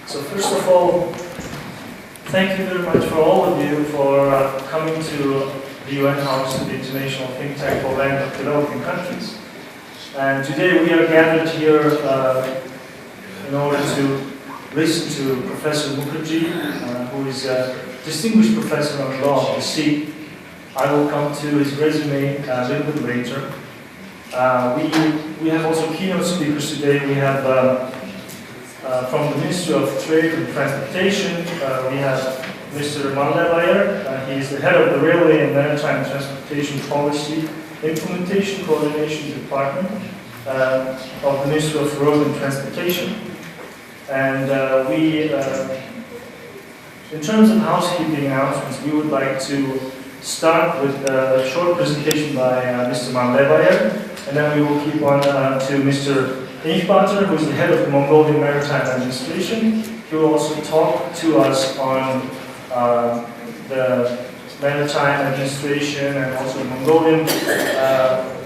So first of all, thank you very much for all of you for coming to the UN House of the International Think Tank for Land of Developing Countries. And today we are gathered here in order to listen to Professor Mukherjee, who is a distinguished professor on law of the sea. I will come to his resume a little bit later. We have also keynote speakers today. We have from the Ministry of Trade and Transportation, we have Mr. Manlevayer. He is the head of the Railway and Maritime Transportation Policy Implementation Coordination Department of the Ministry of Road and Transportation. And in terms of housekeeping announcements, we would like to start with a short presentation by Mr. Manlevayer, and then we will keep on to Mr. Inchbater, who is the head of the Mongolian Maritime Administration. He will also talk to us on the maritime administration and also the Mongolian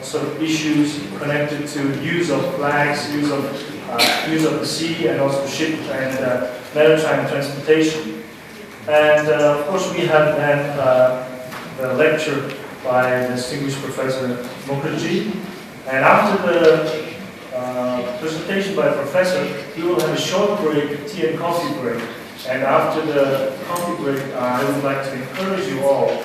sort of issues connected to use of flags, use of the sea, and also ship and maritime transportation. And of course, we have then the lecture by the distinguished Professor Mukherjee. And after the presentation by the professor, we will have a short break, tea and coffee break. And after the coffee break, I would like to encourage you all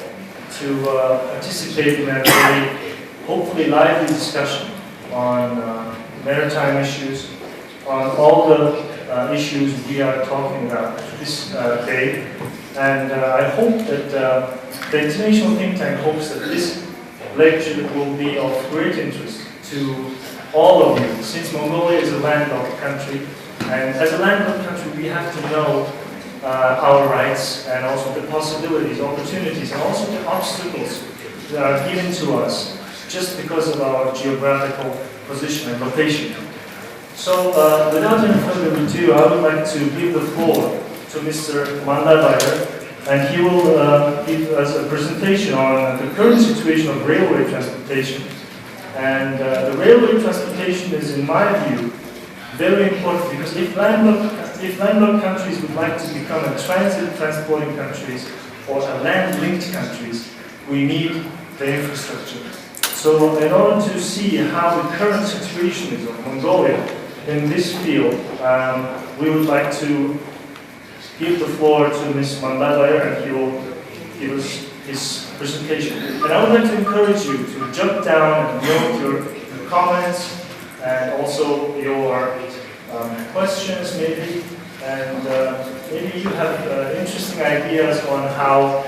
to participate in a very, hopefully, lively discussion on maritime issues, on all the issues we are talking about this day. And I hope that the International Think Tank hopes that this lecture will be of great interest to all of you, since Mongolia is a landlocked country, and as a landlocked country we have to know our rights and also the possibilities, opportunities, and also the obstacles that are given to us just because of our geographical position and location. So without any further ado, I would like to give the floor to Mr. Manlevayer, and he will give us a presentation on the current situation of railway transportation. And the railway transportation is, in my view, very important, because if landlocked countries would like to become a transit transporting countries or a land-linked countries, we need the infrastructure. So in order to see how the current situation is of Mongolia in this field, we would like to give the floor to Ms. Manlevayer, and he will give us his presentation. And I would like to encourage you to jot down and note your comments and also your questions maybe, and maybe you have interesting ideas on how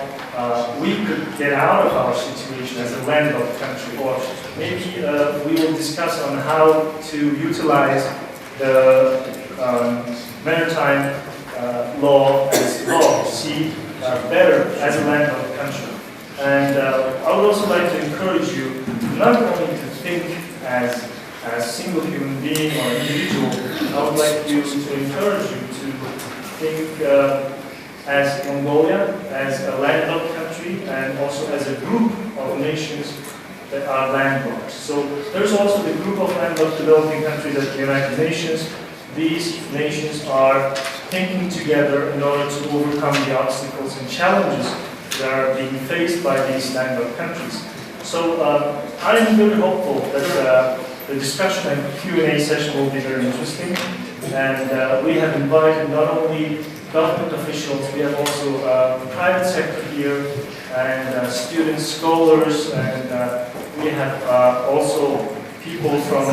we could get out of our situation as a landlocked country, or maybe we will discuss on how to utilize the maritime law as law of sea better as a landlocked country. And I would also like to encourage you not only to think as a single human being or individual. I would like you to encourage you to think as Mongolia, as a landlocked country, and also as a group of nations that are landlocked. So there's also the group of landlocked developing countries at the United Nations. These nations are thinking together in order to overcome the obstacles and challenges that are being faced by these landlocked countries. So I am very hopeful that the discussion and Q&A session will be very interesting. And we have invited not only government officials, we have also the private sector here, and students, scholars, and we have also people from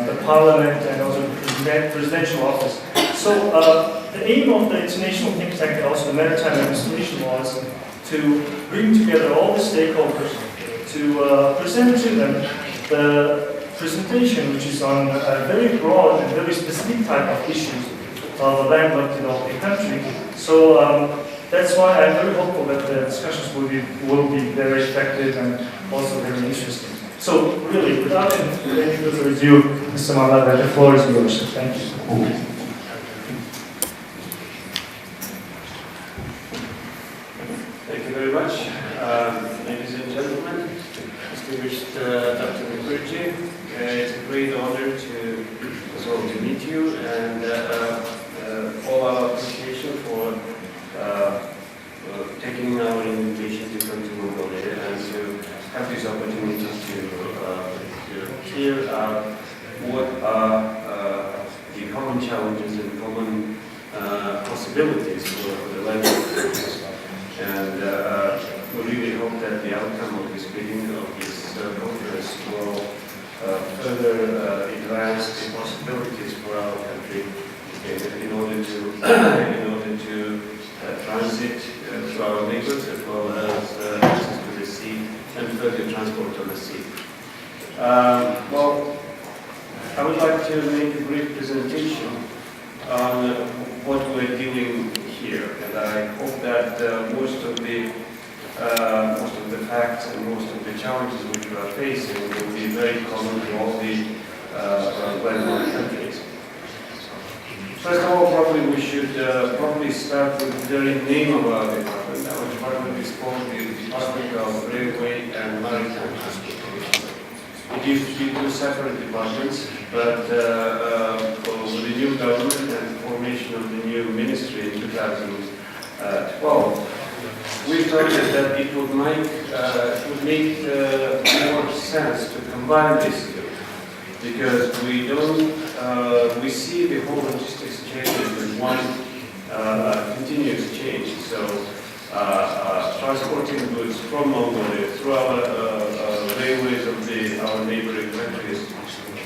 the parliament and also the presidential office. So the aim of the International Think Tank and also the Maritime Administration was to bring together all the stakeholders to present to them the presentation, which is on a very broad and very specific type of issues of a landlocked developing country. So that's why I'm very hopeful that the discussions will be very effective and also very interesting. So really, without any further ado, Mr. Manlevayer, the floor is yours. Thank you. Thank you very much. Ladies and gentlemen, distinguished Dr. Mukherjee, it's a great honor to meet you and all visions and common possibilities for the language. And we really hope that the outcome of this meeting, of this conference, will further advance the possibilities for our country in order to transit through our neighbors, as well as access to the sea and further transport on the sea. Well, I would like to make a brief presentation on what we're dealing here, and I hope that most of the facts and most of the challenges which we are facing will be very common to all the well-known countries. First of all, probably we should probably start with the very name of our department. Our department is called the Department of Railway and Maritime Transportation. It used to be two separate departments, but with the new government and the formation of the new ministry in 2012, we thought that it would make more sense to combine these two, because we see the whole logistics chain as one continuous change. So transporting goods from Mongolia through our railways of our neighboring countries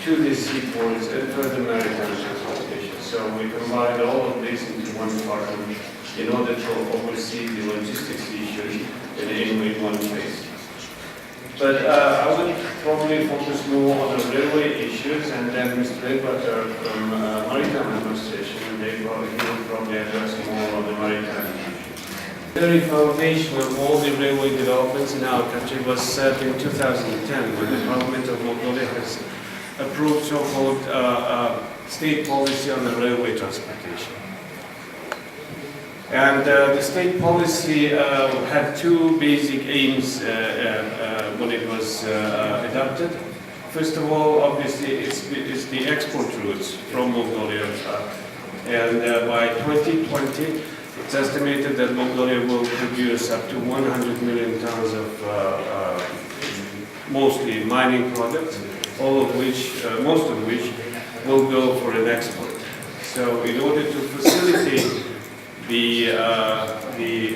to the seaports and further maritime transportation. So we combined all of this into one department in order to oversee the logistics issues in one place. But I would probably focus more on the railway issues, and then Mr. Edwater from Maritime Administration, and he will probably address more on the maritime issues. The very foundation of all the railway developments in our country was set in 2010, when the Parliament of Mongolia has approved so-called state policy on the railway transportation. And the state policy had two basic aims when it was adopted. First of all, obviously, it's the export routes from Mongolia. And by 2020, it's estimated that Mongolia will produce up to 100 million tons of mostly mining products, most of which will go for an export. So in order to facilitate the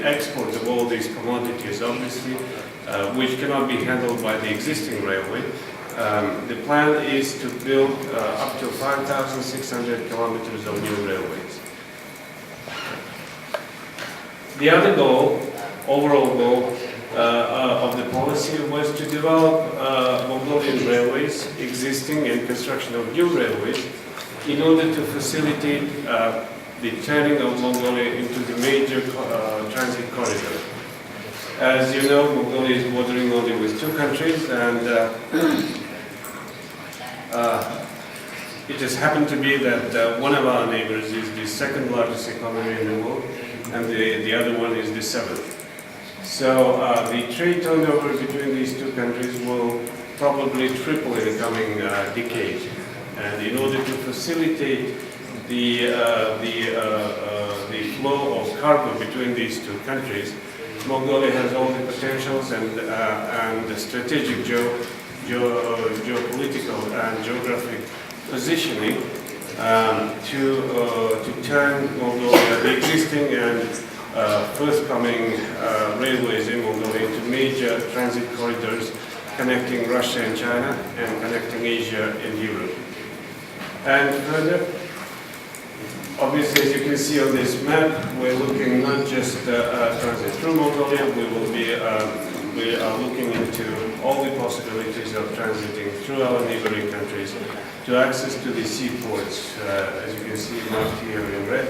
export of all these commodities, obviously, which cannot be handled by the existing railway, the plan is to build up to 5,600 kilometers of new railways. The other goal, overall goal of the policy, was to develop Mongolian railways, existing and construction of new railways, in order to facilitate the turning of Mongolia into the major transit corridor. As you know, Mongolia is bordering only with two countries, and it just happened to be that one of our neighbors is the second largest economy in the world, and the other one is the seventh. So the trade turnover between these two countries will probably triple in the coming decade. And in order to facilitate the flow of cargo between these two countries, Mongolia has all the potentials and the strategic geopolitical and geographic positioning to turn Mongolia, the existing and forthcoming railways in Mongolia, into major transit corridors connecting Russia and China and connecting Asia and Europe. And further, obviously, as you can see on this map, we're looking not just transit through Mongolia, we are looking into all the possibilities of transiting through our neighboring countries to access to the seaports, as you can see marked here in red.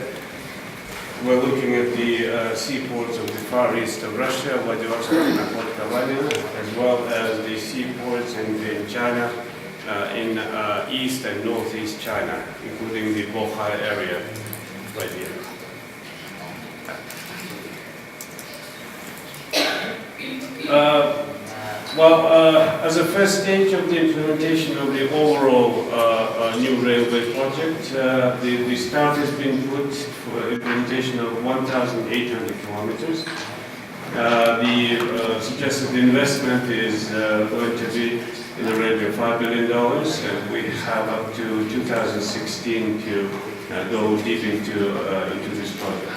We're looking at the seaports of the far east of Russia, Vladivostok and Port-Kavalin, as well as the seaports in China, in east and northeast China, including the Bohai area right here. As a first stage of the implementation of the overall new railway project, the start has been put for implementation of 1,800 kilometers. The suggested investment is going to be in the range of $5 billion, and we have up to 2016 to go deep into this project.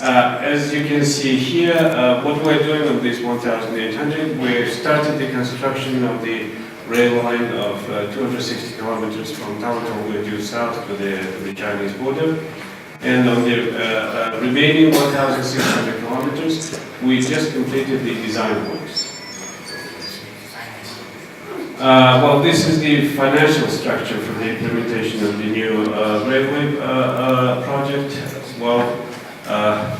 As you can see here, what we're doing on this 1,800, we started the construction of the rail line of 260 kilometers from Tamatong due south to the Chinese border. And on the remaining 1,600 kilometers, we just completed the design works. Well, this is the financial structure for the implementation of the new railway project. Well,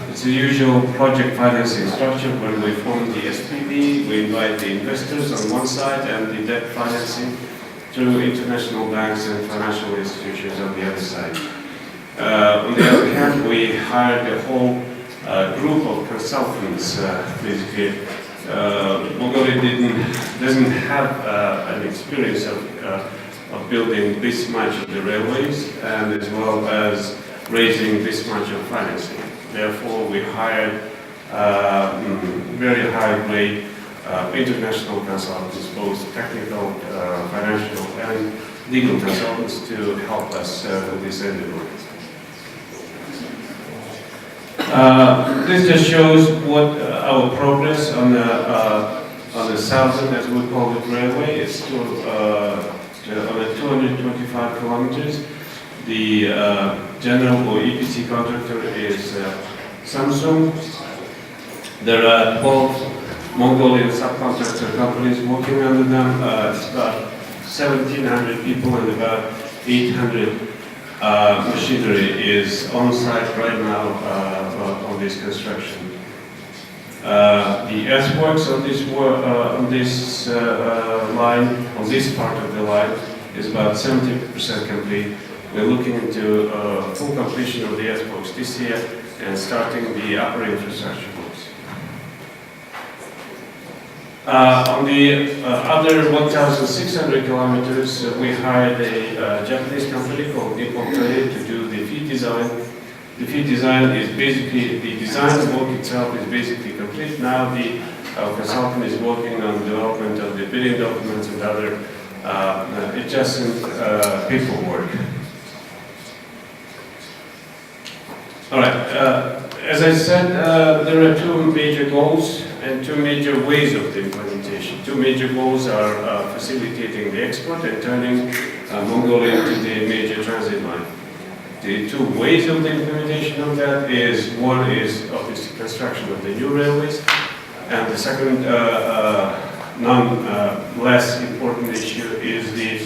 it's the usual project financing structure where we form the SPV, we invite the investors on one side and the debt financing through international banks and financial institutions on the other side. On the other hand, we hired a whole group of consultants. Basically, Mongolia doesn't have an experience of building this much of the railways and as well as raising this much of financing. Therefore, we hired very high-grade international consultants, both technical, financial, and legal consultants to help us with this endeavor. This just shows what our progress on the southern, as we call it, railway. It's on the 225 kilometers. The general or EPC contractor is Samsung. There are 12 Mongolian subcontractor companies working under them. It's about 1,700 people and about 800 machinery is on site right now on this construction. The earthworks on this line, on this part of the line, is about 70% complete. We're looking into full completion of the earthworks this year and starting the upper infrastructure works. On the other 1,600 kilometers, we hired a Japanese company called Nippon Toei to do the feed design. The feed design is basically, the design work itself is basically complete. Now our consultant is working on development of the bidding documents and other adjacent paperwork. All right, as I said, there are two major goals and two major ways of the implementation. Two major goals are facilitating the export and turning Mongolia into the major transit line. The two ways of the implementation of that is, one is obviously construction of the new railways, and the second, less important issue is the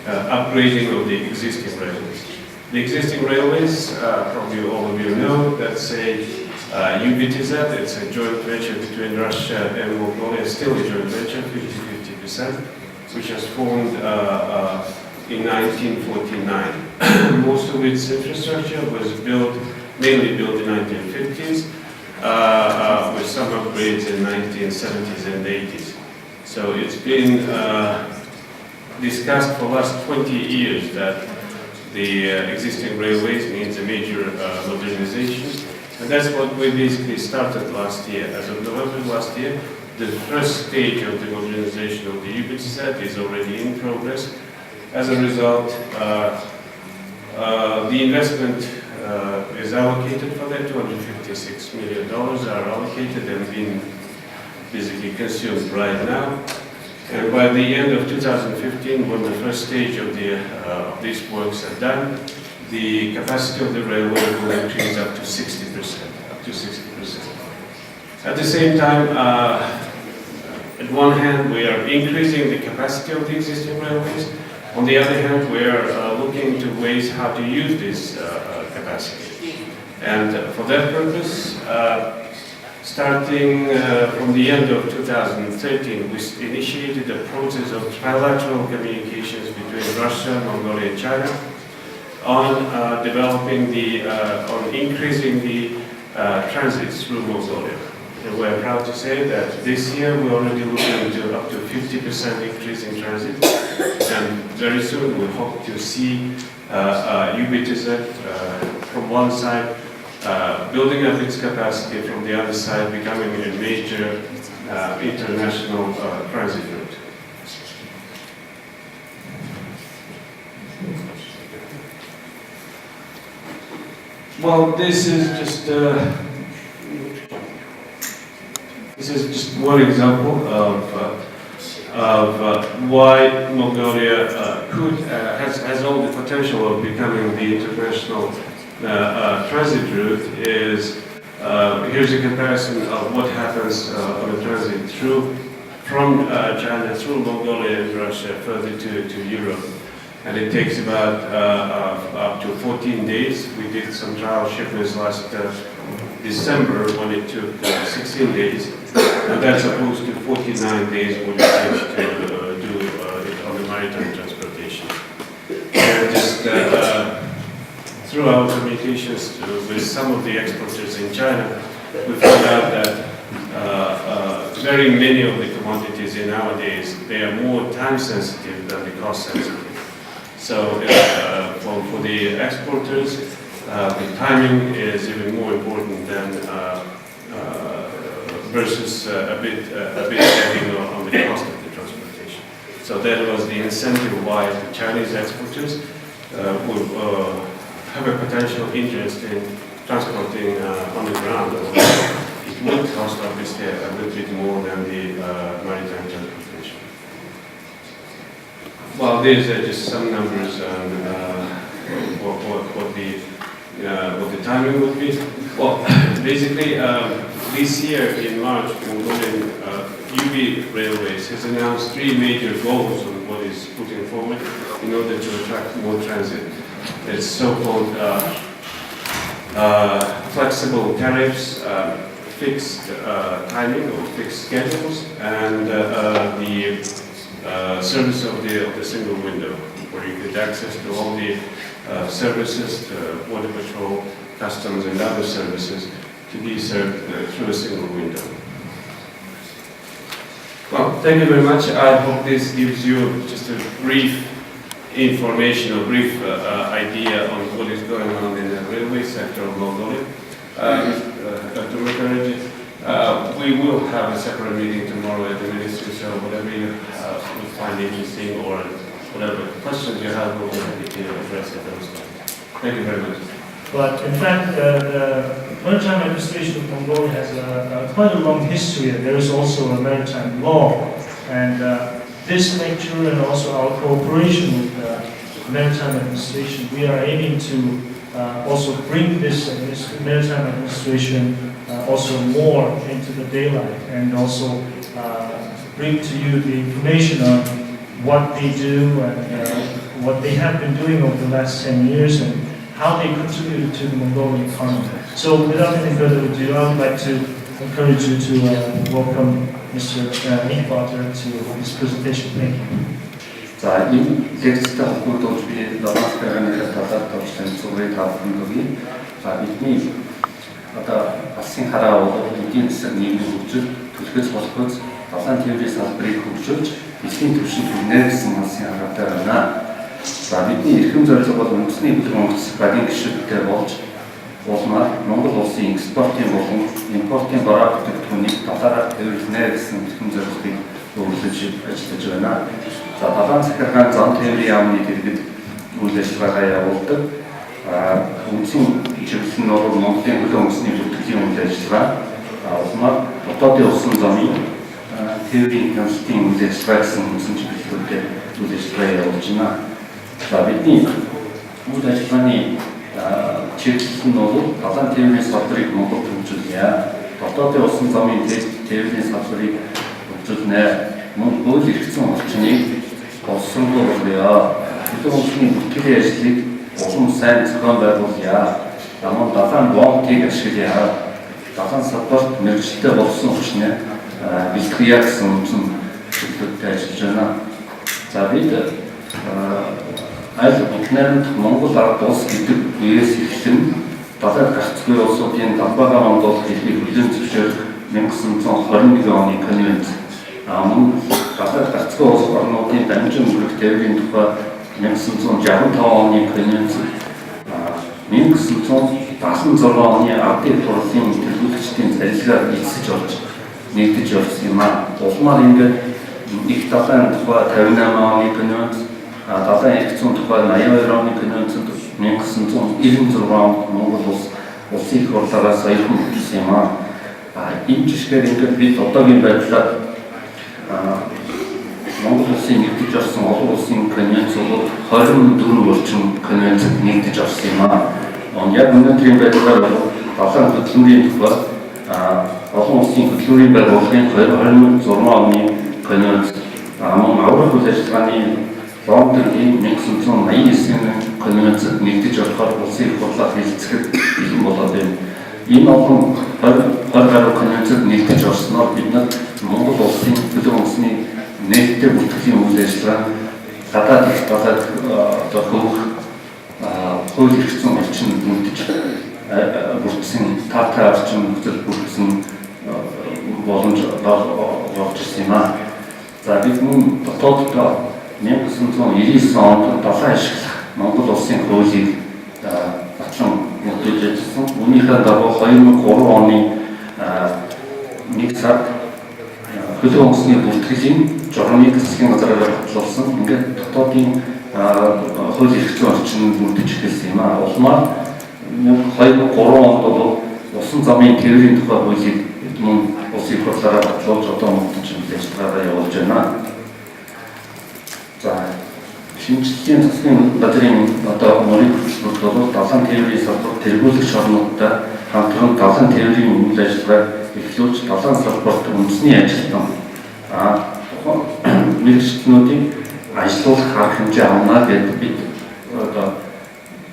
upgrading of the existing railways. The existing railways, probably all of you know, that's a UBTZ, it's a joint venture between Russia and Mongolia, still a joint venture, 50-50%, which was formed in 1949. Most of its infrastructure was mainly built in 1950s, with some upgrades in 1970s and 80s. So it's been discussed for the last 20 years that the existing railways needs a major modernization. And that's what we basically started last year. As of November last year, the first stage of the modernization of the UBTZ is already in progress. As a result, the investment is allocated for that. $256 million are allocated and being basically consumed right now. And by the end of 2015, when the first stage of these works are done, the capacity of the railway will increase up to 60%. At the same time, at one hand, we are increasing the capacity of the existing railways. On the other hand, we are looking into ways how to use this capacity. And for that purpose, starting from the end of 2013, we initiated a process of trilateral communications between Russia, Mongolia, and China on developing on increasing the transits through Mongolia. And we're proud to say that this year we're already looking into up to 50% increase in transit, and very soon we hope to see UBTZ from one side building up its capacity, from the other side becoming a major international transit route. Well, this is just one example of why Mongolia has all the potential of becoming the international transit route. Here's a comparison of what happens on a transit from China through Mongolia and Russia further to Europe. And it takes about up to 14 days. We did some trial shipments last December when it took 16 days. And that's opposed to 49 days when it takes to do it on the maritime transportation. And just through our communications with some of the exporters in China, we found out that very many of the commodities nowadays, they are more time sensitive than the cost sensitive. So for the exporters, the timing is even more important than versus a bit heavy on the cost of the transportation. So that was the incentive why the Chinese exporters would have a potential interest in transporting on the ground. It would cost obviously a little bit more than the maritime transportation. Well, these are just some numbers on what the timing would be. Well, basically, this year in March, Mongolian UB Railways has announced 3 major goals on what is putting forward in order to attract more transit. It's so-called flexible tariffs, fixed timing or fixed schedules, and the service of the single window, where you get access to all the services, border patrol, customs, and other services to be served through a single window. Well, thank you very much. I hope this gives you just a brief information or brief idea on what is going on in the railway sector of Mongolia. Dr. Mukherjee, we will have a separate meeting tomorrow at the ministry, so whatever you will find interesting or whatever questions you have, we'll be happy to address at those times. Thank you very much. But in fact, the maritime administration of Mongolia has quite a long history. There is also a maritime law, and this nature and also our cooperation with the maritime administration, we are aiming to also bring this maritime administration also more into the daylight, and also bring to you the information on what they do and what they have been doing over the last 10 years and how they contribute to the Mongolian economy. So without any further ado, I would like to encourage you to welcome Mr. Inkbater to his presentation. Thank you. За энэ лекцтэй холбогдуулж би Ломас Гараныхаас талаар товчлон зүгээрээ тавхан өгье. За бидний одоо алсын хараа болоод эдийн засаг нийгмийн хөгжил төлөхөц болохоос далайн тээврийн салбарыг хөгжүүлж эзлийн түвшинд хүрнэ гэсэн алсын хараатай байна. За бидний эрхэм зорилго бол үндэсний хөлбөмбөг багийн гишүүдтэй болж улмаар Монгол улсын экспортын болон импортын бараа бүтээгдэхүүнийг талаараа тээвэрлэнэ гэсэн эрхэм зорилгыг өөрлөж ажиллаж байна. За далайн захиргаан зам тээврийн яамны дэргэд үйл ажиллагаа явуулдаг. Үндсэн чиглэл нь бол Монголын хөлөө өмсний бүртгэлийн үйл ажиллагаа. Улмаар дотоодын усан замын тээврийн хяналтын үйл ажиллагаа гэсэн үндсэн чиглэлүүдээр үйл ажиллагаа явуулж байна. За бидний үйл ажиллагааны чиглэл нь бол далайн тээврийн салбарыг Монголд хөгжүүлнэ. Дотоодын усан замын тээврийн салбарыг хөгжүүлнэ. Мөн хууль эрхцэн орчныг боловсруулъя. Хөлөө өмсний бүртгэлийн ажлыг улам сайн зохион байгуулъя. Даман далайн бомбыг ашиглая. Далайн салбарт мэргэжилтэй болсон хүчнээ бэлтгэе гэсэн үндсэн чиглэлтэй ажиллаж байна. За бид аль биднэрт Монгол ард улс гэдэг үеэс эхлэн далайд гарцгүй улсуудын далбаагаа ондуулах хэлбэрийг хүлээн зөвшөөрөх 1921 оны конвенц, мөн далайд гарцгүй улс орнуудын дамжин өнгөрөх тээврийн тухай 1965 оны конвенц, 1976 оны ардын турлын төлөвлөгчдийн зарилгаар эзсэж орж нэгдэж явсан юм аа. Улмаар ингээд их далайн тухай 58 оны конвенц, далайн их зүүн тухай 82 оны конвенцэд 1996 онд Монгол улсын их хурлаараа саяхан бүтэлсэн юм аа. Энэ жишгээр ингээд бид одоогийн байдлаар Монгол улсын нэгдэж орсон олон улсын конвенц бол 24 орчим конвенцэд нэгдэж орсон юм аа. Яг өнөөдрийн байдлаар далайн хөдөлмөрийн тухай олон улсын хөдөлмөрийн байгууллагын 2026 оны конвенц аврах үйл ажиллагааны Лондонгийн 1989 конвенцэд нэгдэж орохоор улсын их хурлаар хэлцэхэд бэлэн болоод байна. Энэ олон 20 гаруй конвенцэд нэгдэж орсноор бид Монгол улсын хөлөг өмсны нээлттэй бүртгэлийн үйл ажиллагаа гадаад их далайг хөвөх хууль эрх зүйн орчинд бүрдэж бүрдсэн таатай орчин нөхцөл бүрдсэн боломж олж ирсэн юм аа. За бид мөн дотооддоо 1999 онд далайн ашиглах Монгол улсын хуулийг батлан нөхөж ажилласан. Үүнийхээ дагуу 2003 оны 1 сард хөлөг өмсний бүртгэлийн журмыг засгийн газраар батлуулсан. Ингээд дотоодын хууль эрх зүйн орчин бүрдэж эхэлсэн юм аа. Улмаар 2003 онд бол усан замын тээврийн тухай хуулийг мөн улсын их хурлаараа батлуулж одоо мөнгөж ажиллагаагаа явуулж байна. За шинжилгээний засгийн газрын одоо мөрийг хөтлөлт бол далайн тээврийн салбар тэргүүлэгч орнуудтай хамтран далайн тээврийн үйл ажиллагааг эхлүүлж далайн салбарт үндэсний ажилтан мэргэжлүүдийн ажиллуулах арга хэмжээ авна гэдэг бид одоо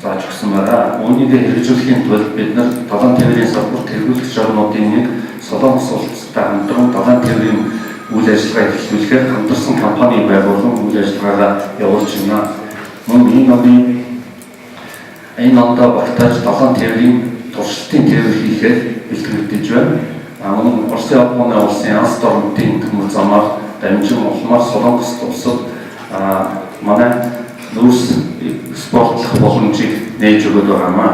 зааж өгсөн байна. Үүнийг хэрэгжүүлэхийн тулд бид далайн тээврийн салбар тэргүүлэгч орнуудын нэг Солонгос улстай хамтран далайн тээврийн үйл ажиллагаа эхлүүлэхээр хамтарсан компани байгуулан үйл ажиллагаагаа явуулж байна. Мөн энэ онд багтааж далайн тээврийн туршилтын тээвэр хийхээр бэлтгэгдэж байна. Мөн Оросын Японы улсын Анс дорнотын төмөр замаар дамжин улмаар Солонгос улсад манай нүүрс спортлох боломжийг нээж өгöd байгаамаа.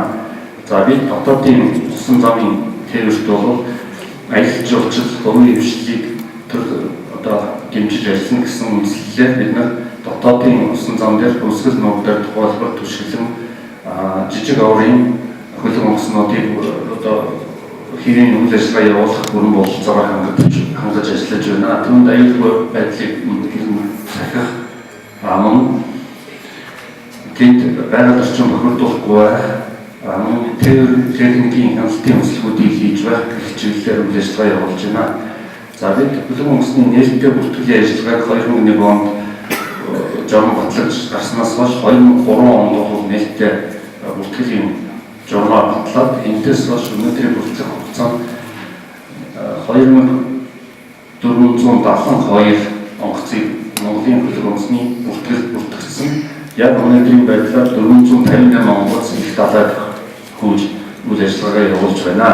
За бид дотоодын усан замын тээвэрт бол аялал жуулчлал хувийн хвшлийг одоо дэмжиж ажиллана гэсэн үндслэлээр бид дотоодын усан зам дээр хөлсгөл нуугдаар тухайлбар түшиглэн жижиг аврын хөлөг өмснүүдийг одоо хэрийн үйл ажиллагаа явуулах бүрэн бололцоогоор хангаж ажиллаж байна. Түүнд аюулгүй байдлыг сахих мөн тэнд байгаль орчин бохирдуулахгүй мөн тээвэр техникийн хяналтын өсөлтүүдийг хийж байх хичээлээр үйл ажиллагаа явуулж байна. За бид хөлөг өмсний нээлттэй бүртгэлийн ажиллагааг 2001 онд журам батлаж гарснаас хойш 2003 онд бол нээлттэй бүртгэлийн журмаар батлаад энэс хойш өнөөдрийн бүртгэх хугацаанд 2472 онгоцыг Монголын хөлөг өмсний бүртгэгдсэн. Яг өнөөдрийн байдлаар 458 онгоц их далайд хөөж үйл ажиллагаагаа явуулж байна.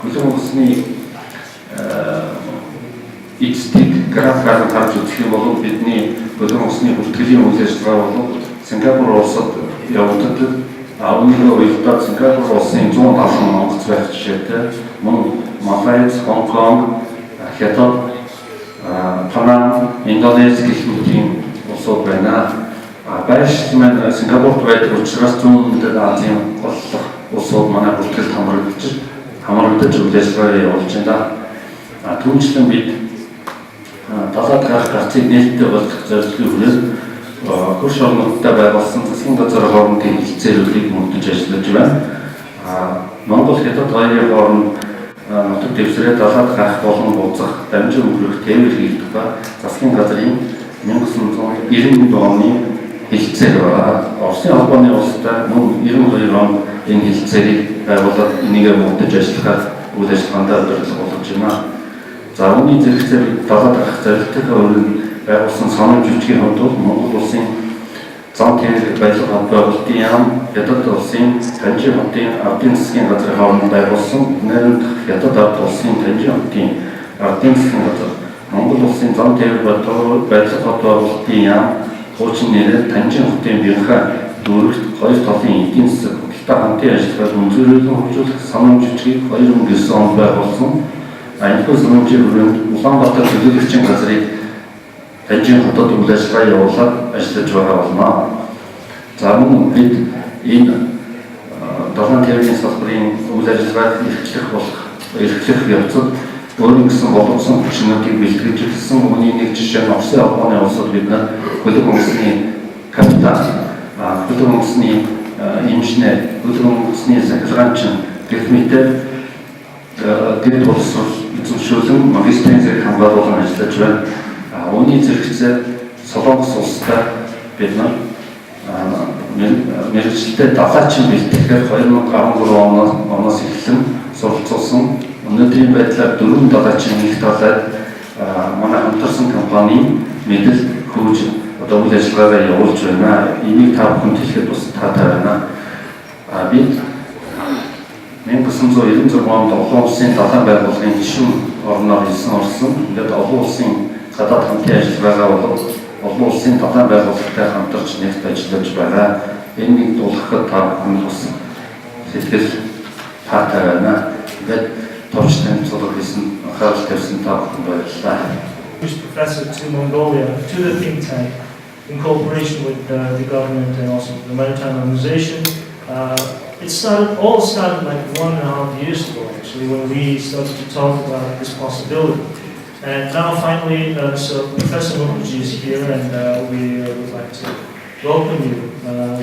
Хөлөг өмсний эцэг графикаар харж үзэх юм бол бидний хөлөг өмсний бүртгэлийн үйл ажиллагаа бол Сингапур улсад явагддаг. Үүнийхээ уялдаа Сингапур улсын 170 онгоц байх жишээтэй мөн Малайз, Хонконг, Хятад, Панам, Индонез гэх мэтийн улсууд байна. Байршил маань Сингапурт байдаг учраас зүүн өмнөд Азийн голлох улсууд манай бүртгэлд хамрагдаж үйл ажиллагаа явуулж байна. Түүнчлэн бид далаад гарах гарцыг нээлттэй болгох зорилгын хүрээнд хөрш орнуудтай байгуулсан засгийн газар хоорондын хэлцээрүүдийг мөрдөж ажиллаж байна. Монгол Хятад хоёрын хооронд нутаг дэвсгэрээ далаад гарах болон буцах дамжин өнгөрөх тээвэр хийх тухай засгийн газрын 1991 оны хэлцээр Оросын Японы улстай мөн 92 онд энэ хэлцээрийг байгуулад энийгээ мөрдөж ажиллахаар үйл ажиллагаанд зорилго болгож байна. За үүний зэрэгцээр далаад гарах зорилттой өрөөнд байгуулсан санамж жүжигийн хувьд бол Монгол улсын зам тээвэр баялаг холбоотын яам Хятад улсын Танжи хотын ардын засгийн газрын хооронд байгуулсан найрамдах Хятад ард улсын Танжи хотын ардын засгийн газар Монгол улсын зам тээвэр баялаг холбоотын яам хуучин нэрээр Танжи хотын бянхаа дүүрэгт хоёр талын эдийн засаг худалдаа хамтын ажиллагааг өнзөөрөлөн хөгжүүлэх санамж жүжигийг 2009 онд байгуулсан. Энэхүү санамжийн хүрээнд Улаанбаатар төлөөлөгчийн газрыг хажийн хотод үйл ажиллагаа явуулаад ажиллаж байгаа болно. За мөн бид энэ долоон тээврийн салбарын үйл ажиллагааг эрхлэх явцад өөрийн гэсэн болгосон хүчнүүдийг бэлтгэж ирсэн. Үүний нэг жишээ нь Оросын холбооны улсад бид хөлөг өмсний капитан, хөлөг өмсний инженер, хөлөг өмсний захиргаанчин гэх мэт дэд боловсрол эзэмшүүлэн магистрийн зэрэг хамгаалуулан ажиллаж байна. Үүний зэрэгцээ Солонгос улстай бид мэргэжилтэд далаачин бэлтгэхээр 2013 оноос эхлэн суралцуулсан. Өнөөдрийн байдлаар 4 далаачин их талаад манай хамтарсан компани мэдл хөөж одоо үйл ажиллагаагаа явуулж байна. Энийг та бүхэнд хэлэхэд бас таатай байна. Бид 1996 онд олон улсын далайн байгууллагын гишүүн орноор хэлсэн орсон. Ингээд олон улсын гадаад хамтын ажиллагаагаа болоод олон улсын далайн байгууллагатай хамтарч нэгт ажиллаж байгаа. Энийг дуулгахад та бүхэн бас сэтгэл таатай байна. Ингээд товчтой цолог хийсэн анхаарал тавьсан та бүхэн баярлалаа. Professor to Mongolia, to the think tank, in cooperation with the government and also the Maritime Organization. It all started like 1.5 years ago, actually, when we started to talk about this possibility. And now finally, so Professor Mukherjee is here, and we would like to welcome you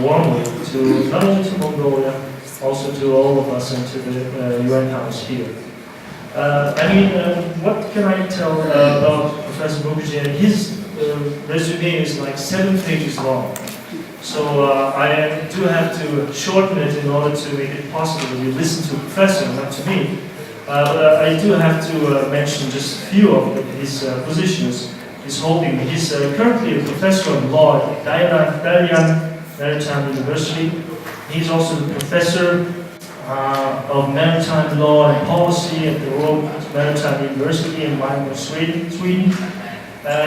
warmly to not only to Mongolia, also to all of us and to the UN House here. What can I tell about Professor Mukherjee? His resume is like 7 pages long. So I do have to shorten it in order to make it possible that you listen to a professor, not to me. But I do have to mention just a few of his positions he's holding. He's currently a professor of law at Dalian Maritime University. He's also the professor of maritime law and policy at the Royal Maritime University in Malmö, Sweden.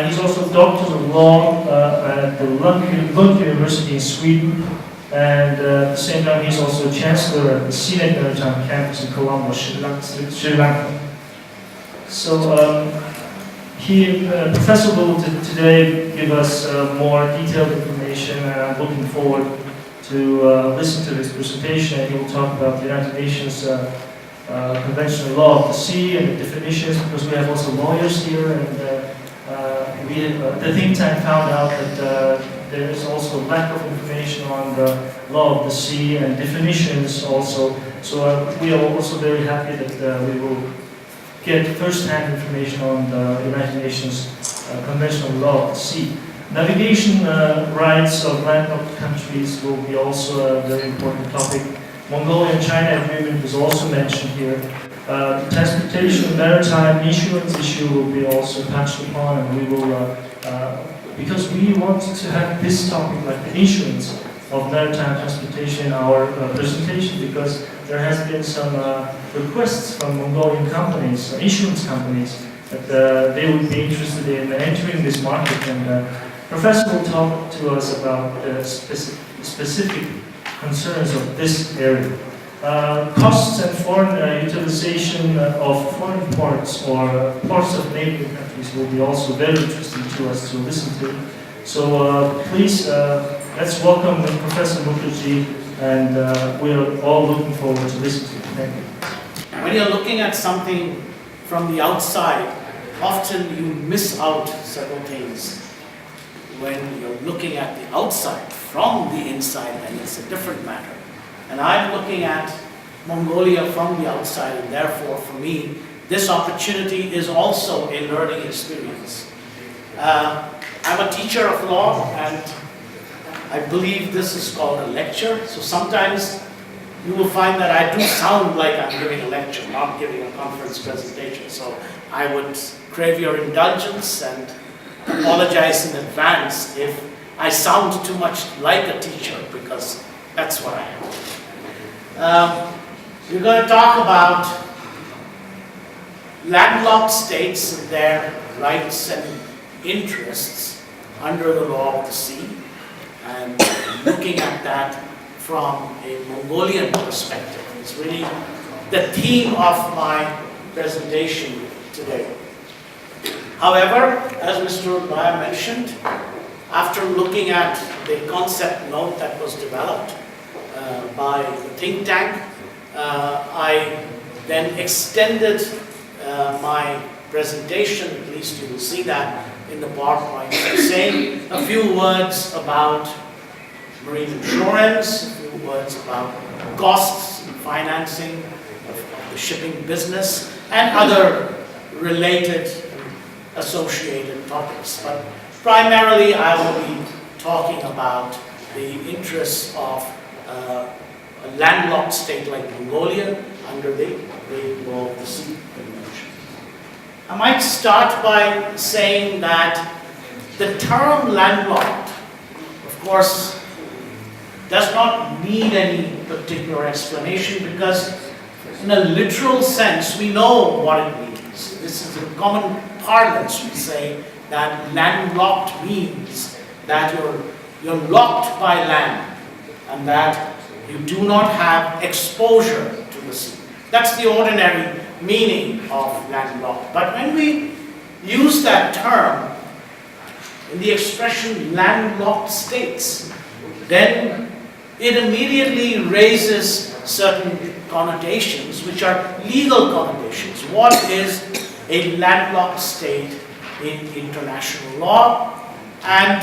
He's also a doctor of law at the Lund University in Sweden, and at the same time he's also a chancellor at the CNET Maritime campus in Colombo, Sri Lanka. So Professor will today give us more detailed information, and I'm looking forward to listen to his presentation, and he will talk about the United Nations Convention on Law of the Sea and the definitions, because we have also lawyers here, and the think tank found out that there is also lack of information on the law of the sea and definitions also. So we are also very happy that we will get first-hand information on the United Nations Convention on Law of the Sea. Navigation rights of landlocked countries will be also a very important topic. Mongolia and China agreement was also mentioned here. Transportation, maritime insurance issue will be also touched upon, and we will, because we want to have this topic like the insurance of maritime transportation in our presentation, because there has been some requests from Mongolian companies, insurance companies, that they would be interested in entering this market, and Professor will talk to us about the specific concerns of this area. Costs and foreign utilization of foreign ports or ports of neighboring countries will be also very interesting to us to listen to. So please, let's welcome Professor Mukherjee, and we are all looking forward to listening to him. Thank you. When you're looking at something from the outside, often you miss out several things. When you're looking at the outside from the inside, then it's a different matter. And I'm looking at Mongolia from the outside, and therefore for me, this opportunity is also a learning experience. I'm a teacher of law, and I believe this is called a lecture. So sometimes you will find that I do sound like I'm giving a lecture, not giving a conference presentation. So I would crave your indulgence and apologize in advance if I sound too much like a teacher, because that's what I am. We're going to talk about landlocked states and their rights and interests under the law of the sea, and looking at that from a Mongolian perspective. It's really the theme of my presentation today. However, as Mr. Baya mentioned, after looking at the concept note that was developed by the think tank, I then extended my presentation, at least you will see that in the PowerPoint, saying a few words about marine insurance, a few words about costs and financing of the shipping business, and other related associated topics. But primarily I will be talking about the interests of a landlocked state like Mongolia under the Great Law of the Sea Convention. I might start by saying that the term landlocked, of course, does not need any particular explanation, because in a literal sense we know what it means. This is a common parlance. We say that landlocked means that you're locked by land and that you do not have exposure to the sea. That's the ordinary meaning of landlocked. But when we use that term in the expression landlocked states, then it immediately raises certain connotations which are legal connotations. What is a landlocked state in international law, and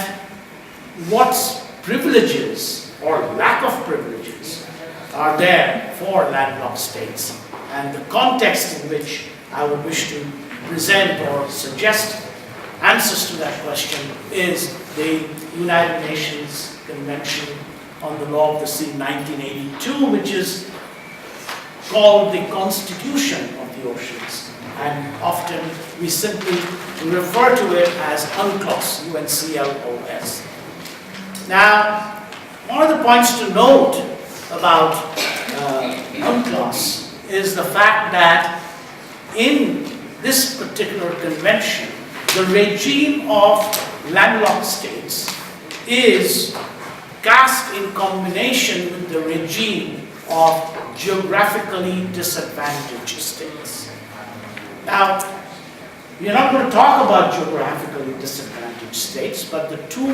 what privileges or lack of privileges are there for landlocked states, and the context in which I would wish to present or suggest answers to that question is the United Nations Convention on the Law of the Sea 1982, which is called the Constitution of the Oceans, and often we simply refer to it as UNCLOS, UNCLOS. Now, one of the points to note about UNCLOS is the fact that in this particular convention, the regime of landlocked states is cast in combination with the regime of geographically disadvantaged states. Now, we're not going to talk about geographically disadvantaged states, but the two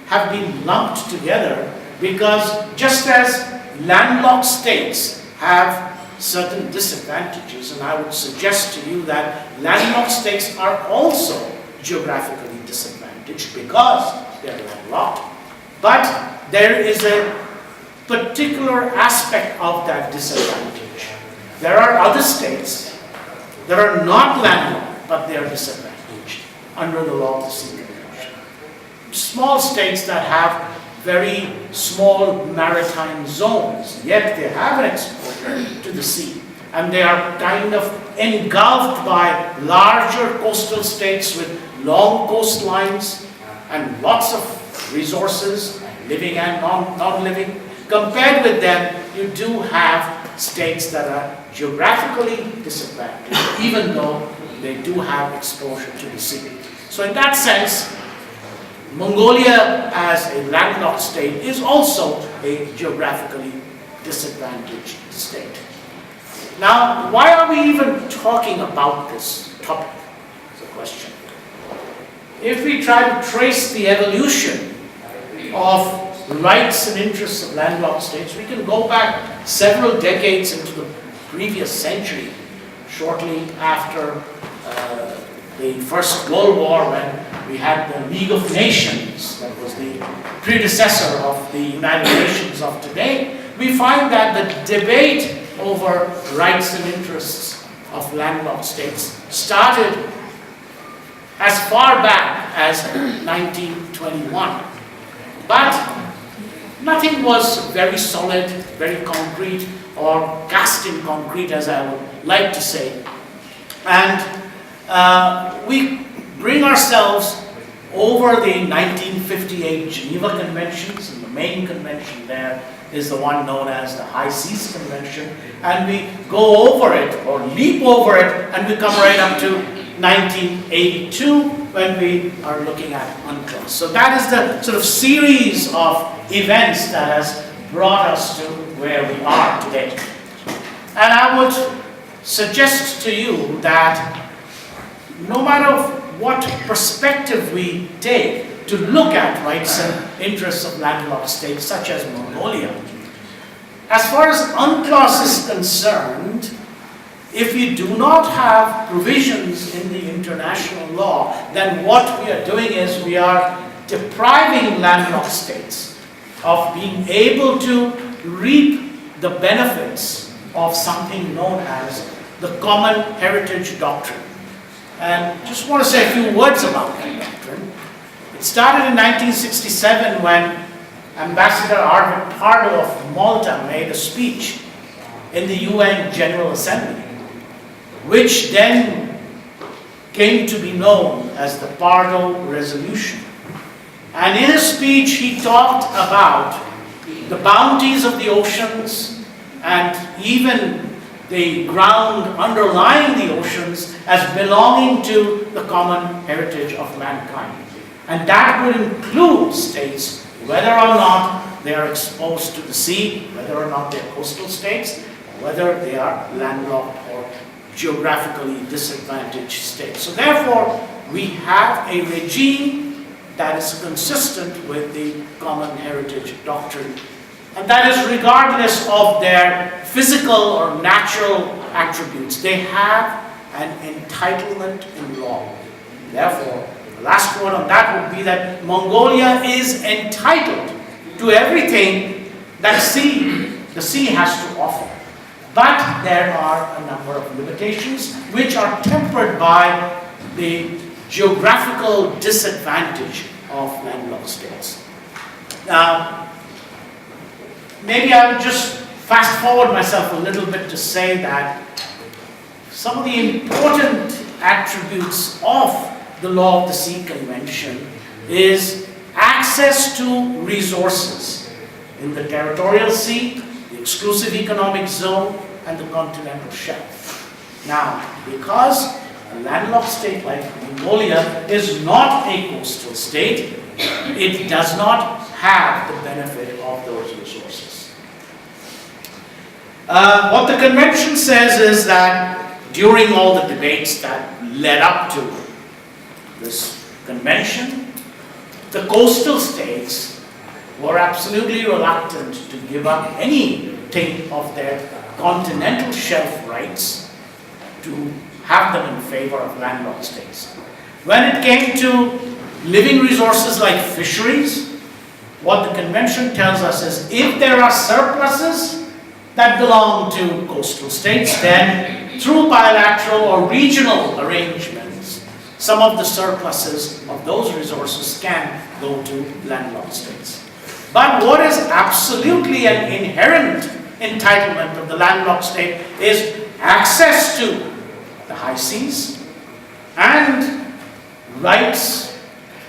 have been lumped together because just as landlocked states have certain disadvantages, and I would suggest to you that landlocked states are also geographically disadvantaged because they're landlocked, but there is a particular aspect of that disadvantage. There are other states that are not landlocked, but they are disadvantaged under the Law of the Sea Convention. Small states that have very small maritime zones, yet they have an exposure to the sea, and they are kind of engulfed by larger coastal states with long coastlines and lots of resources, living and non-living. Compared with them, you do have states that are geographically disadvantaged, even though they do have exposure to the sea. So in that sense, Mongolia as a landlocked state is also a geographically disadvantaged state. Now, why are we even talking about this topic? Is the question. If we try to trace the evolution of rights and interests of landlocked states, we can go back several decades into the previous century, shortly after the First World War, when we had the League of Nations, that was the predecessor of the United Nations of today. We find that the debate over rights and interests of landlocked states started as far back as 1921. But nothing was very solid, very concrete, or cast in concrete, as I would like to say. And we bring ourselves over the 1958 Geneva Conventions, and the main convention there is the one known as the High Seas Convention, and we go over it, or leap over it, and we come right up to 1982, when we are looking at UNCLOS. So that is the sort of series of events that has brought us to where we are today. And I would suggest to you that no matter what perspective we take to look at rights and interests of landlocked states such as Mongolia. As far as UNCLOS is concerned, if you do not have provisions in the international law, then what we are doing is we are depriving landlocked states of being able to reap the benefits of something known as the Common Heritage Doctrine. And just want to say a few words about that doctrine. It started in 1967 when Ambassador Arvid Pardo of Malta made a speech in the UN General Assembly, which then came to be known as the Pardo Resolution. And in his speech, he talked about the bounties of the oceans and even the ground underlying the oceans as belonging to the common heritage of mankind. And that would include states, whether or not they are exposed to the sea, whether or not they're coastal states, whether they are landlocked or geographically disadvantaged states. So therefore, we have a regime that is consistent with the Common Heritage Doctrine, and that is regardless of their physical or natural attributes. They have an entitlement in law. Therefore, the last word on that would be that Mongolia is entitled to everything that the sea has to offer. But there are a number of limitations which are tempered by the geographical disadvantage of landlocked states. Now, maybe I would just fast forward myself a little bit to say that some of the important attributes of the Law of the Sea Convention is access to resources in the territorial sea, the exclusive economic zone, and the continental shelf. Now, because a landlocked state like Mongolia is not a coastal state, it does not have the benefit of those resources. What the convention says is that during all the debates that led up to this convention, the coastal states were absolutely reluctant to give up anything of their continental shelf rights to have them in favor of landlocked states. When it came to living resources like fisheries, what the convention tells us is if there are surpluses that belong to coastal states, then through bilateral or regional arrangements, some of the surpluses of those resources can go to landlocked states. But what is absolutely an inherent entitlement of the landlocked state is access to the high seas and rights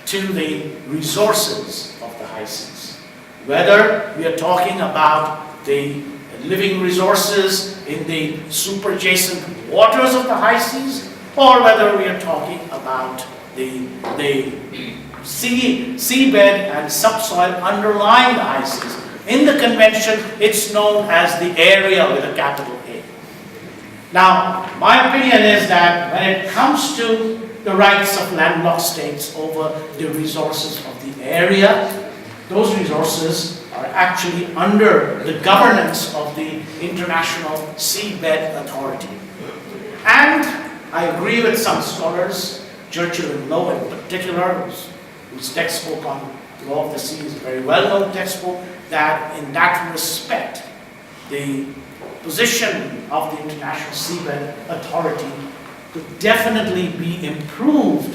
to the resources of the high seas. Whether we are talking about the living resources in the superadjacent waters of the high seas, or whether we are talking about the seabed and subsoil underlying the high seas. In the convention, it's known as the area with a capital A. Now, my opinion is that when it comes to the rights of landlocked states over the resources of the area, those resources are actually under the governance of the International Seabed Authority. And I agree with some scholars, Churchill and Lowe in particular, whose textbook on Law of the Sea is a very well-known textbook, that in that respect, the position of the International Seabed Authority could definitely be improved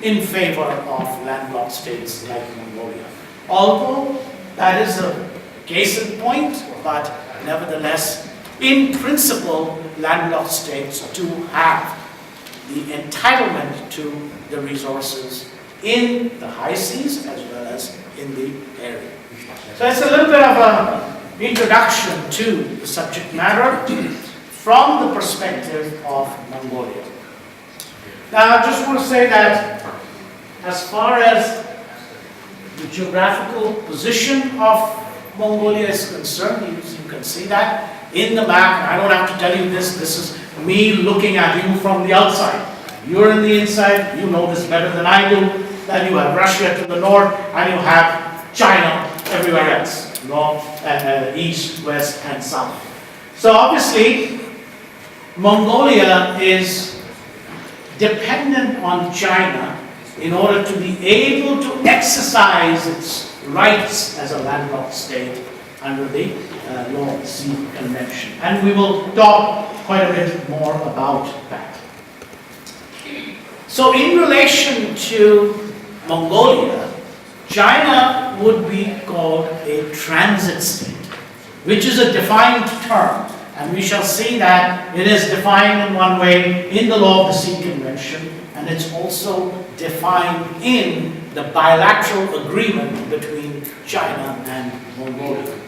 in favor of landlocked states like Mongolia. Although that is a case in point, but nevertheless, in principle, landlocked states do have the entitlement to the resources in the high seas as well as in the area. So it's a little bit of an introduction to the subject matter from the perspective of Mongolia. Now I just want to say that as far as the geographical position of Mongolia is concerned, you can see that in the map. I don't have to tell you this is me looking at you from the outside. You're in the inside, you know this better than I do, that you have Russia to the north and you have China everywhere else, north, east, west, and south. So obviously, Mongolia is dependent on China in order to be able to exercise its rights as a landlocked state under the LLDC Convention. And we will talk quite a bit more about that. So in relation to Mongolia, China would be called a transit state, which is a defined term. And we shall see that it is defined in one way in the Law of the Sea Convention, and it's also defined in the bilateral agreement between China and Mongolia.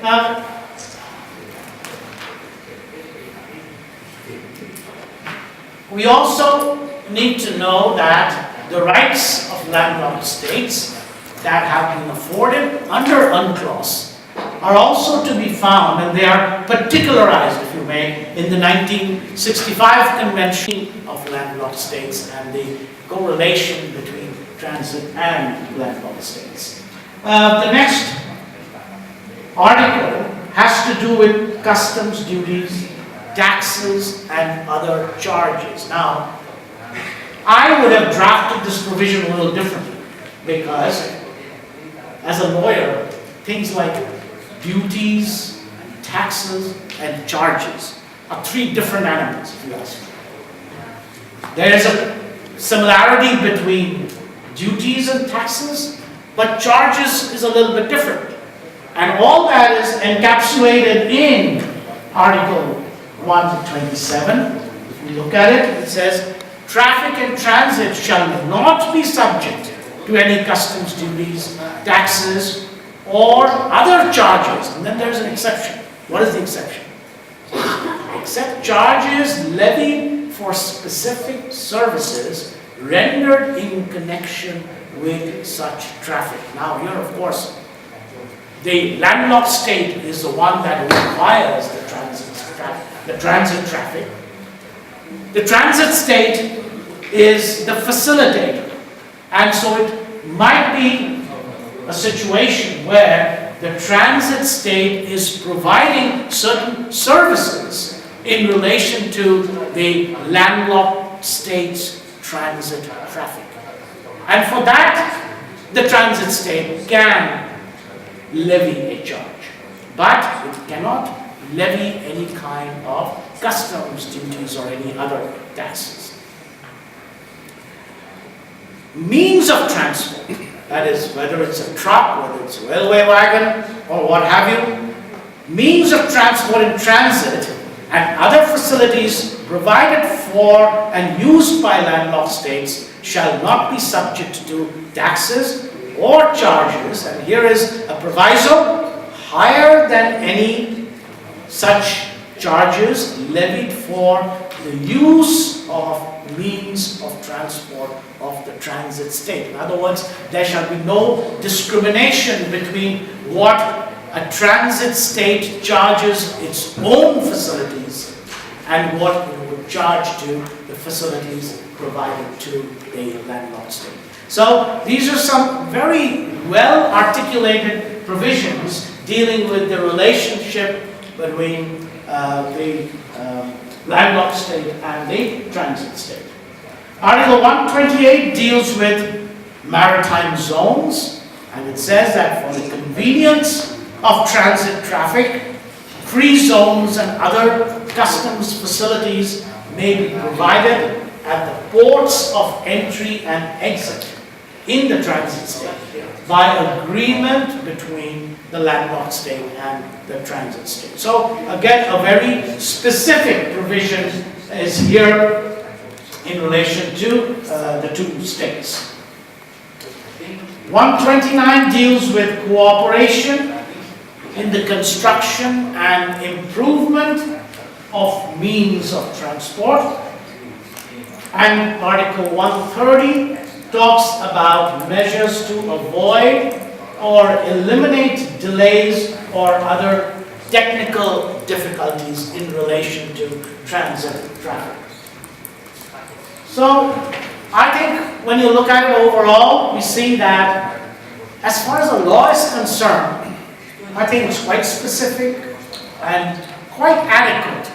Now, we also need to know that the rights of landlocked states that have been afforded under UNCLOS are also to be found, and they are particularized, if you may, in the 1965 Convention of Landlocked States and the correlation between transit and landlocked states. The next article has to do with customs duties, taxes, and other charges. Now, I would have drafted this provision a little differently because, as a lawyer, things like duties, and taxes, and charges are three different animals, if you ask me. There is a similarity between duties and taxes, but charges is a little bit different. And all that is encapsulated in Article 127. If we look at it, it says, traffic and transit shall not be subject to any customs duties, taxes, or other charges. And then there's an exception. What is the exception? Except charges levied for specific services rendered in connection with such traffic. Now here, of course, the landlocked state is the one that requires the transit traffic. The transit state is the facilitator. And so it might be a situation where the transit state is providing certain services in relation to the landlocked state's transit traffic. And for that, the transit state can levy a charge, but it cannot levy any kind of customs duties or any other taxes. Means of transport, that is, whether it's a truck, whether it's a railway wagon, or what have you, means of transport in transit and other facilities provided for and used by landlocked states shall not be subject to taxes or charges, and here is a proviso, higher than any such charges levied for the use of means of transport of the transit state. In other words, there shall be no discrimination between what a transit state charges its own facilities and what it would charge to the facilities provided to a landlocked state. So these are some very well articulated provisions dealing with the relationship between the landlocked state and the transit state. Article 128 deals with maritime zones, and it says that for the convenience of transit traffic, free zones and other customs facilities may be provided at the ports of entry and exit in the transit state by agreement between the landlocked state and the transit state. So again, a very specific provision is here in relation to the two states. 129 deals with cooperation in the construction and improvement of means of transport. And Article 130 talks about measures to avoid or eliminate delays or other technical difficulties in relation to transit traffic. So I think when you look at it overall, we see that as far as the law is concerned, I think it's quite specific and quite adequate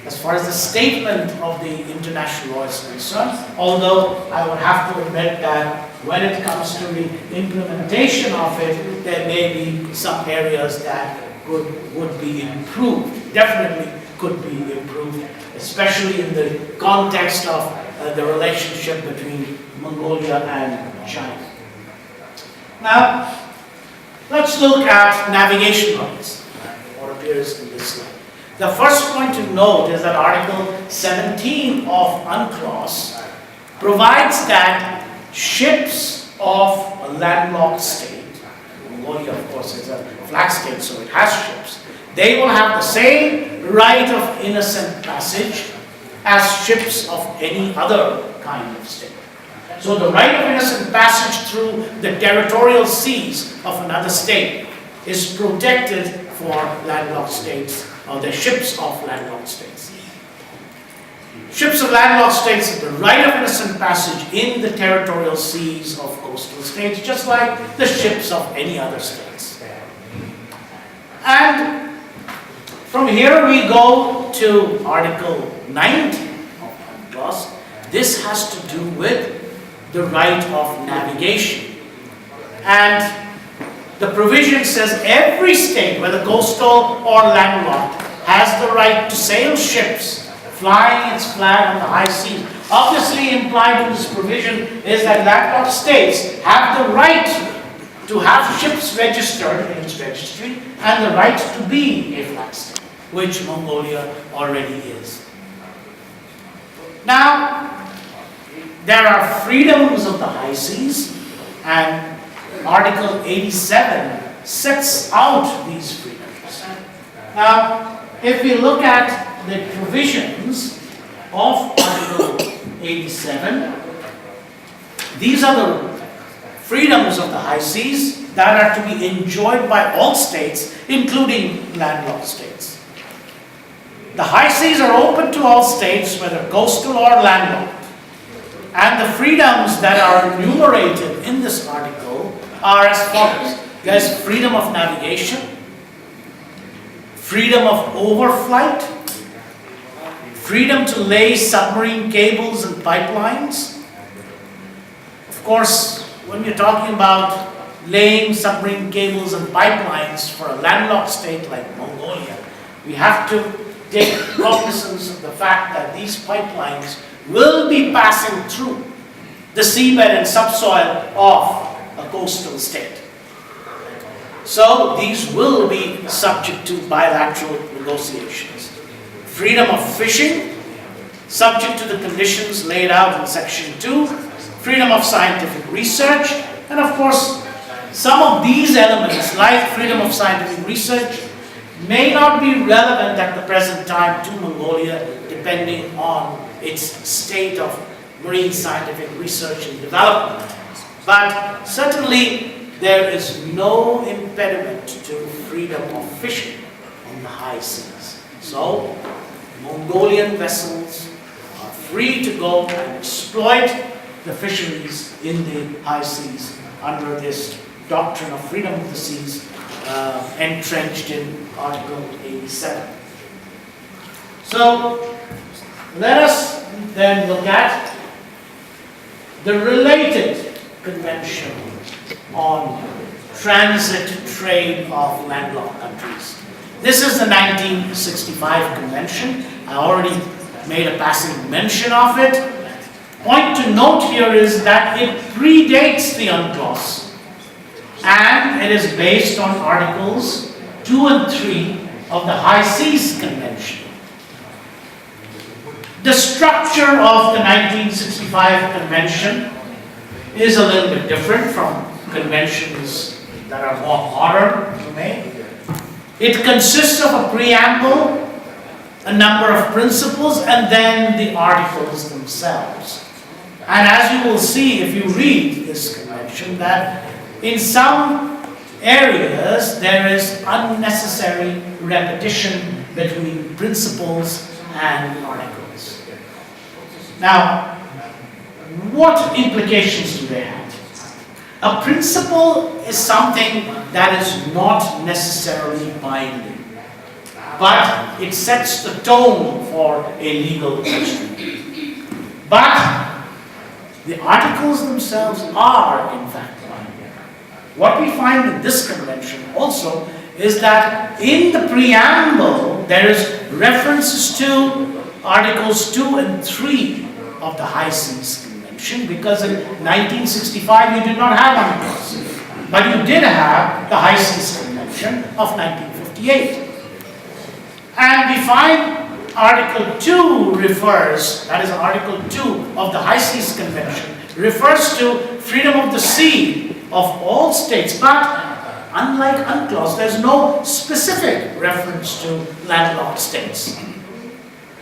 as far as the statement of the international law is concerned, although I would have to admit that when it comes to the implementation of it, there may be some areas that would be improved, definitely could be improved, especially in the context of the relationship between Mongolia and China. Now, let's look at navigation rights, what appears in this slide. The first point to note is that Article 17 of UNCLOS provides that ships of a landlocked state, Mongolia of course is a flag state so it has ships, they will have the same right of innocent passage as ships of any other kind of state. So the right of innocent passage through the territorial seas of another state is protected for landlocked states, or the ships of landlocked states. Ships of landlocked states have the right of innocent passage in the territorial seas of coastal states, just like the ships of any other states. And from here we go to Article 19 of UNCLOS. This has to do with the right of navigation. And the provision says every state, whether coastal or landlocked, has the right to sail ships flying its flag on the high seas. Obviously implied in this provision is that landlocked states have the right to have ships registered in its registry and the right to be a flag state, which Mongolia already is. Now, there are freedoms of the high seas, and Article 87 sets out these freedoms. Now, if we look at the provisions of Article 87, these are the freedoms of the high seas that are to be enjoyed by all states, including landlocked states. The high seas are open to all states, whether coastal or landlocked. And the freedoms that are enumerated in this article are as follows. There's freedom of navigation, freedom of overflight, freedom to lay submarine cables and pipelines. Of course, when we're talking about laying submarine cables and pipelines for a landlocked state like Mongolia, we have to take cognizance of the fact that these pipelines will be passing through the seabed and subsoil of a coastal state. So these will be subject to bilateral negotiations. Freedom of fishing, subject to the conditions laid out in Section 2. Freedom of scientific research, and of course, some of these elements, like freedom of scientific research, may not be relevant at the present time to Mongolia, depending on its state of marine scientific research and development. But certainly there is no impediment to freedom of fishing on the high seas. So Mongolian vessels are free to go and exploit the fisheries in the high seas under this doctrine of freedom of the seas entrenched in Article 87. So let us then look at the related convention on transit trade of landlocked countries. This is the 1965 convention. I already made a passing mention of it. Point to note here is that it predates the UNCLOS, and it is based on Articles 2 and 3 of the High Seas Convention. The structure of the 1965 convention is a little bit different from conventions that are more modern today. It consists of a preamble, a number of principles, and then the articles themselves. And as you will see if you read this convention, that in some areas there is unnecessary repetition between principles and articles. Now, what implications do they have? A principle is something that is not necessarily binding, but it sets the tone for a legal judgment. But the articles themselves are, in fact, binding. What we find in this convention also is that in the preamble there is references to Articles 2 and 3 of the High Seas Convention, because in 1965 you did not have UNCLOS, but you did have the High Seas Convention of 1958. And we find Article 2 refers, that is Article 2 of the High Seas Convention, refers to freedom of the sea of all states, but unlike UNCLOS, there's no specific reference to landlocked states,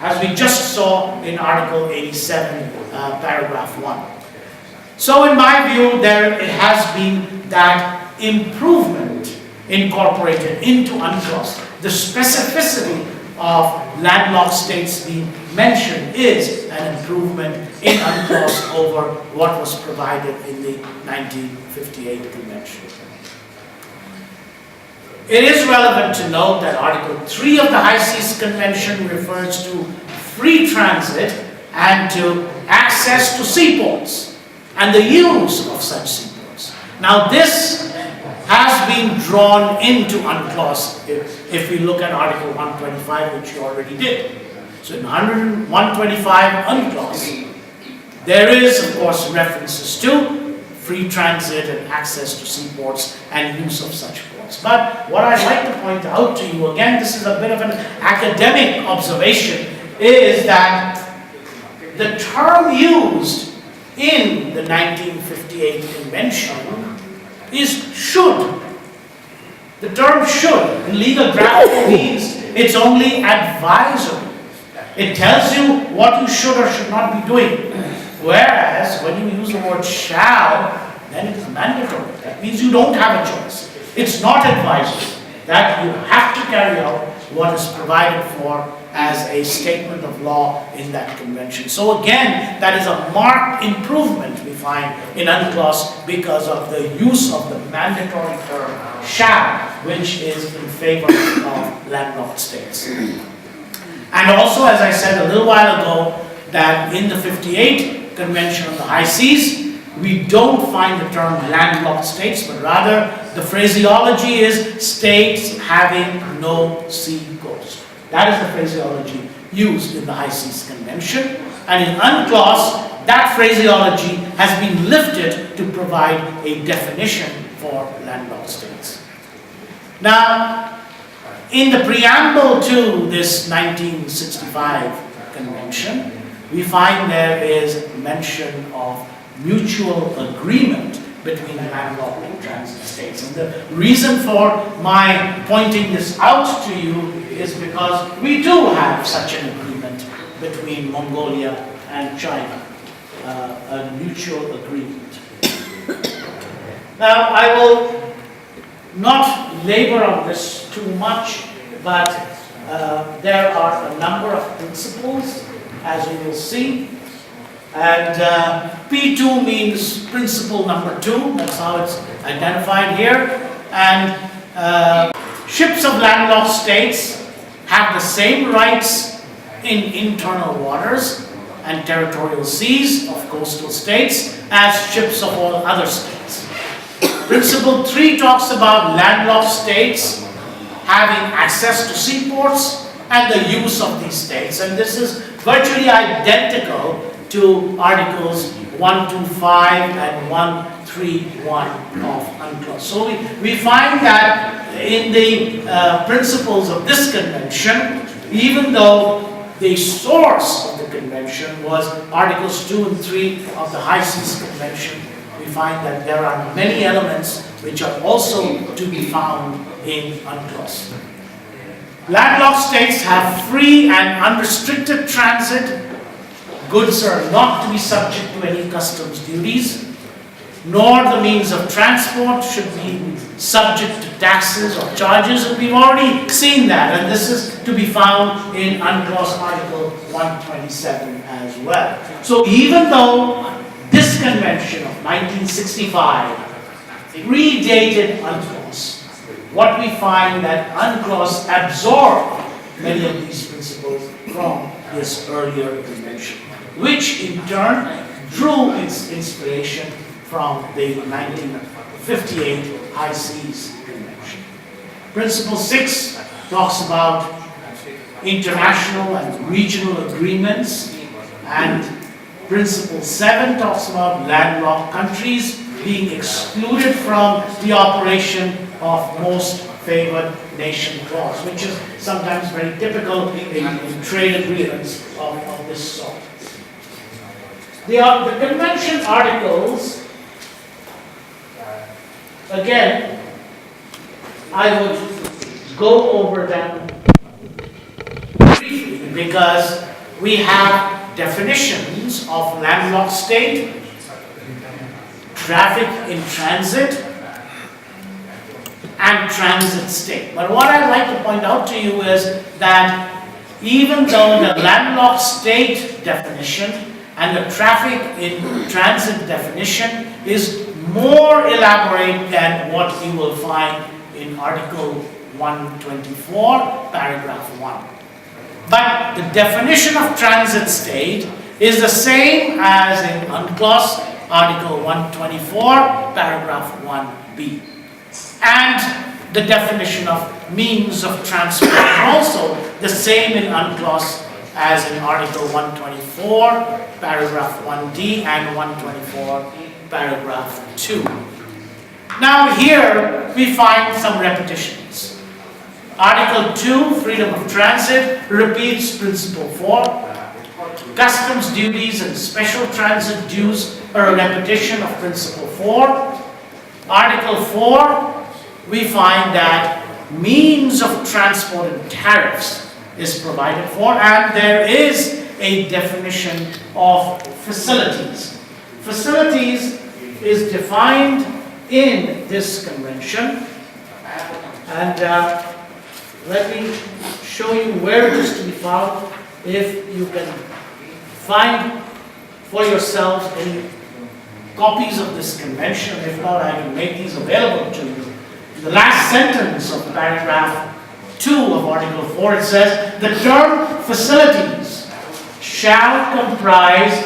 as we just saw in Article 87, paragraph 1. So in my view, there it has been that improvement incorporated into UNCLOS. The specificity of landlocked states being mentioned is an improvement in UNCLOS over what was provided in the 1958 Convention. It is relevant to note that Article 3 of the High Seas Convention refers to free transit and to access to seaports and the use of such seaports. Now this has been drawn into UNCLOS if we look at Article 125, which you already did. So in 125 UNCLOS, there is of course references to free transit and access to seaports and use of such ports. But what I'd like to point out to you, again this is a bit of an academic observation, is that the term used in the 1958 Convention is should. The term should in legal grammar means it's only advisory. It tells you what you should or should not be doing. Whereas when you use the word shall, then it is mandatory. That means you don't have a choice. It's not advisory. That you have to carry out what is provided for as a statement of law in that convention. So again, that is a marked improvement we find in UNCLOS because of the use of the mandatory term shall, which is in favor of landlocked states. And also, as I said a little while ago, that in the 58 Convention of the High Seas, we don't find the term landlocked states, but rather the phraseology is states having no sea coast. That is the phraseology used in the High Seas Convention. And in UNCLOS, that phraseology has been lifted to provide a definition for landlocked states. Now, in the preamble to this 1965 Convention, we find there is mention of mutual agreement between landlocked and transit states. And the reason for my pointing this out to you is because we do have such an agreement between Mongolia and China, a mutual agreement. Now, I will not labor on this too much, but there are a number of principles, as you will see. And P2 means principle number 2, that's how it's identified here. And ships of landlocked states have the same rights in internal waters and territorial seas of coastal states as ships of all other states. Principle 3 talks about landlocked states having access to seaports and the use of these states. And this is virtually identical to Articles 125 and 131 of UNCLOS. So we find that in the principles of this convention, even though the source of the convention was Articles 2 and 3 of the High Seas Convention, we find that there are many elements which are also to be found in UNCLOS. Landlocked states have free and unrestricted transit. Goods are not to be subject to any customs duties, nor the means of transport should be subject to taxes or charges, and we've already seen that, and this is to be found in UNCLOS Article 127 as well. So even though this convention of 1965 predated UNCLOS. What we find that UNCLOS absorbed many of these principles from this earlier convention, which in turn drew its inspiration from the 1958 High Seas Convention. Principle 6 talks about international and regional agreements, and Principle 7 talks about landlocked countries being excluded from the operation of most favored nation clause, which is sometimes very typical in trade agreements of this sort. The convention articles, again, I would go over them briefly because we have definitions of landlocked state, traffic in transit, and transit state. But what I'd like to point out to you is that even though the landlocked state definition and the traffic in transit definition is more elaborate than what you will find in Article 124, paragraph 1. But the definition of transit state is the same as in UNCLOS, Article 124, paragraph 1b. And the definition of means of transport is also the same in UNCLOS as in Article 124, paragraph 1d and 124, paragraph 2. Now here we find some repetitions. Article 2, freedom of transit, repeats Principle 4. Customs duties and special transit dues are a repetition of Principle 4. Article 4, we find that means of transport and tariffs is provided for, and there is a definition of facilities. Facilities is defined in this convention, and let me show you where it is to be found if you can find for yourselves any copies of this convention. If not, I can make these available to you. The last sentence of paragraph 2 of Article 4, it says, the term facilities shall comprise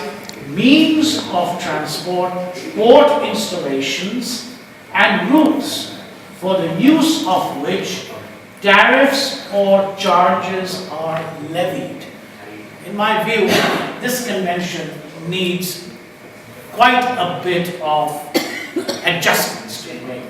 means of transport, port installations, and routes for the use of which tariffs or charges are levied. In my view, this convention needs quite a bit of adjustments to make,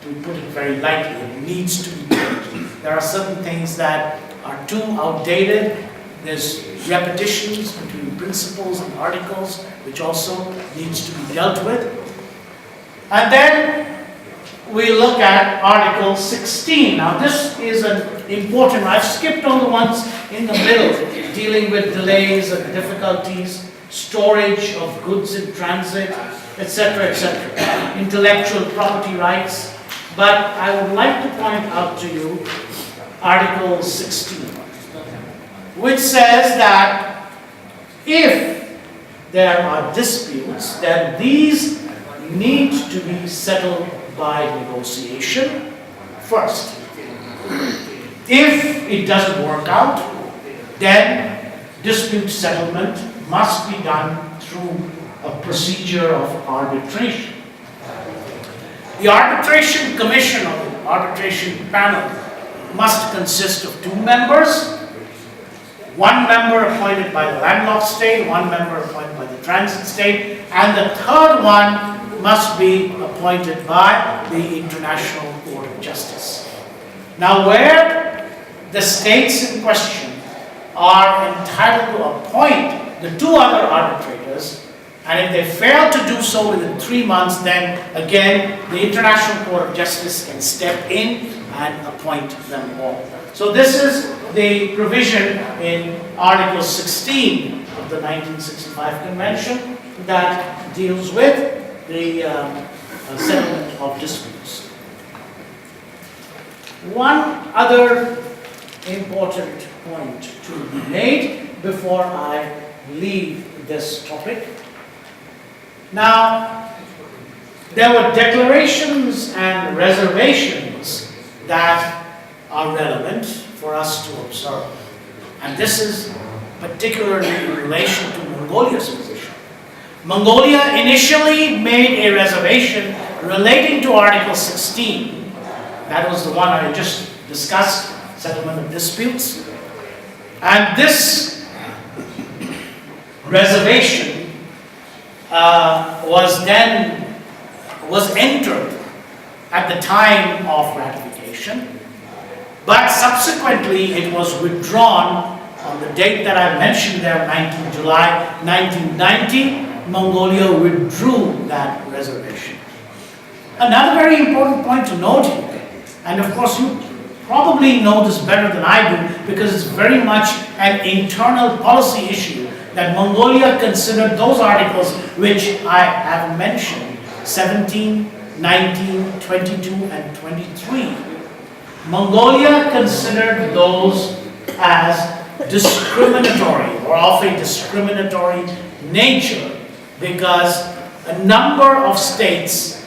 to put it very lightly. It needs to be changed. There are certain things that are too outdated. There's repetitions between principles and articles, which also needs to be dealt with. And then we look at Article 16. Now this is an important, I've skipped all the ones in the middle, dealing with delays and difficulties, storage of goods in transit, etc., etc., intellectual property rights. But I would like to point out to you Article 16, which says that if there are disputes, then these need to be settled by negotiation first. If it doesn't work out, then dispute settlement must be done through a procedure of arbitration. The arbitration commission or the arbitration panel must consist of 2 members, 1 member appointed by the landlocked state, 1 member appointed by the transit state, and the 3rd one must be appointed by the International Court of Justice. Now, where the states in question are entitled to appoint the 2 other arbitrators, and if they fail to do so within 3 months, then again the International Court of Justice can step in and appoint them all. So this is the provision in Article 16 of the 1965 Convention that deals with the settlement of disputes. One other important point to be made before I leave this topic Now, there were declarations and reservations that are relevant for us to observe. And this is particularly in relation to Mongolia's position. Mongolia initially made a reservation relating to Article 16. That was the one I just discussed, settlement of disputes. And this reservation was entered at the time of ratification, but subsequently it was withdrawn on the date that I mentioned there, 19 July 1990. Mongolia withdrew that reservation. Another very important point to note here, and of course you probably know this better than I do because it's very much an internal policy issue, that Mongolia considered those articles which I have mentioned, 17, 19, 22, and 23. Mongolia considered those as discriminatory or of a discriminatory nature because a number of states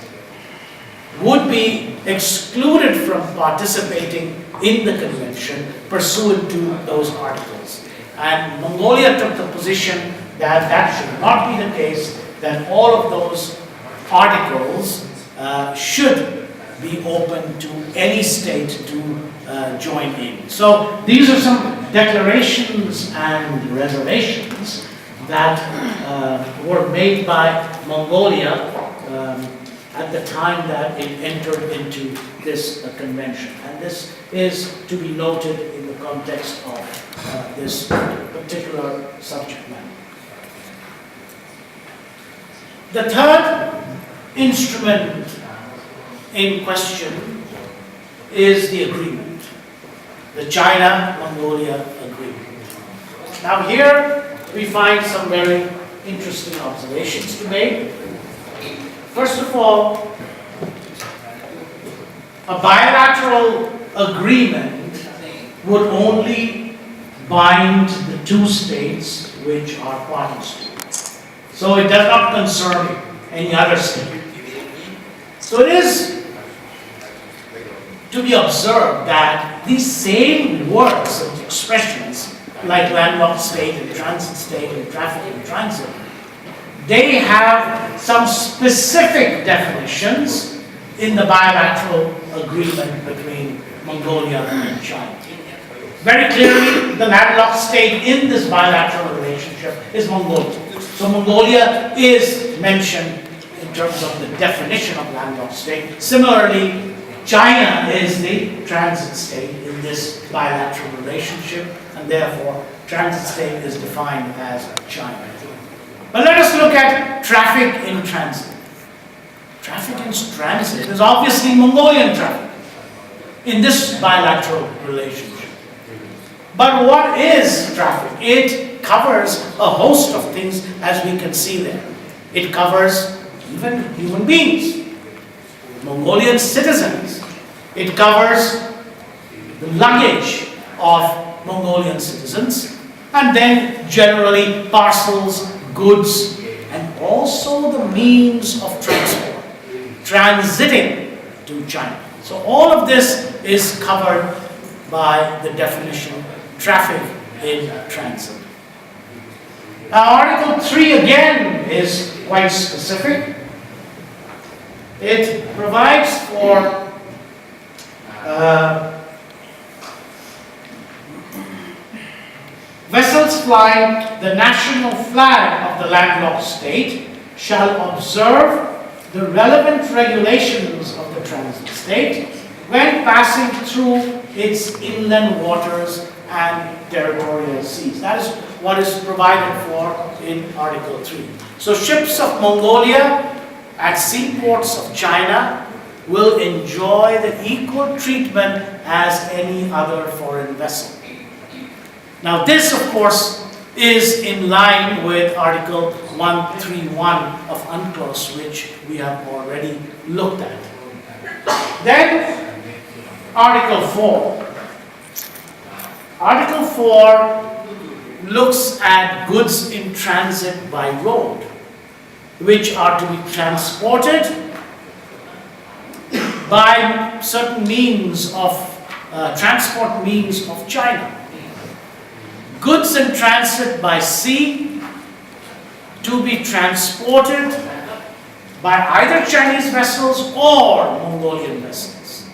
would be excluded from participating in the convention pursuant to those articles. And Mongolia took the position that that should not be the case, that all of those articles should be open to any state to join in. So these are some declarations and reservations that were made by Mongolia at the time that it entered into this convention. And this is to be noted in the context of this particular subject matter. The third instrument in question is the agreement, the China-Mongolia agreement. Now here we find some very interesting observations to make. First of all, a bilateral agreement would only bind the two states which are parties to it. So it does not concern any other state. So it is to be observed that these same words and expressions, like landlocked state and transit state and traffic in transit, they have some specific definitions in the bilateral agreement between Mongolia and China. Very clearly, the landlocked state in this bilateral relationship is Mongolia. So Mongolia is mentioned in terms of the definition of landlocked state. Similarly, China is the transit state in this bilateral relationship, and therefore transit state is defined as China. But let us look at traffic in transit. Traffic in transit is obviously Mongolian traffic in this bilateral relationship. But what is traffic? It covers a host of things, as we can see there. It covers even human beings, Mongolian citizens. It covers the luggage of Mongolian citizens, and then generally parcels, goods, and also the means of transport, transiting to China. So all of this is covered by the definition traffic in transit. Now Article 3 again is quite specific. It provides for vessels flying the national flag of the landlocked state shall observe the relevant regulations of the transit state when passing through its inland waters and territorial seas. That is what is provided for in Article 3. So ships of Mongolia at seaports of China will enjoy the equal treatment as any other foreign vessel. Now this, of course, is in line with Article 131 of UNCLOS, which we have already looked at. Then, Article 4. Article 4 looks at goods in transit by road. which are to be transported by certain means of transport means of China. Goods in transit by sea to be transported by either Chinese vessels or Mongolian vessels.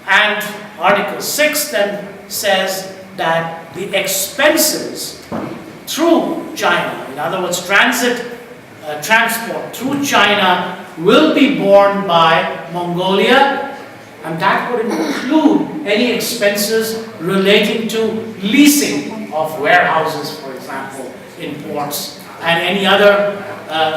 And Article 6 then says that the expenses through China, in other words, transport through China, will be borne by Mongolia, and that would include any expenses relating to leasing of warehouses, for example, in ports, and any other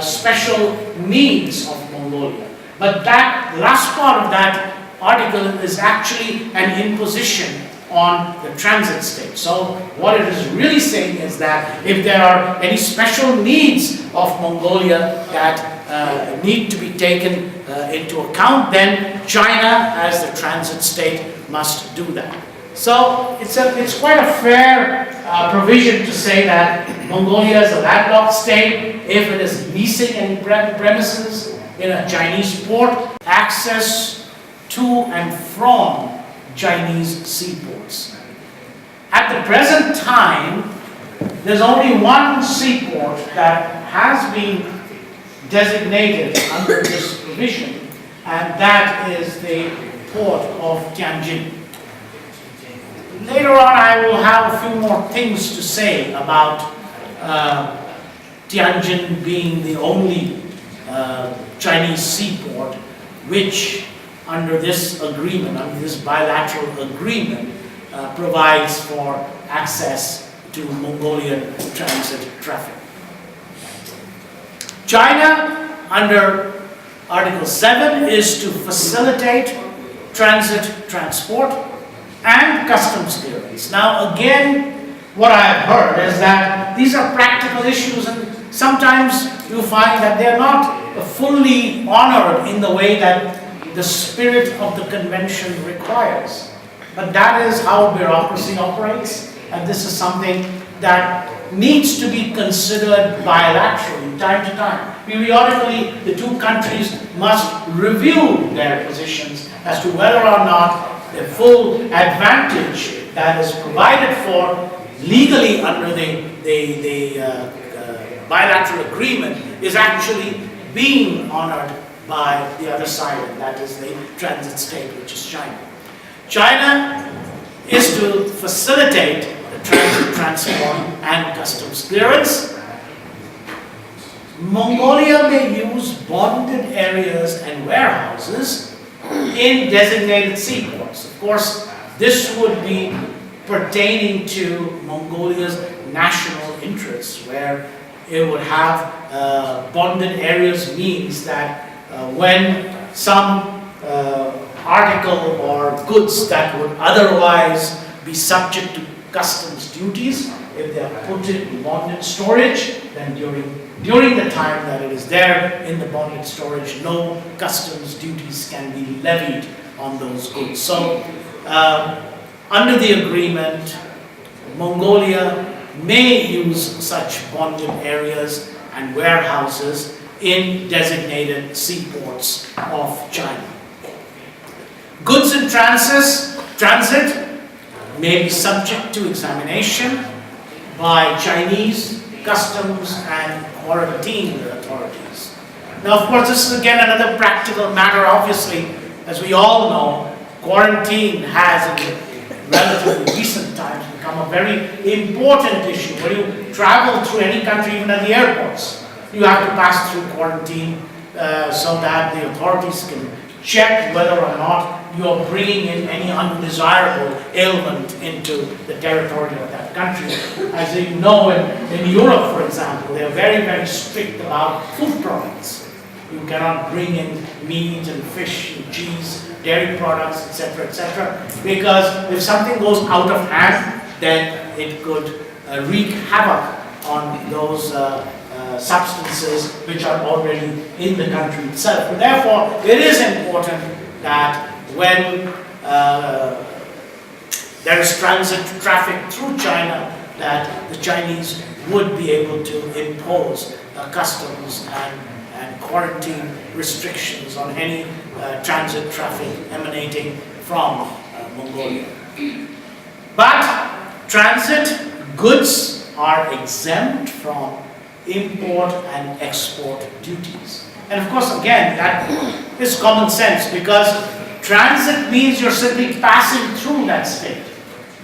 special needs of Mongolia. But that last part of that article is actually an imposition on the transit state. So what it is really saying is that if there are any special needs of Mongolia that need to be taken into account, then China as the transit state must do that. So it's quite a fair provision to say that Mongolia is a landlocked state. If it is leasing any premises in a Chinese port, access to and from Chinese seaports. At the present time, there's only one seaport that has been designated under this provision, and that is the port of Tianjin. Later on, I will have a few more things to say about Tianjin being the only Chinese seaport which, under this agreement, under this bilateral agreement, provides for access to Mongolian transit traffic. China, under Article 7, is to facilitate transit, transport, and customs clearance. Now again, what I have heard is that these are practical issues, and sometimes you find that they are not fully honored in the way that the spirit of the convention requires. But that is how bureaucracy operates, and this is something that needs to be considered bilaterally, time to time. Periodically, the two countries must review their positions as to whether or not the full advantage that is provided for legally under the bilateral agreement is actually being honored by the other side, and that is the transit state, which is China. China is to facilitate the transit, transport, and customs clearance. Mongolia may use bonded areas and warehouses in designated seaports. Of course, this would be pertaining to Mongolia's national interests, where it would have bonded areas means that when some article or goods that would otherwise be subject to customs duties, if they are put in bonded storage, then during the time that it is there in the bonded storage, no customs duties can be levied on those goods. So, under the agreement, Mongolia may use such bonded areas and warehouses in designated seaports of China. Goods in transit may be subject to examination by Chinese customs and quarantine authorities. Now, of course, this is again another practical matter. Obviously, as we all know, quarantine has in relatively recent times become a very important issue. When you travel through any country, even at the airports, you have to pass through quarantine so that the authorities can check whether or not you are bringing in any undesirable ailment into the territory of that country. As you know, in Europe, for example, they are very, very strict about food products. You cannot bring in meat and fish and cheese, dairy products, etc., because if something goes out of hand, then it could wreak havoc on those substances which are already in the country itself. But therefore, it is important that when there is transit traffic through China, that the Chinese would be able to impose customs and quarantine restrictions on any transit traffic emanating from Mongolia. But transit goods are exempt from import and export duties. And of course, again, that is common sense, because transit means you're simply passing through that state.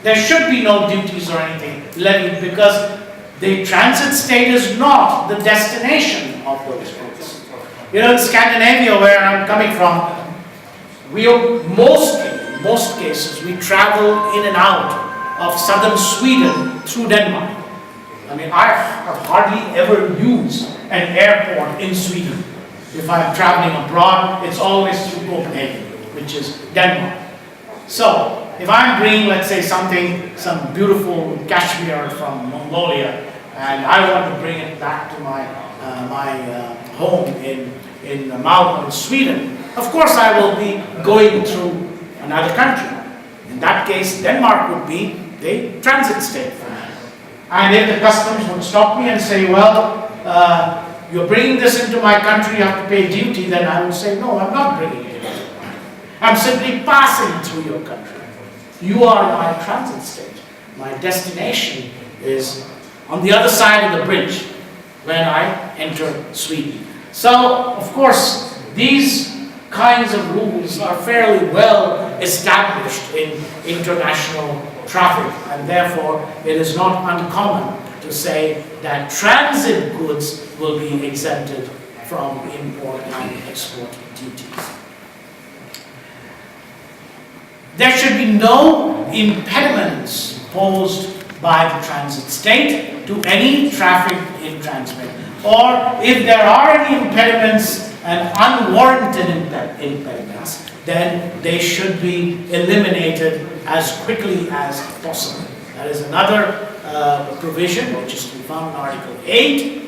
There should be no duties or anything levied, because the transit state is not the destination of those goods. You know, in Scandinavia, where I'm coming from, most cases, we travel in and out of southern Sweden through Denmark. I mean, I have hardly ever used an airport in Sweden. If I'm traveling abroad, it's always through Copenhagen, which is Denmark. So, if I'm bringing, let's say, some beautiful cashmere from Mongolia, and I want to bring it back to my home in Malmö, in Sweden, of course I will be going through another country. In that case, Denmark would be the transit state for me. And if the customs would stop me and say, well, you're bringing this into my country, you have to pay duty, then I would say, no, I'm not bringing it into my country. I'm simply passing through your country. You are my transit state. My destination is on the other side of the bridge when I enter Sweden. So, of course, these kinds of rules are fairly well established in international traffic, and therefore it is not uncommon to say that transit goods will be exempted from import and export duties. There should be no impediments posed by the transit state to any traffic in transit. Or if there are any impediments and unwarranted impediments, then they should be eliminated as quickly as possible. That is another provision which is to be found in Article 8.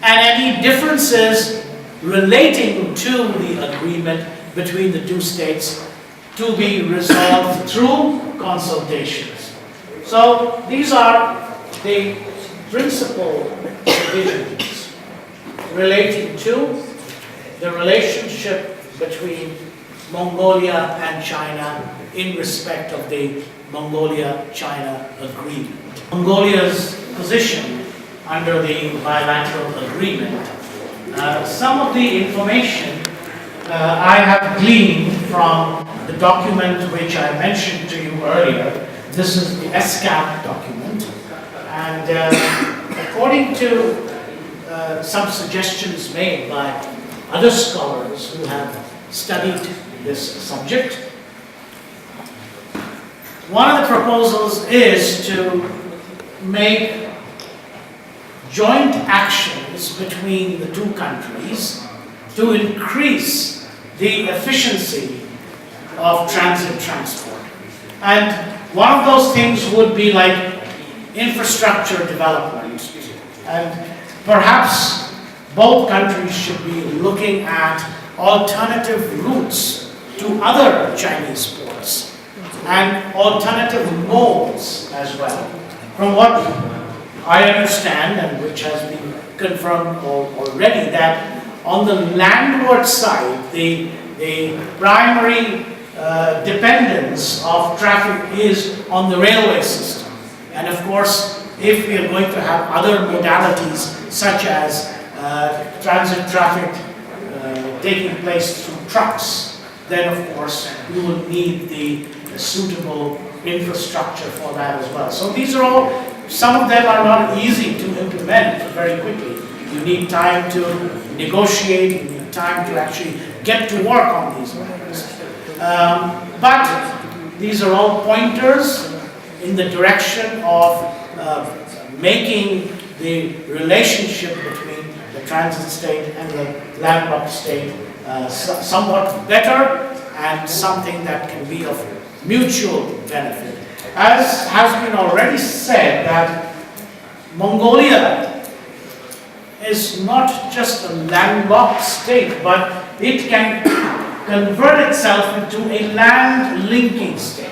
And any differences relating to the agreement between the two states to be resolved through consultations. So these are the principal provisions relating to the relationship between Mongolia and China in respect of the Mongolia-China agreement. Mongolia's position under the bilateral agreement. Some of the information I have gleaned from the document which I mentioned to you earlier. This is the SCAP document, and according to some suggestions made by other scholars who have studied this subject, one of the proposals is to make joint actions between the two countries to increase the efficiency of transit transport. And one of those things would be like infrastructure development. And perhaps both countries should be looking at alternative routes to other Chinese ports and alternative modes as well. From what I understand, and which has been confirmed already, that on the landward side, the primary dependence of traffic is on the railway system. And of course, if we are going to have other modalities such as transit traffic taking place through trucks, then of course we will need the suitable infrastructure for that as well. So these are all, some of them are not easy to implement very quickly. You need time to negotiate, you need time to actually get to work on these matters. But these are all pointers in the direction of making the relationship between the transit state and the landlocked state somewhat better and something that can be of mutual benefit. As has been already said, that Mongolia is not just a landlocked state, but it can convert itself into a land-linking state.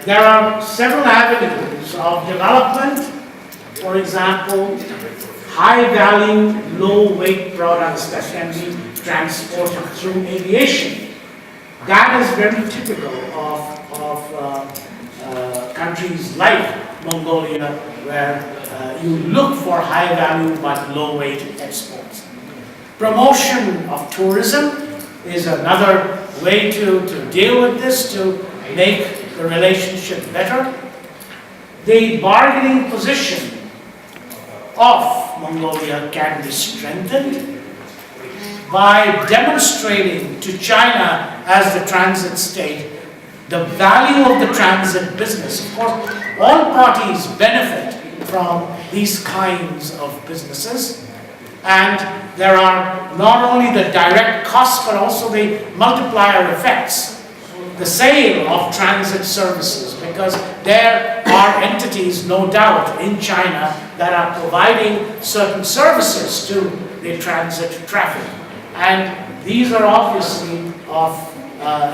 There are several avenues of development for example, high-value, low-weight products that can be transported through aviation. That is very typical of countries like Mongolia, where you look for high-value but low-weight exports. Promotion of tourism is another way to deal with this, to make the relationship better. The bargaining position of Mongolia can be strengthened by demonstrating to China as the transit state the value of the transit business. Of course, all parties benefit from these kinds of businesses, and there are not only the direct costs but also the multiplier effects. The sale of transit services, because there are entities, no doubt, in China that are providing certain services to the transit traffic. And these are obviously of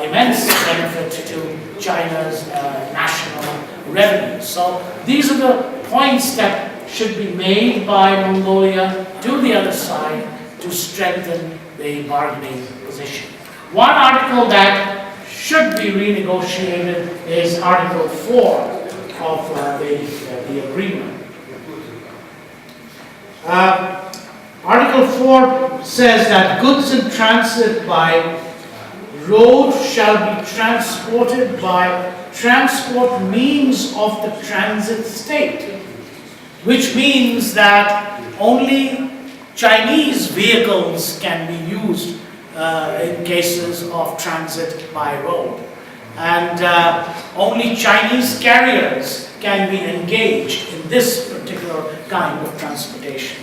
immense benefit to China's national revenue. So these are the points that should be made by Mongolia to the other side to strengthen the bargaining position. One article that should be renegotiated is Article 4 of the agreement. Article 4 says that goods in transit by road shall be transported by transport means of the transit state, which means that only Chinese vehicles can be used in cases of transit by road. And only Chinese carriers can be engaged in this particular kind of transportation.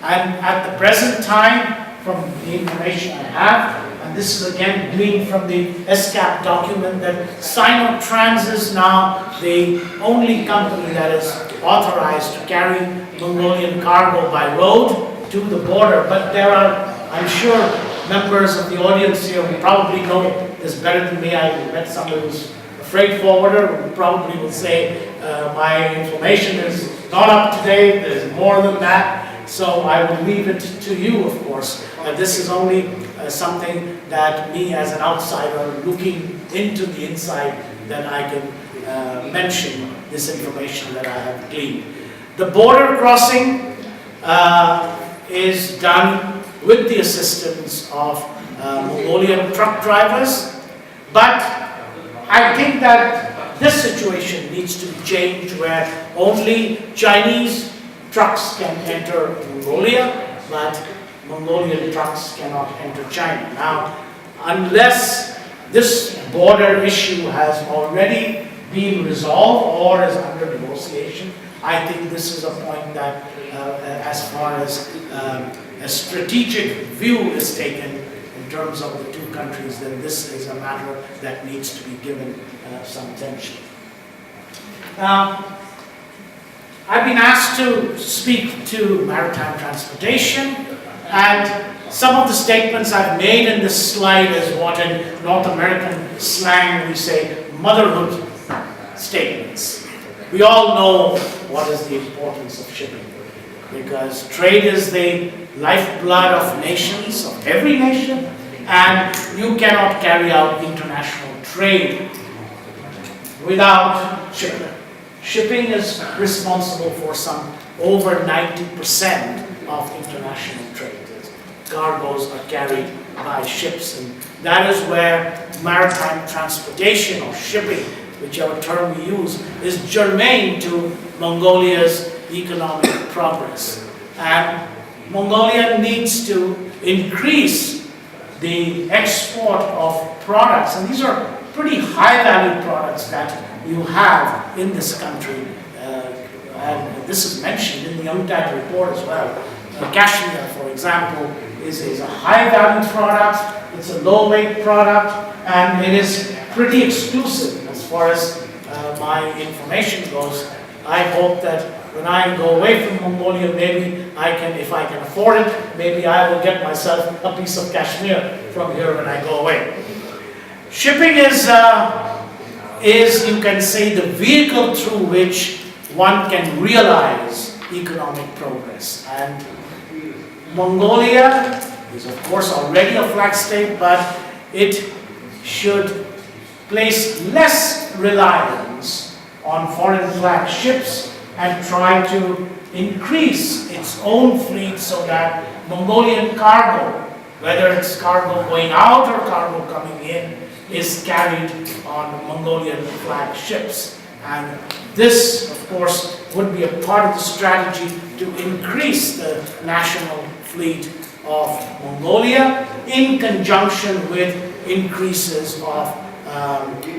And at the present time, from the information I have, and this is again gleaned from the SCAP document, that Sinotrans is now the only company that is authorized to carry Mongolian cargo by road to the border. But there are, I'm sure, members of the audience here who probably know this better than me. I met somebody who's a freight forwarder who probably will say my information is not up to date, there's more than that. So I will leave it to you, of course. This is only something that me as an outsider looking into the inside, that I can mention this information that I have gleaned. The border crossing is done with the assistance of Mongolian truck drivers, but I think that this situation needs to be changed, where only Chinese trucks can enter Mongolia, but Mongolian trucks cannot enter China. Now, unless this border issue has already been resolved or is under negotiation, I think this is a point that, as far as a strategic view is taken in terms of the two countries, then this is a matter that needs to be given some attention. Now, I've been asked to speak to maritime transportation, and some of the statements I've made in this slide is what in North American slang we say motherhood statements. We all know what is the importance of shipping, because trade is the lifeblood of nations, of every nation, and you cannot carry out international trade without shipping. Shipping is responsible for some over 90% of international trade. Cargoes are carried by ships, and that is where maritime transportation or shipping, whichever term we use, is germane to Mongolia's economic progress. And Mongolia needs to increase the export of products, and these are pretty high-value products that you have in this country, and this is mentioned in the UNCTAD report as well. Cashmere, for example, is a high-value product, it's a low-weight product, and it is pretty exclusive as far as my information goes. I hope that when I go away from Mongolia, maybe I can, if I can afford it, maybe I will get myself a piece of cashmere from here when I go away. Shipping is, you can say, the vehicle through which one can realize economic progress. And Mongolia is of course already a flag state, but it should place less reliance on foreign flag ships and try to increase its own fleet so that Mongolian cargo, whether it's cargo going out or cargo coming in, is carried on Mongolian flag ships. And this, of course, would be a part of the strategy to increase the national fleet of Mongolia in conjunction with increases of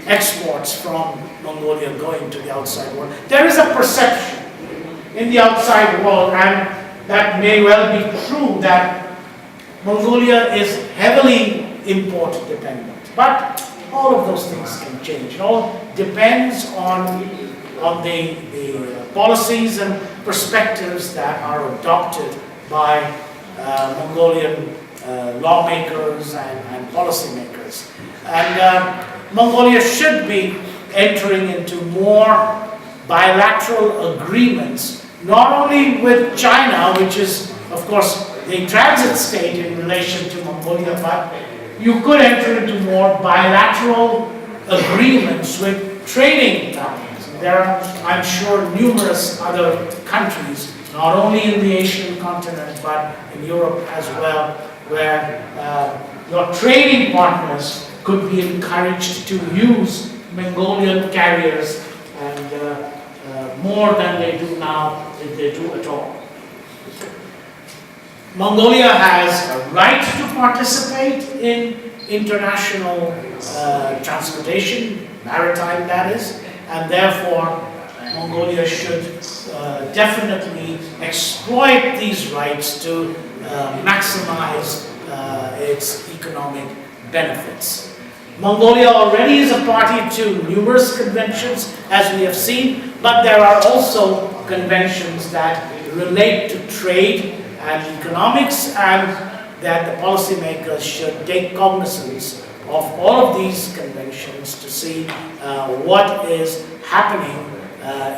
exports from Mongolia going to the outside world. There is a perception in the outside world, and that may well be true, that Mongolia is heavily import dependent. But all of those things can change. It all depends on the policies and perspectives that are adopted by Mongolian lawmakers and policymakers. And Mongolia should be entering into more bilateral agreements, not only with China, which is, of course, the transit state in relation to Mongolia, but you could enter into more bilateral agreements with trading partners. There are, I'm sure, numerous other countries, not only in the Asian continent, but in Europe as well, where your trading partners could be encouraged to use Mongolian carriers, and more than they do now, if they do at all. Mongolia has a right to participate in international transportation, maritime that is, and therefore Mongolia should definitely exploit these rights to maximize its economic benefits. Mongolia already is a party to numerous conventions, as we have seen, but there are also conventions that relate to trade and economics, and that the policymakers should take cognizance of all of these conventions to see what is happening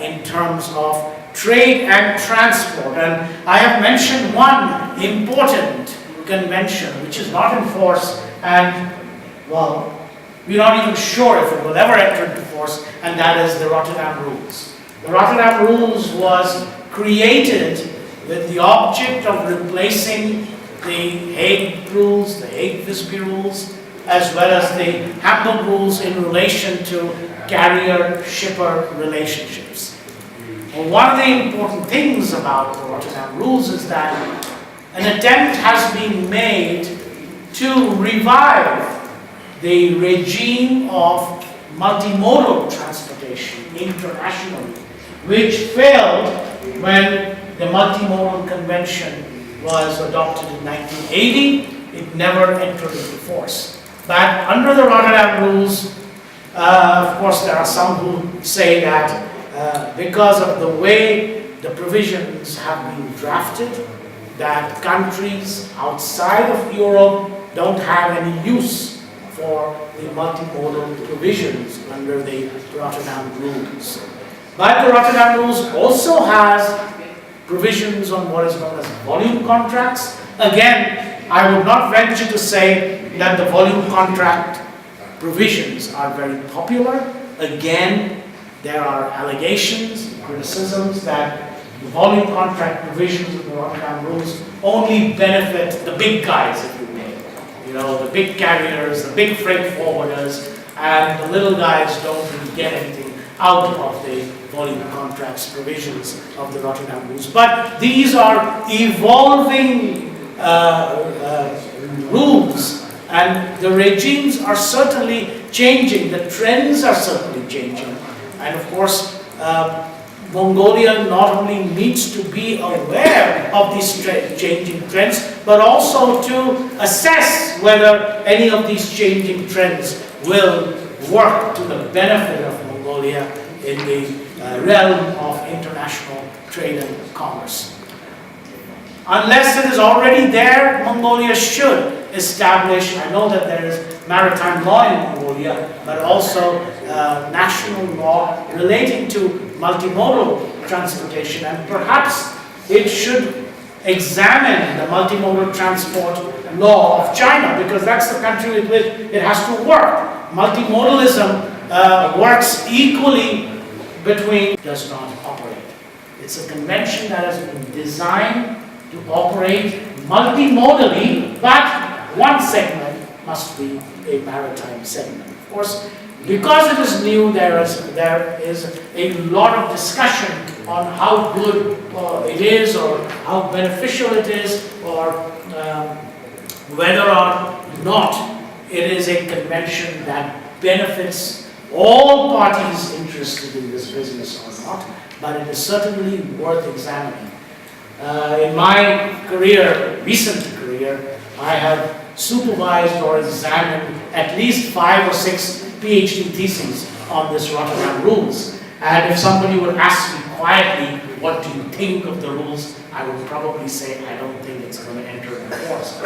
in terms of trade and transport. And I have mentioned one important convention which is not in force, and well, we're not even sure if it will ever enter into force, and that is the Rotterdam Rules. The Rotterdam Rules was created with the object of replacing the Hague Rules, the Hague-Visby Rules, as well as the Hamburg Rules in relation to carrier-shipper relationships. Well, one of the important things about the Rotterdam Rules is that an attempt has been made to revive the regime of multimodal transportation internationally, which failed when the multimodal convention was adopted in 1980. It never entered into force. But under the Rotterdam Rules, of course, there are some who say that because of the way the provisions have been drafted, that countries outside of Europe don't have any use for the multimodal provisions under the Rotterdam Rules. But the Rotterdam Rules also has provisions on what is known as volume contracts. Again, I would not venture to say that the volume contract provisions are very popular. Again, there are allegations, criticisms that the volume contract provisions of the Rotterdam Rules only benefit the big guys, if you will. You know, the big carriers, the big freight forwarders, and the little guys don't really get anything out of the volume contracts provisions of the Rotterdam Rules. But these are evolving rules, and the regimes are certainly changing, the trends are certainly changing. And of course, Mongolia not only needs to be aware of these changing trends, but also to assess whether any of these changing trends will work to the benefit of Mongolia in the realm of international trade and commerce. Unless it is already there, Mongolia should establish, I know that there is maritime law in Mongolia, but also national law relating to multimodal transportation, and perhaps it should examine the multimodal transport law of China, because that's the country with which it has to work. Multimodalism works equally between, does not operate. It's a convention that has been designed to operate multimodally, but one segment must be a maritime segment. Of course, because it is new, there is a lot of discussion on how good it is, or how beneficial it is, or whether or not it is a convention that benefits all parties interested in this business or not, but it is certainly worth examining. In my career, recent career, I have supervised or examined at least 5 or 6 PhD theses on this Rotterdam rules. And if somebody would ask me quietly, what do you think of the rules, I would probably say, I don't think it's going to enter into force.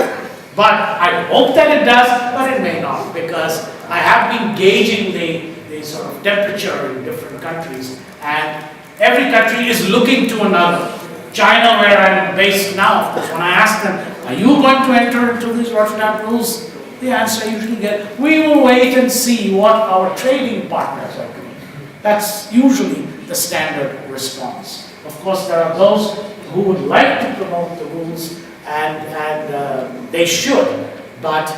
But I hope that it does, but it may not, because I have been gauging the sort of temperature in different countries, and every country is looking to another. China, where I'm based now, of course, when I ask them, are you going to enter into these Rotterdam rules? The answer I usually get, we will wait and see what our trading partners are doing. That's usually the standard response. Of course, there are those who would like to promote the rules, and they should, but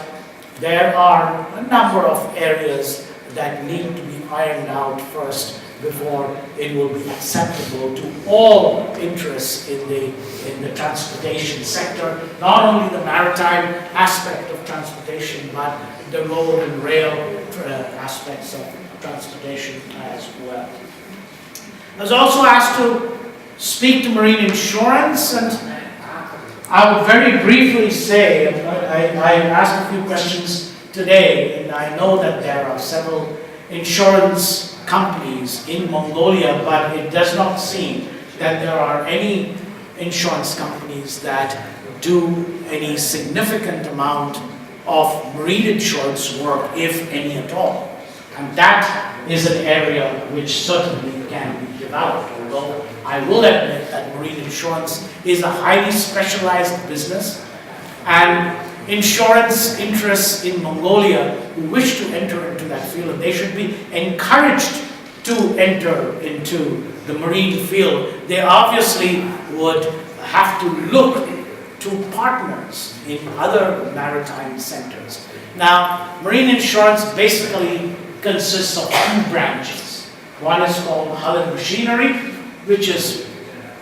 there are a number of areas that need to be ironed out first before it will be acceptable to all interests in the transportation sector, not only the maritime aspect of transportation, but the road and rail aspects of transportation as well. I was also asked to speak to marine insurance, and I would very briefly say, I asked a few questions today, and I know that there are several insurance companies in Mongolia, but it does not seem that there are any insurance companies that do any significant amount of marine insurance work, if any at all. And that is an area which certainly can be developed, although I will admit that marine insurance is a highly specialized business, and insurance interests in Mongolia who wish to enter into that field, and they should be encouraged to enter into the marine field. They obviously would have to look to partners in other maritime centers. Now, marine insurance basically consists of 2 branches. One is called hull and machinery, which is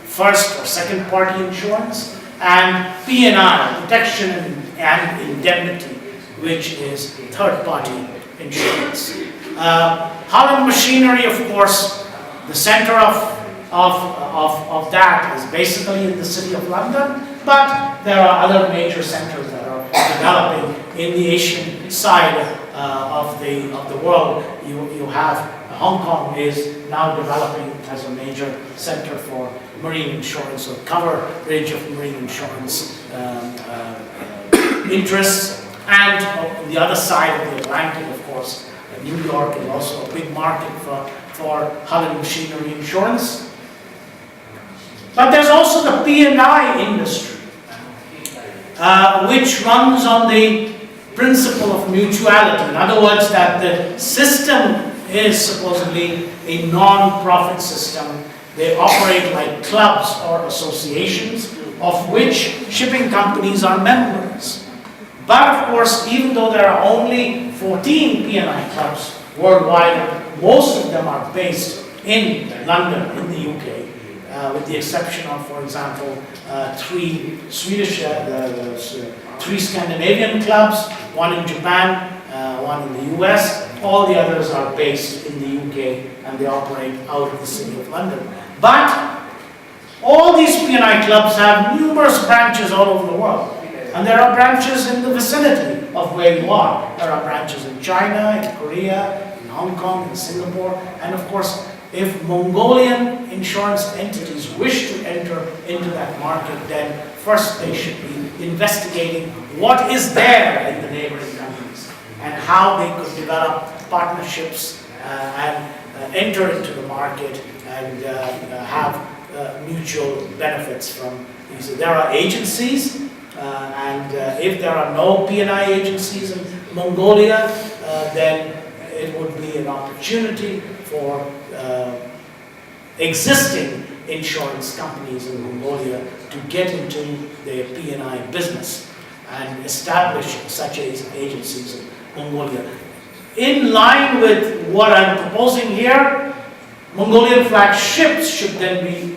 first or second party insurance, and P&I, protection and indemnity, which is third party insurance. Hull and machinery, of course, the center of that is basically in the city of London, but there are other major centers that are developing in the Asian side of the world. You have Hong Kong is now developing as a major center for marine insurance, or coverage of marine insurance interests. And on the other side of the Atlantic, of course, New York is also a big market for hull and machinery insurance. But there's also the P&I industry, which runs on the principle of mutuality. In other words, that the system is supposedly a non-profit system. They operate like clubs or associations, of which shipping companies are members. But of course, even though there are only 14 P&I clubs worldwide, most of them are based in London, in the UK, with the exception of, for example, 3 Swedish, 3 Scandinavian clubs, 1 in Japan, 1 in the US. All the others are based in the UK, and they operate out of the city of London. But all these P&I clubs have numerous branches all over the world. And there are branches in the vicinity of where you are. There are branches in China, in Korea, in Hong Kong, in Singapore. And of course, if Mongolian insurance entities wish to enter into that market, then first they should be investigating what is there in the neighboring countries and how they could develop partnerships and enter into the market and have mutual benefits from these. There are agencies, and if there are no P&I agencies in Mongolia, then it would be an opportunity for existing insurance companies in Mongolia to get into the P&I business and establish such agencies in Mongolia. In line with what I'm proposing here, Mongolian flag ships should then be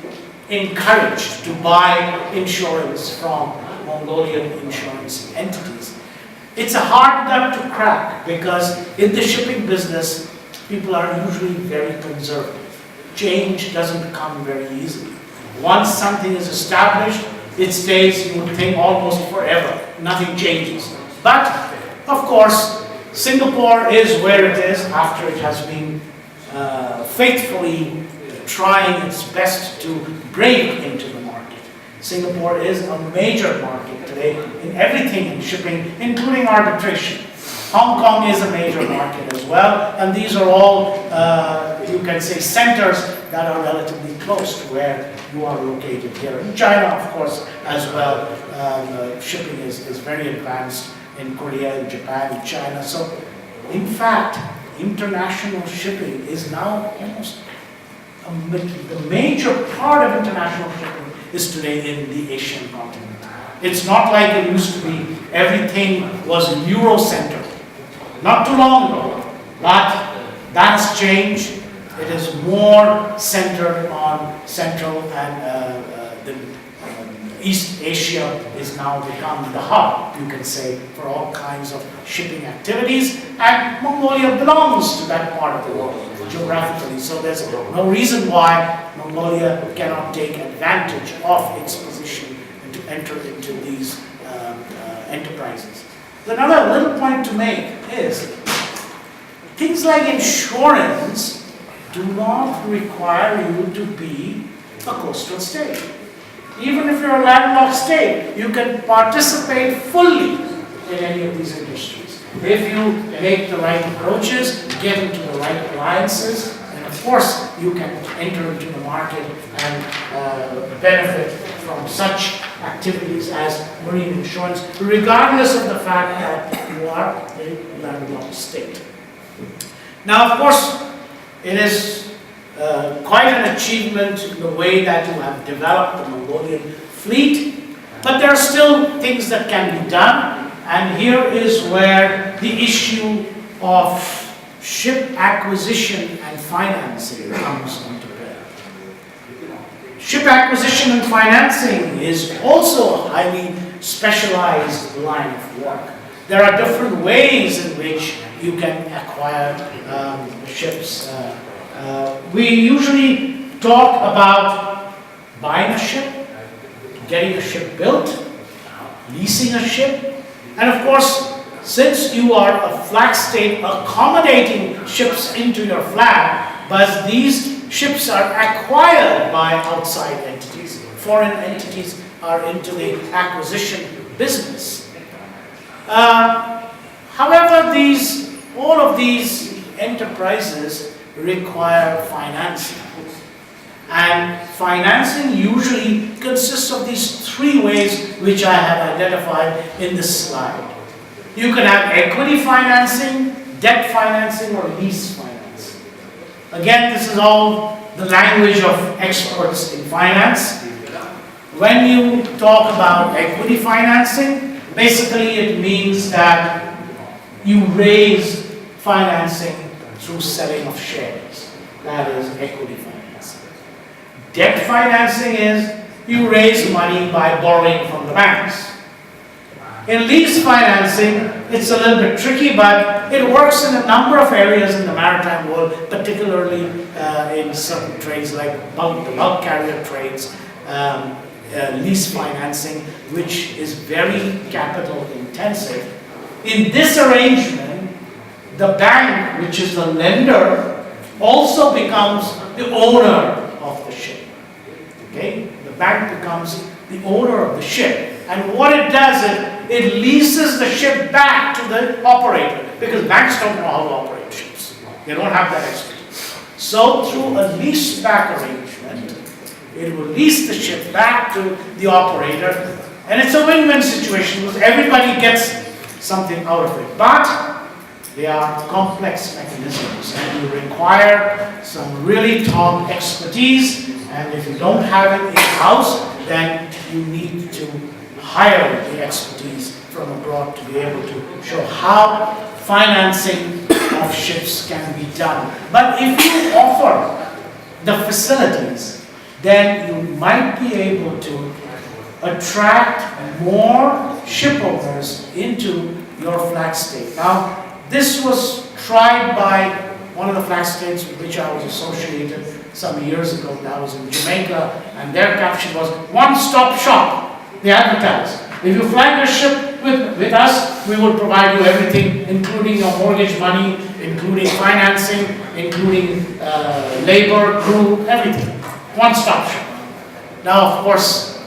encouraged to buy insurance from Mongolian insurance entities. It's a hard nut to crack because in the shipping business, people are usually very conservative. Change doesn't come very easily. Once something is established, it stays, you would think, almost forever. Nothing changes. But, of course, Singapore is where it is after it has been faithfully trying its best to break into the market. Singapore is a major market today in everything in shipping, including arbitration. Hong Kong is a major market as well, and these are all, you can say, centers that are relatively close to where you are located here. In China, of course, as well, shipping is very advanced in Korea, in Japan, in China. So, in fact, international shipping is now almost the major part of international shipping is today in the Asian continent. It's not like it used to be, everything was Euro-centered. Not too long ago, but that's changed. It is more centered on Central and East Asia is now become the hub, you can say, for all kinds of shipping activities. And Mongolia belongs to that part of the world geographically. So there's no reason why Mongolia cannot take advantage of its position and to enter into these enterprises. Another little point to make is things like insurance do not require you to be a coastal state. Even if you're a landlocked state, you can participate fully in any of these industries. If you make the right approaches, get into the right alliances, and of course you can enter into the market and benefit from such activities as marine insurance, regardless of the fact that you are a landlocked state. Now, of course, it is quite an achievement in the way that you have developed the Mongolian fleet, but there are still things that can be done, and here is where the issue of ship acquisition and financing comes into play. Ship acquisition and financing is also a highly specialized line of work. There are different ways in which you can acquire ships. We usually talk about buying a ship, getting a ship built, leasing a ship, and of course, since you are a flag state accommodating ships into your flag, but these ships are acquired by outside entities. Foreign entities are into the acquisition business. However, all of these enterprises require financing. And financing usually consists of these three ways which I have identified in this slide. You can have equity financing, debt financing, or lease financing. Again, this is all the language of experts in finance. When you talk about equity financing, basically it means that you raise financing through selling of shares. That is equity financing. Debt financing is you raise money by borrowing from the banks. In lease financing, it's a little bit tricky, but it works in a number of areas in the maritime world, particularly in certain trades like the bulk carrier trades, lease financing, which is very capital intensive. In this arrangement, the bank, which is the lender, also becomes the owner of the ship. Okay? The bank becomes the owner of the ship. And what it does is, it leases the ship back to the operator, because banks don't know how to operate ships. They don't have that expertise. So through a lease back arrangement, it will lease the ship back to the operator, and it's a win-win situation because everybody gets something out of it. But they are complex mechanisms and you require some really top expertise, and if you don't have it in-house, then you need to hire the expertise from abroad to be able to show how financing of ships can be done. But if you offer the facilities, then you might be able to attract more ship owners into your flag state. Now, this was tried by one of the flag states with which I was associated some years ago. That was in Jamaica, and their caption was "One-stop shop." They advertised, if you flag a ship with us, we will provide you everything, including your mortgage money, including financing, including labor, crew, everything. One-stop shop. Now, of course,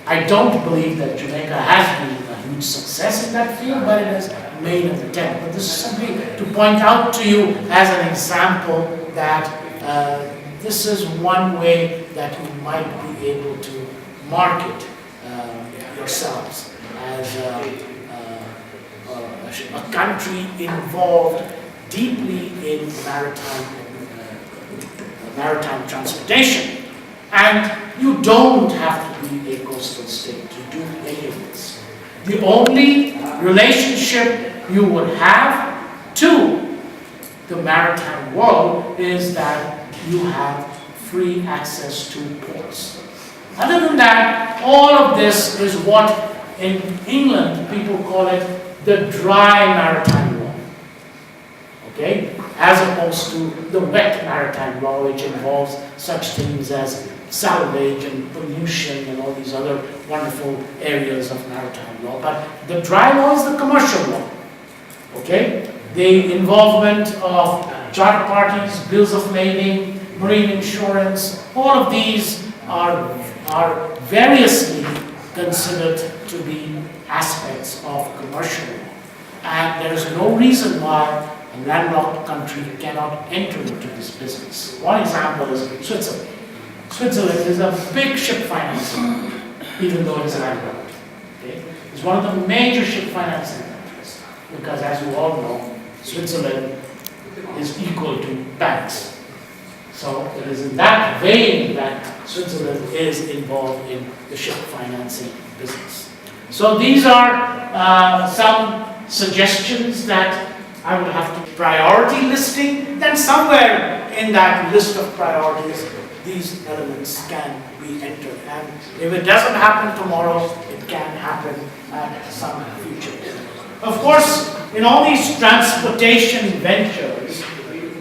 I don't believe that Jamaica has been a huge success in that field, but it has made an attempt. But this is simply to point out to you as an example that this is one way that you might be able to market yourselves as a country involved deeply in maritime transportation. And you don't have to be a coastal state to do any of this. The only relationship you would have to the maritime world is that you have free access to ports. Other than that, all of this is what in England people call it the dry maritime law. Okay? As opposed to the wet maritime law, which involves such things as salvage and pollution and all these other wonderful areas of maritime law. But the dry law is the commercial law. Okay? The involvement of charter parties, bills of lading, marine insurance, all of these are variously considered to be aspects of commercial law. And there is no reason why a landlocked country cannot enter into this business. One example is Switzerland. Switzerland is a big ship financing, even though it's landlocked. Okay? It's one of the major ship financing countries, because as you all know, Switzerland is equal to banks. So it is in that vein that Switzerland is involved in the ship financing business. So these are some suggestions that I would have to priority listing. Then somewhere in that list of priorities, these elements can be entered. And if it doesn't happen tomorrow, it can happen at some future. Of course, in all these transportation ventures,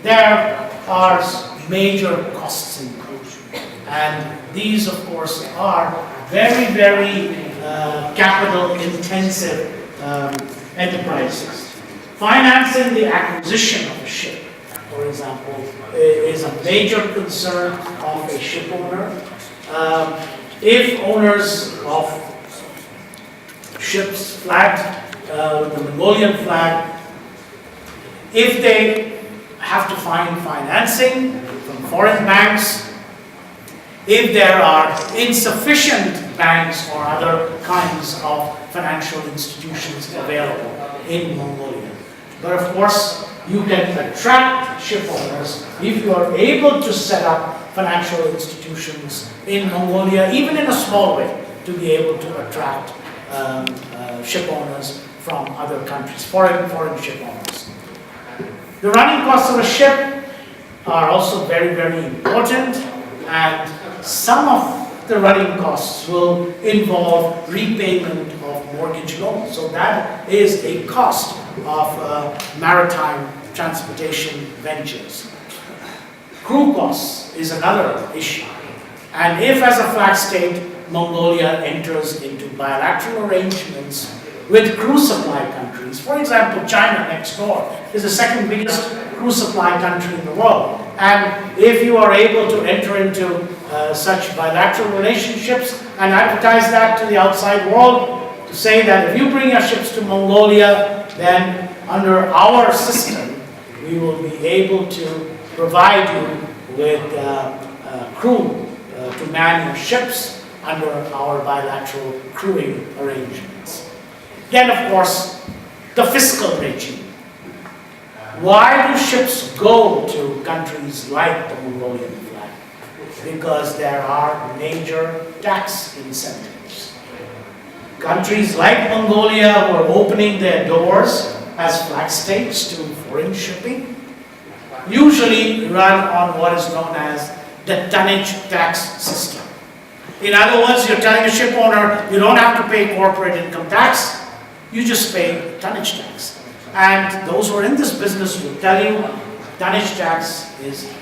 there are major costs included. And these, of course, are very, very capital intensive enterprises. Financing the acquisition of a ship, for example, is a major concern of a ship owner. If owners of ships flagged with the Mongolian flag, if they have to find financing from foreign banks, if there are insufficient banks or other kinds of financial institutions available in Mongolia. But of course, you can attract ship owners if you are able to set up financial institutions in Mongolia, even in a small way, to be able to attract ship owners from other countries, foreign ship owners. The running costs of a ship are also very, very important, and some of the running costs will involve repayment of mortgage loans. So that is a cost of maritime transportation ventures. Crew costs is another issue. And if as a flag state, Mongolia enters into bilateral arrangements with crew supply countries, for example, China next door is the second biggest crew supply country in the world. And if you are able to enter into such bilateral relationships and advertise that to the outside world, to say that if you bring your ships to Mongolia, then under our system, we will be able to provide you with crew to man your ships under our bilateral crewing arrangements. Then, of course, the fiscal regime. Why do ships go to countries like the Mongolian flag? Because there are major tax incentives. Countries like Mongolia who are opening their doors as flag states to foreign shipping usually run on what is known as the tonnage tax system. In other words, you're telling a ship owner you don't have to pay corporate income tax, you just pay tonnage tax. And those who are in this business will tell you tonnage tax is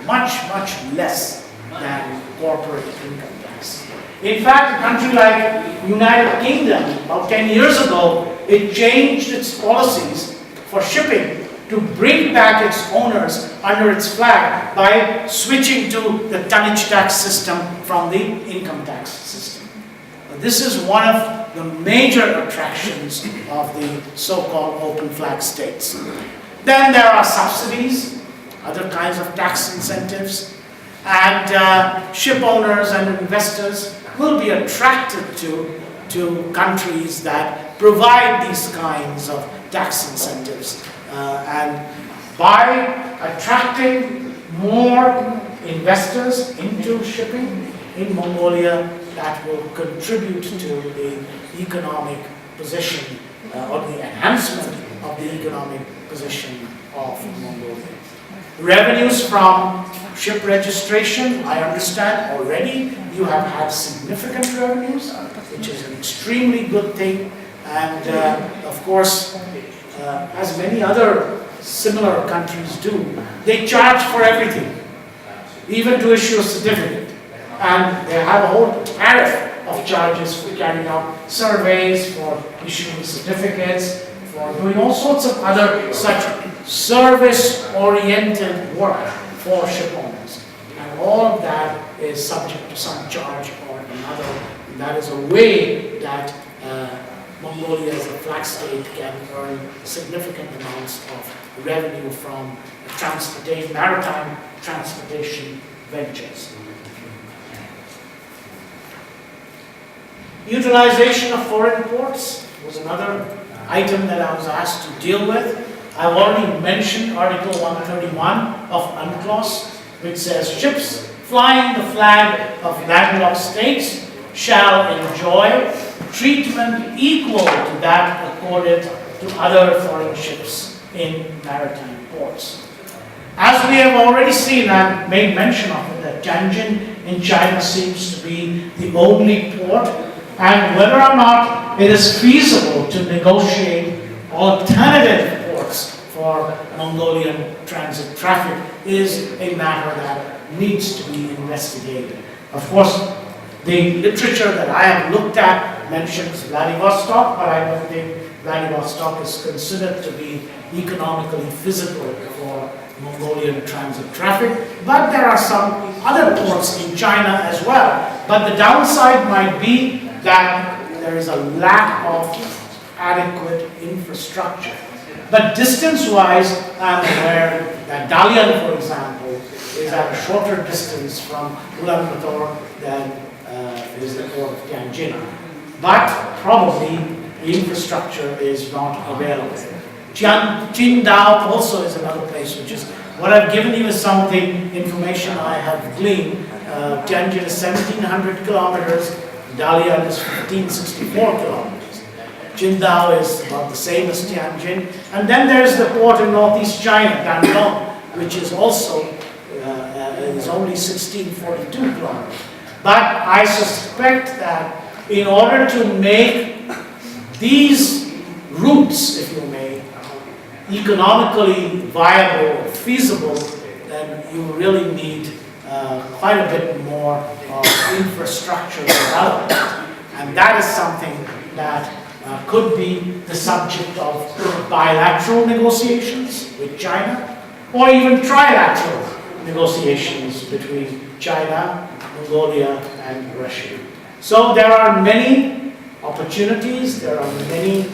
much, much less than corporate income tax. In fact, a country like United Kingdom, about 10 years ago, it changed its policies for shipping to bring back its owners under its flag by switching to the tonnage tax system from the income tax system. This is one of the major attractions of the so-called open flag states. Then there are subsidies, other kinds of tax incentives, and ship owners and investors will be attracted to countries that provide these kinds of tax incentives. And by attracting more investors into shipping in Mongolia, that will contribute to the economic position or the enhancement of the economic position of Mongolia. Revenues from ship registration, I understand already you have had significant revenues, which is an extremely good thing. And of course, as many other similar countries do, they charge for everything, even to issue a certificate. And they have a whole tariff of charges for carrying out surveys, for issuing certificates, for doing all sorts of other such service-oriented work for ship owners. And all of that is subject to some charge or another. And that is a way that Mongolia as a flag state can earn significant amounts of revenue from maritime transportation ventures. Utilization of foreign ports was another item that I was asked to deal with. I've already mentioned Article 131 of UNCLOS, which says ships flying the flag of landlocked states shall enjoy treatment equal to that accorded to other foreign ships in maritime ports. As we have already seen, I've made mention of it, that Tianjin in China seems to be the only port, and whether or not it is feasible to negotiate alternative ports for Mongolian transit traffic is a matter that needs to be investigated. Of course, the literature that I have looked at mentions Vladivostok, but I don't think Vladivostok is considered to be economically feasible for Mongolian transit traffic. But there are some other ports in China as well. But the downside might be that there is a lack of adequate infrastructure. But distance-wise, I'm aware that Dalian, for example, is at a shorter distance from Ulaanbaatar than is the port of Tianjin. But probably the infrastructure is not available. Qingdao also is another place, which is what I've given you is some of the information I have gleaned. Tianjin is 1,700 kilometers, Dalian is 1,564 kilometers. Qingdao is about the same as Tianjin. And then there's the port in northeast China, Dandong, which is also is only 1,642 kilometers. But I suspect that in order to make these routes, if you may, economically viable, feasible, then you really need quite a bit more of infrastructure development. And that is something that could be the subject of bilateral negotiations with China, or even trilateral negotiations between China, Mongolia, and Russia. So there are many opportunities, there are many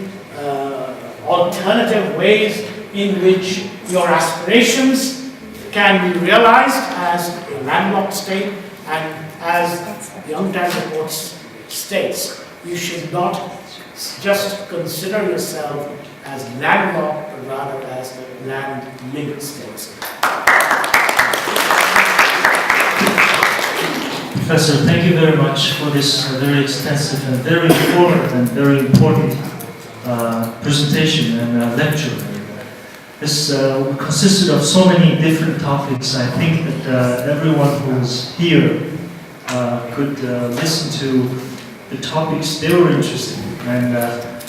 alternative ways in which your aspirations can be realized as a landlocked state And as the UNCTAD report states, you should not just consider yourself as landlocked, but rather as land-linked states. Professor, thank you very much for this very extensive and very informative and very important presentation and lecture. This consisted of so many different topics. I think that everyone who's here could listen to the topics they were interested in. And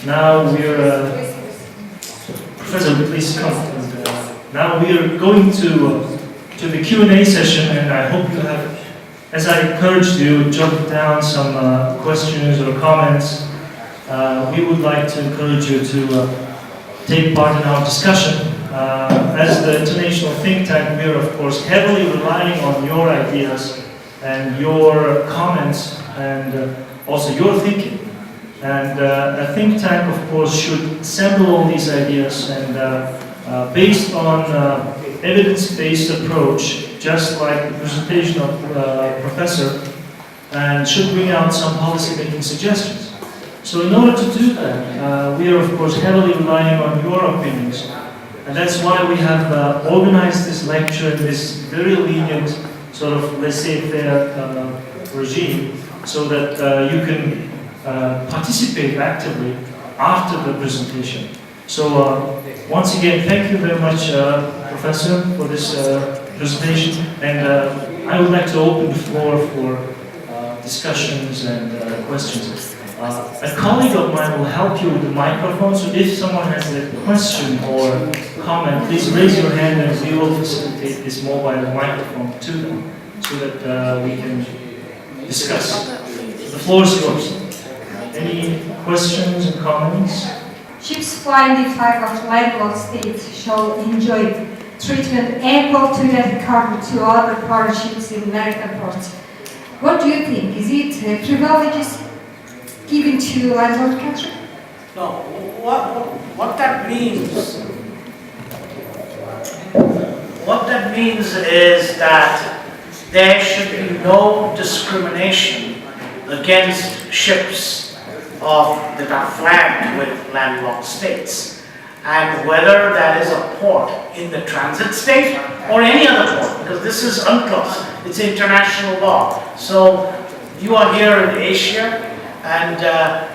now we're, Professor, please come. And, now we are going to the Q&A session, and I hope you have, as I encouraged you, jot down some questions or comments. We would like to encourage you to take part in our discussion. As the international think tank, we are of course heavily relying on your ideas and your comments and also your thinking. And a think tank, of course, should assemble all these ideas and based on evidence-based approach, just like the presentation of Professor, and should bring out some policy-making suggestions. So in order to do that, we are of course heavily relying on your opinions. And that's why we have organized this lecture in this very lenient sort of laissez-faire regime, so that you can participate actively after the presentation. So once again, thank you very much, Professor, for this presentation. And I would like to open the floor for discussions and questions. A colleague of mine will help you with the microphone, so if someone has a question or comment, please raise your hand and we will facilitate this mobile microphone to them so that we can discuss. The floor is yours. Any questions and comments? Ships flying the flag of landlocked states shall enjoy treatment equal to that accorded to other foreign ships in American ports. What do you think? Is it privileges given to landlocked country? No, what that means is that there should be no discrimination against ships that are flagged with landlocked states, and whether that is a port in the transit state or any other port, because this is UNCLOS, it's international law. So you are here in Asia and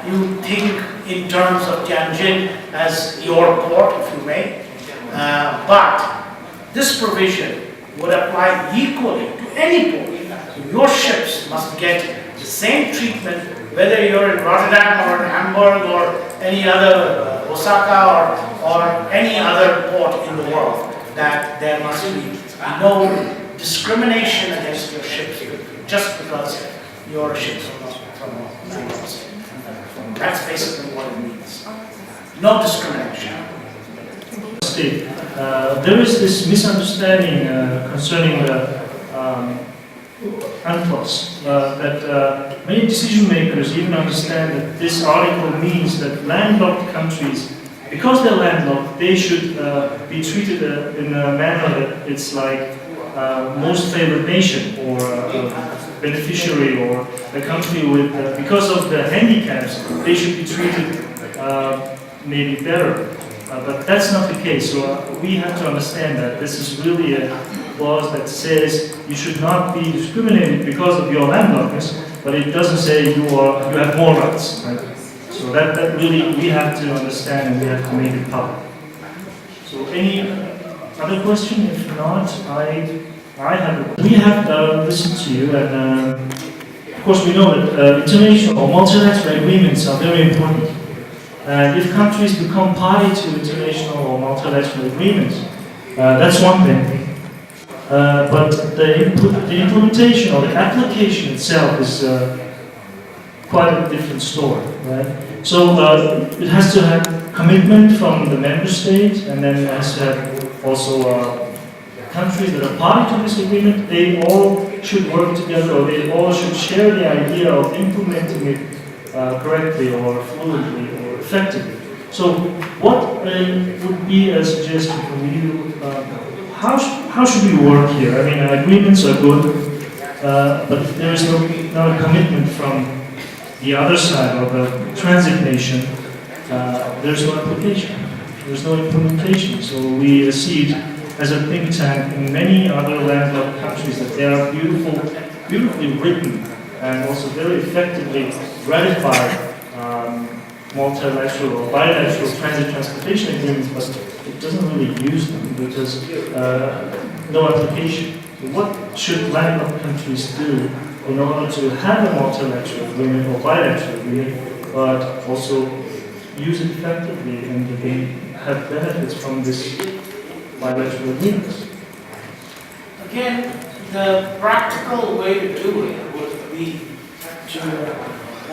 you think in terms of Tianjin as your port, if you may, but this provision would apply equally to any port. So your ships must get the same treatment whether you're in Rotterdam or in Hamburg or any other, Osaka or any other port in the world, that there must be no discrimination against your ships just because your ships are not from landlocked. That's basically what it means. No discrimination. There is this misunderstanding concerning the UNCLOS, that many decision makers even understand that this article means that landlocked countries, because they're landlocked, they should be treated in a manner that it's like most favored nation or beneficiary, or a country with, because of the handicaps, they should be treated maybe better. But that's not the case. So we have to understand that this is really a clause that says you should not be discriminated because of your landlockedness, but it doesn't say you have more rights. Right? So that really we have to understand, and we have to make it public. So any other question? If not, we have listened to you, and of course we know that international or multilateral agreements are very important. And if countries become party to international or multilateral agreements, that's one thing. But the implementation or the application itself is quite a different story, right? So it has to have commitment from the member state, and then it has to have also countries that are party to this agreement. They all should work together, or they all should share the idea of implementing it correctly or fluently or effectively. So what would be a suggestion from you? How should we work here? I mean, agreements are good, But if there is no commitment from the other side of the transit nation, there's no application, there's no implementation. So we see it as a think tank in many other landlocked countries that they are beautifully written and also very effectively ratified multilateral or bilateral transit transportation agreements, but it doesn't really use them because no application. So what should landlocked countries do in order to have a multilateral agreement or bilateral agreement, but also use it effectively and they have benefits from this bilateral agreements? Again, the practical way to do it would be to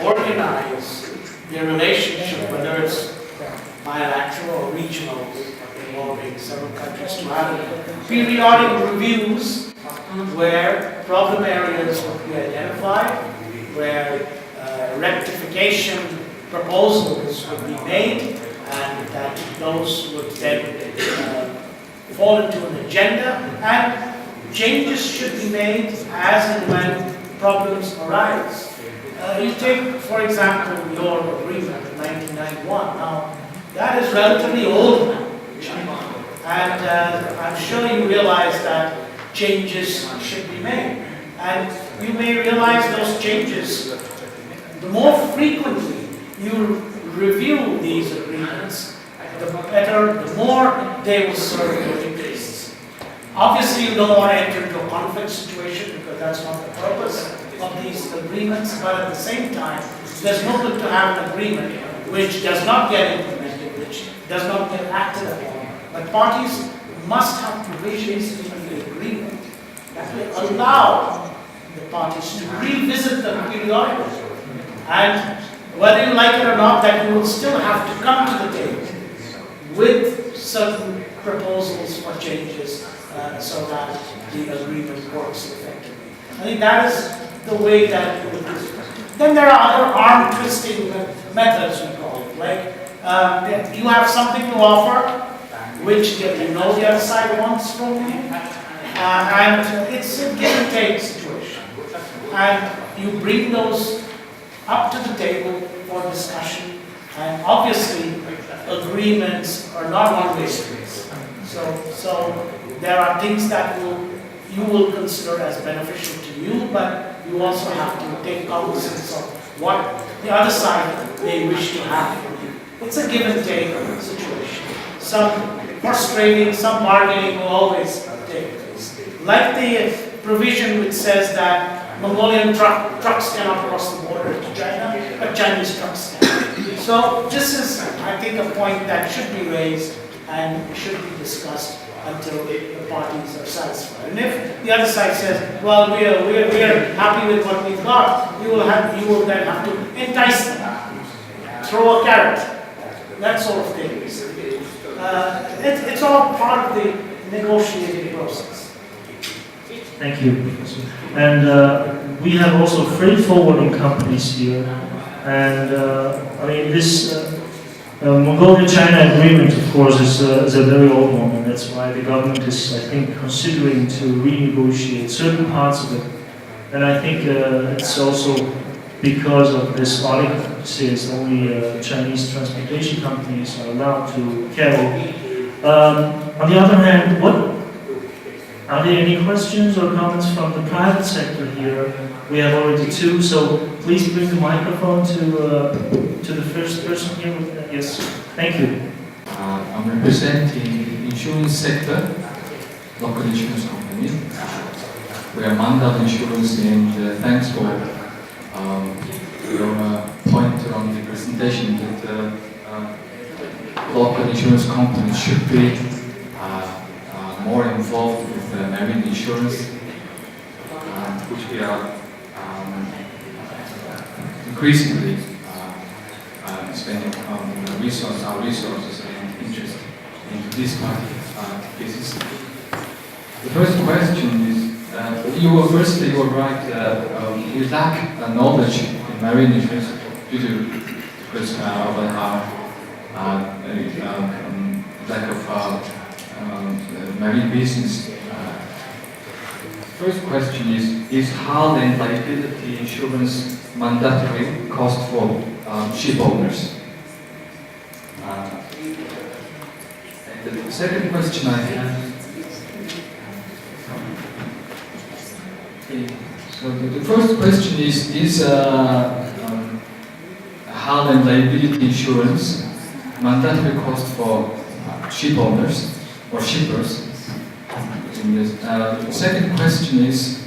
organize the relationship, whether it's bilateral or regional, involving several countries, to have periodic reviews where problem areas would be identified, where rectification proposals would be made, and that those would then fall into an agenda, and changes should be made as and when problems arise. You take, for example, your agreement in 1991. Now, that is relatively old now, and I'm sure you realize that changes should be made. And you may realize those changes, the more frequently you review these agreements, the better, the more they will serve your interests. Obviously, you don't want to enter into a conflict situation because that's not the purpose of these agreements, but at the same time, there's no good to have an agreement which does not get implemented, which does not get acted upon. But parties must have provisions in the agreement that will allow the parties to revisit them periodically. And whether you like it or not, that you will still have to come to the table with certain proposals for changes so that the agreement works effectively. I think that is the way that you would do it. Then there are other arm twisting methods, we call it. Like you have something to offer, which you know the other side wants from you, and it's a give and take situation. And you bring those up to the table for discussion, and obviously agreements are not one-way streets. So there are things that you will consider as beneficial to you, but you also have to take cognizance of what the other side may wish to have from you. It's a give and take situation. Some frustrating, some bargaining will always take place. Like the provision which says that Mongolian trucks cannot cross the border to China, but Chinese trucks can. So this is, I think, a point that should be raised and should be discussed until the parties are satisfied. And if the other side says, well, we are happy with what we've got, you will then have to entice them, throw a carrot, that sort of thing. It's all part of the negotiating process. Thank you, Professor. And we have also freight forwarding companies here. And I mean, this Mongolia-China agreement, of course, is a very old one, and that's why the government is, I think, considering to renegotiate certain parts of it. And I think it's also because of this article that says only Chinese transportation companies are allowed to carry. On the other hand, are there any questions or comments from the private sector here? We have already two, so please bring the microphone to the first person here. Yes, thank you. I'm representing the insurance sector, local insurance company. We are Mandal Insurance, and thanks for your point on the presentation that local insurance companies should be more involved with marine insurance, which we are increasingly spending our resources and interest into this kind of cases. The first question is, you were right, we lack knowledge in marine insurance because of our lack of marine business. first question is hull and liability insurance mandatory cost for ship owners? And the second question I have. Okay. So the first question is hull and liability insurance mandatory cost for ship owners or shippers? The second question is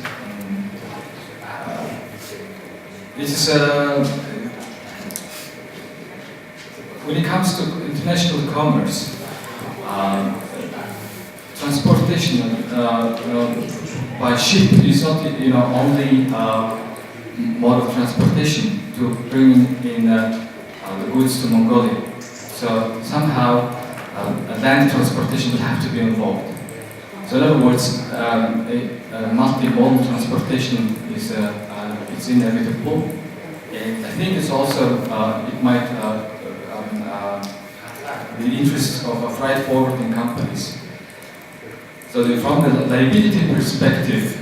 when it comes to international commerce, transportation by ship is not only mode of transportation to bring in the goods to Mongolia. So somehow land transportation will have to be involved. So in other words, a multi-modal transportation is it's inevitable, and I think it's also it might the interests of freight forwarding companies. So from the liability perspective,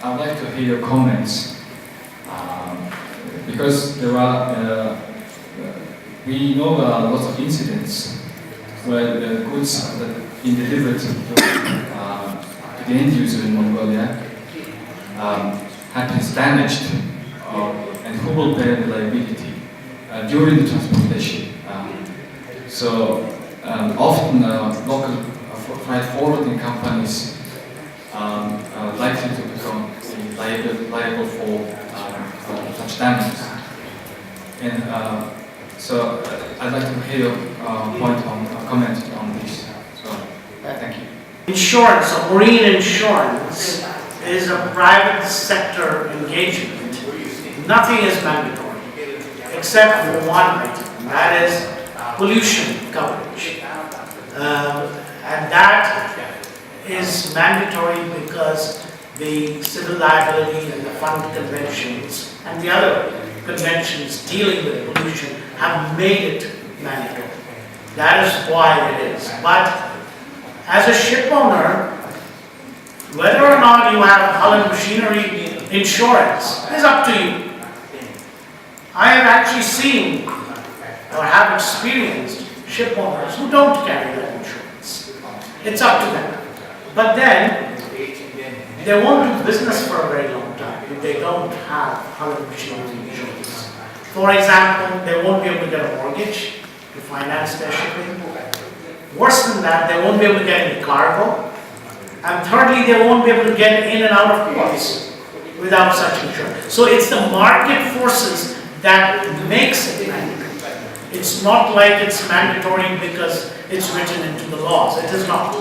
I'd like to hear your comments because there are we know lots of incidents where the goods that been delivered to the end user in Mongolia have been damaged, and who will bear the liability during the transportation? So often local freight forwarding companies are likely to become liable for such damage. And so I'd like to hear your comment on this. So thank you. Insurance, or marine insurance, is a private sector engagement. Nothing is mandatory, except for one item, and that is pollution coverage. And that is mandatory because the civil liability and the fund conventions and the other conventions dealing with pollution have made it mandatory. That is why it is. But as a ship owner, whether or not you have hull and machinery insurance is up to you. I have actually seen or have experienced ship owners who don't carry that insurance. It's up to them. But then, they won't do business for a very long time if they don't have hull and machinery insurance. For example, they won't be able to get a mortgage to finance their shipping. Worse than that, they won't be able to get any cargo. And thirdly, they won't be able to get in and out of ports without such insurance. So it's the market forces that makes it mandatory. It's not like it's mandatory because it's written into the laws. It is not.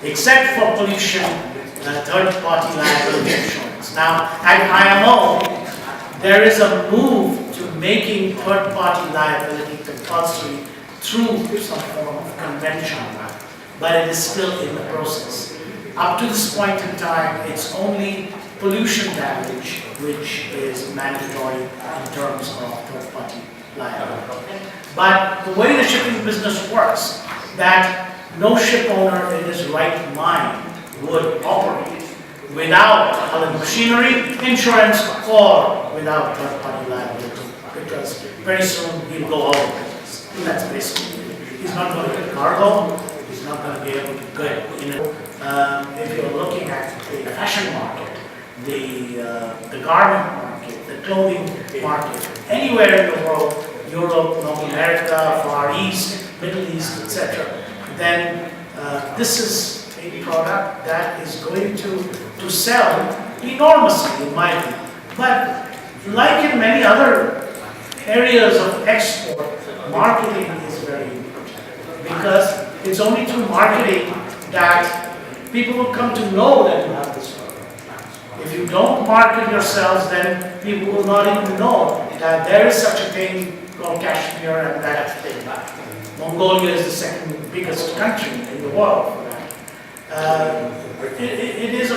Except for pollution and third-party liability insurance. Now, at IMO, there is a move to making third-party liability compulsory through some form of convention, but it is still in the process. Up to this point in time, it's only pollution damage which is mandatory in terms of third-party liability. But the way the shipping business works, that no ship owner in his right mind would operate without hull and machinery insurance or without third-party liability, because very soon he'll go out of business. And that's basically it. He's not going to get cargo. He's not going to be able to get in it. If you're looking at the fashion market, the garment market, the clothing market, anywhere in the world, Europe, North America, Far East, Middle East, etc., then this is a product that is going to sell enormously, in my view. But like in many other areas of export, marketing is very important, because it's only through marketing that people will come to know that you have this product. If you don't market yourselves, then people will not even know that there is such a thing called Kashmir and that thing. Mongolia is the second biggest country in the world for that. It is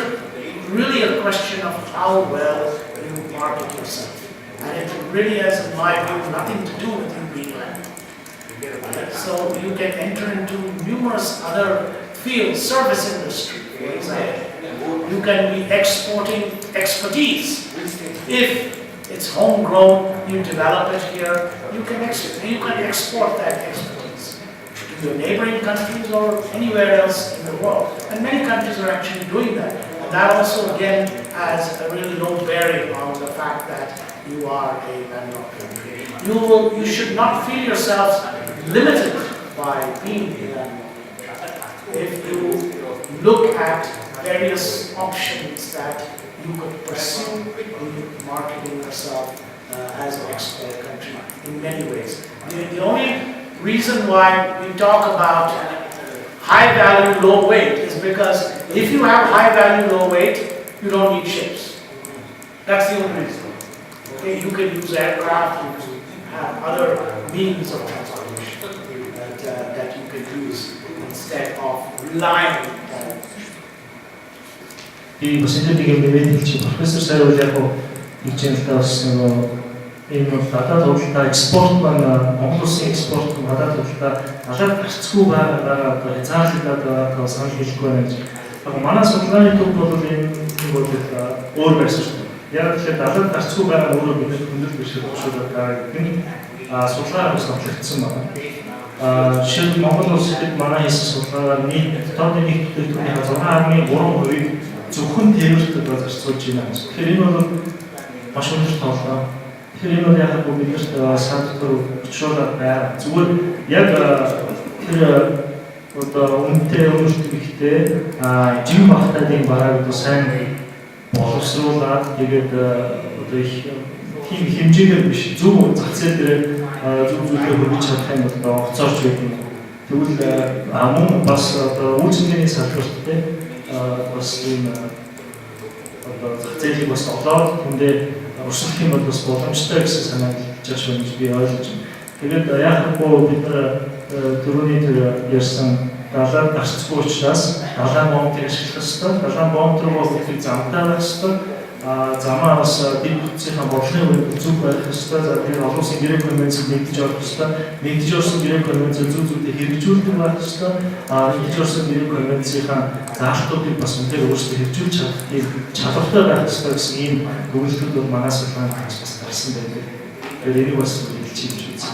really a question of how well you market yourself. And it really has, in my view, nothing to do with you being landed. So you can enter into numerous other fields, service industry, for example. you can be exporting expertise. If it's homegrown, you develop it here, you can export that expertise to your neighboring countries or anywhere else in the world. And many countries are actually doing that. And that also, again, has a really low bearing on the fact that you are a landlocked country. You should not feel yourselves limited by being a landlocked country. If you look at various options that you could pursue in marketing yourself as an export country in many ways. The only reason why we talk about high value, low weight is because if you have high value, low weight, you don't need ships. That's the only reason. Okay, you can use aircraft, you can have other means of transportation that you can use instead of relying on. И последний говорит, профессор Саевяко игчэнтээс энэ надад бодлоо экспорт маань Монголын экспорт надад бодлоо надад гарцгүй байгаа хязгаарлагдаад санал хэлэхгүй байна гэж. Яг манай судалгааны төв бол энэ бол өөр байсан шүү дээ. Яг тэгэхээр надад гарцгүй байгаа өөрөө бид хүндэл биш болчиход байгаа гэдэг нь судалгаа бас батлагдсан байна. Жишээлбэл Монгол улсад манай хийсэн судалгаагаар нийт дотоодын нийт төлөвлөгөөний 6.3% зөвхөн тэмэрт зарцуулж байна. Тэгэхээр энэ бол маш өндөр тооллоо. Тэгэхээр энэ бол яг биднэрт санал өчрөөлөд байна. Зүгээр яг тэр одоо үнэтэй өөрчлөлт ихтэй жин багтаадын бараг одоо сайн боловсруулаад тэгээд одоо их тийм хэмжээгээр биш зөв зах зээл дээр зөв зүйлээ хөрвиж чадах юм бол огцоорч байдаг. Тэгвэл мөн бас одоо үйлчлэгээний салбарттай бас ийм одоо зах зээлийг бас олоод тэндээ өрсөлдөх юм бол бас боломжтой гэсэн санааг хэлж байна гэж би ойлгож байна. Тэгээд яахгүй бид нар түрүүний тэр ярьсан далайн гарцгүй учраас далайн бомбыг ашиглах ёстой. Далайн бомб руу их замтаа байх ёстой. Замаа бас дэд бүтцийн бодлогын үед зүг байх ёстой. За тэгээд олон улсын гэрээ конвенцэд нэгдэж орох ёстой. Нэгдэж орсон гэрээ конвенцэд зүг зүгтээ хэрэгжүүлдэг байх ёстой. Нэгдэж орсон гэрээ конвенцийн заалтуудыг бас үнээр өөрсдөө хэрэгжүүлж чадах чадвартай байх ёстой гэсэн ийм өгүүлбэрүүд бол манай судалгаанд бас гарсан байдаг. Тэгээд энийг бас хэлж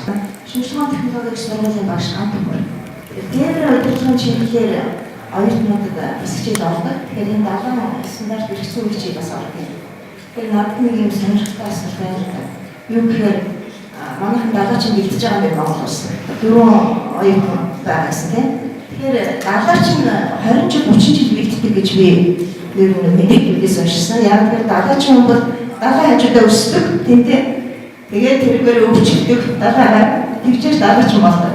байна. Шинжлэх ухааны технологийн сургуулийн багш Антон. Тэр удирдлагын чиглэлээр оюутнуудад бас хичээл ордог. Тэгэхээр энэ далайн стандарт хэрэгцээ хичээл бас ордог. Тэгэхээр надад нэг юм сонирхолтой асуулт байна. Юу гэхээр манайхан далайчин бэлдэж байгаа юм Монгол улс. 4 оюутан байгаас тийм. Тэгэхээр далайчин 20 жил 30 жил бэлддэг гэж би ер нь мэдээлэлээс уншсан. Яг тэр далайчин хүн бол далайн хажуудаа өсдөг тэнтэй. Тэгээд тэргээр өвчлөдөг далайгаар тэгчээс далайчин болдог.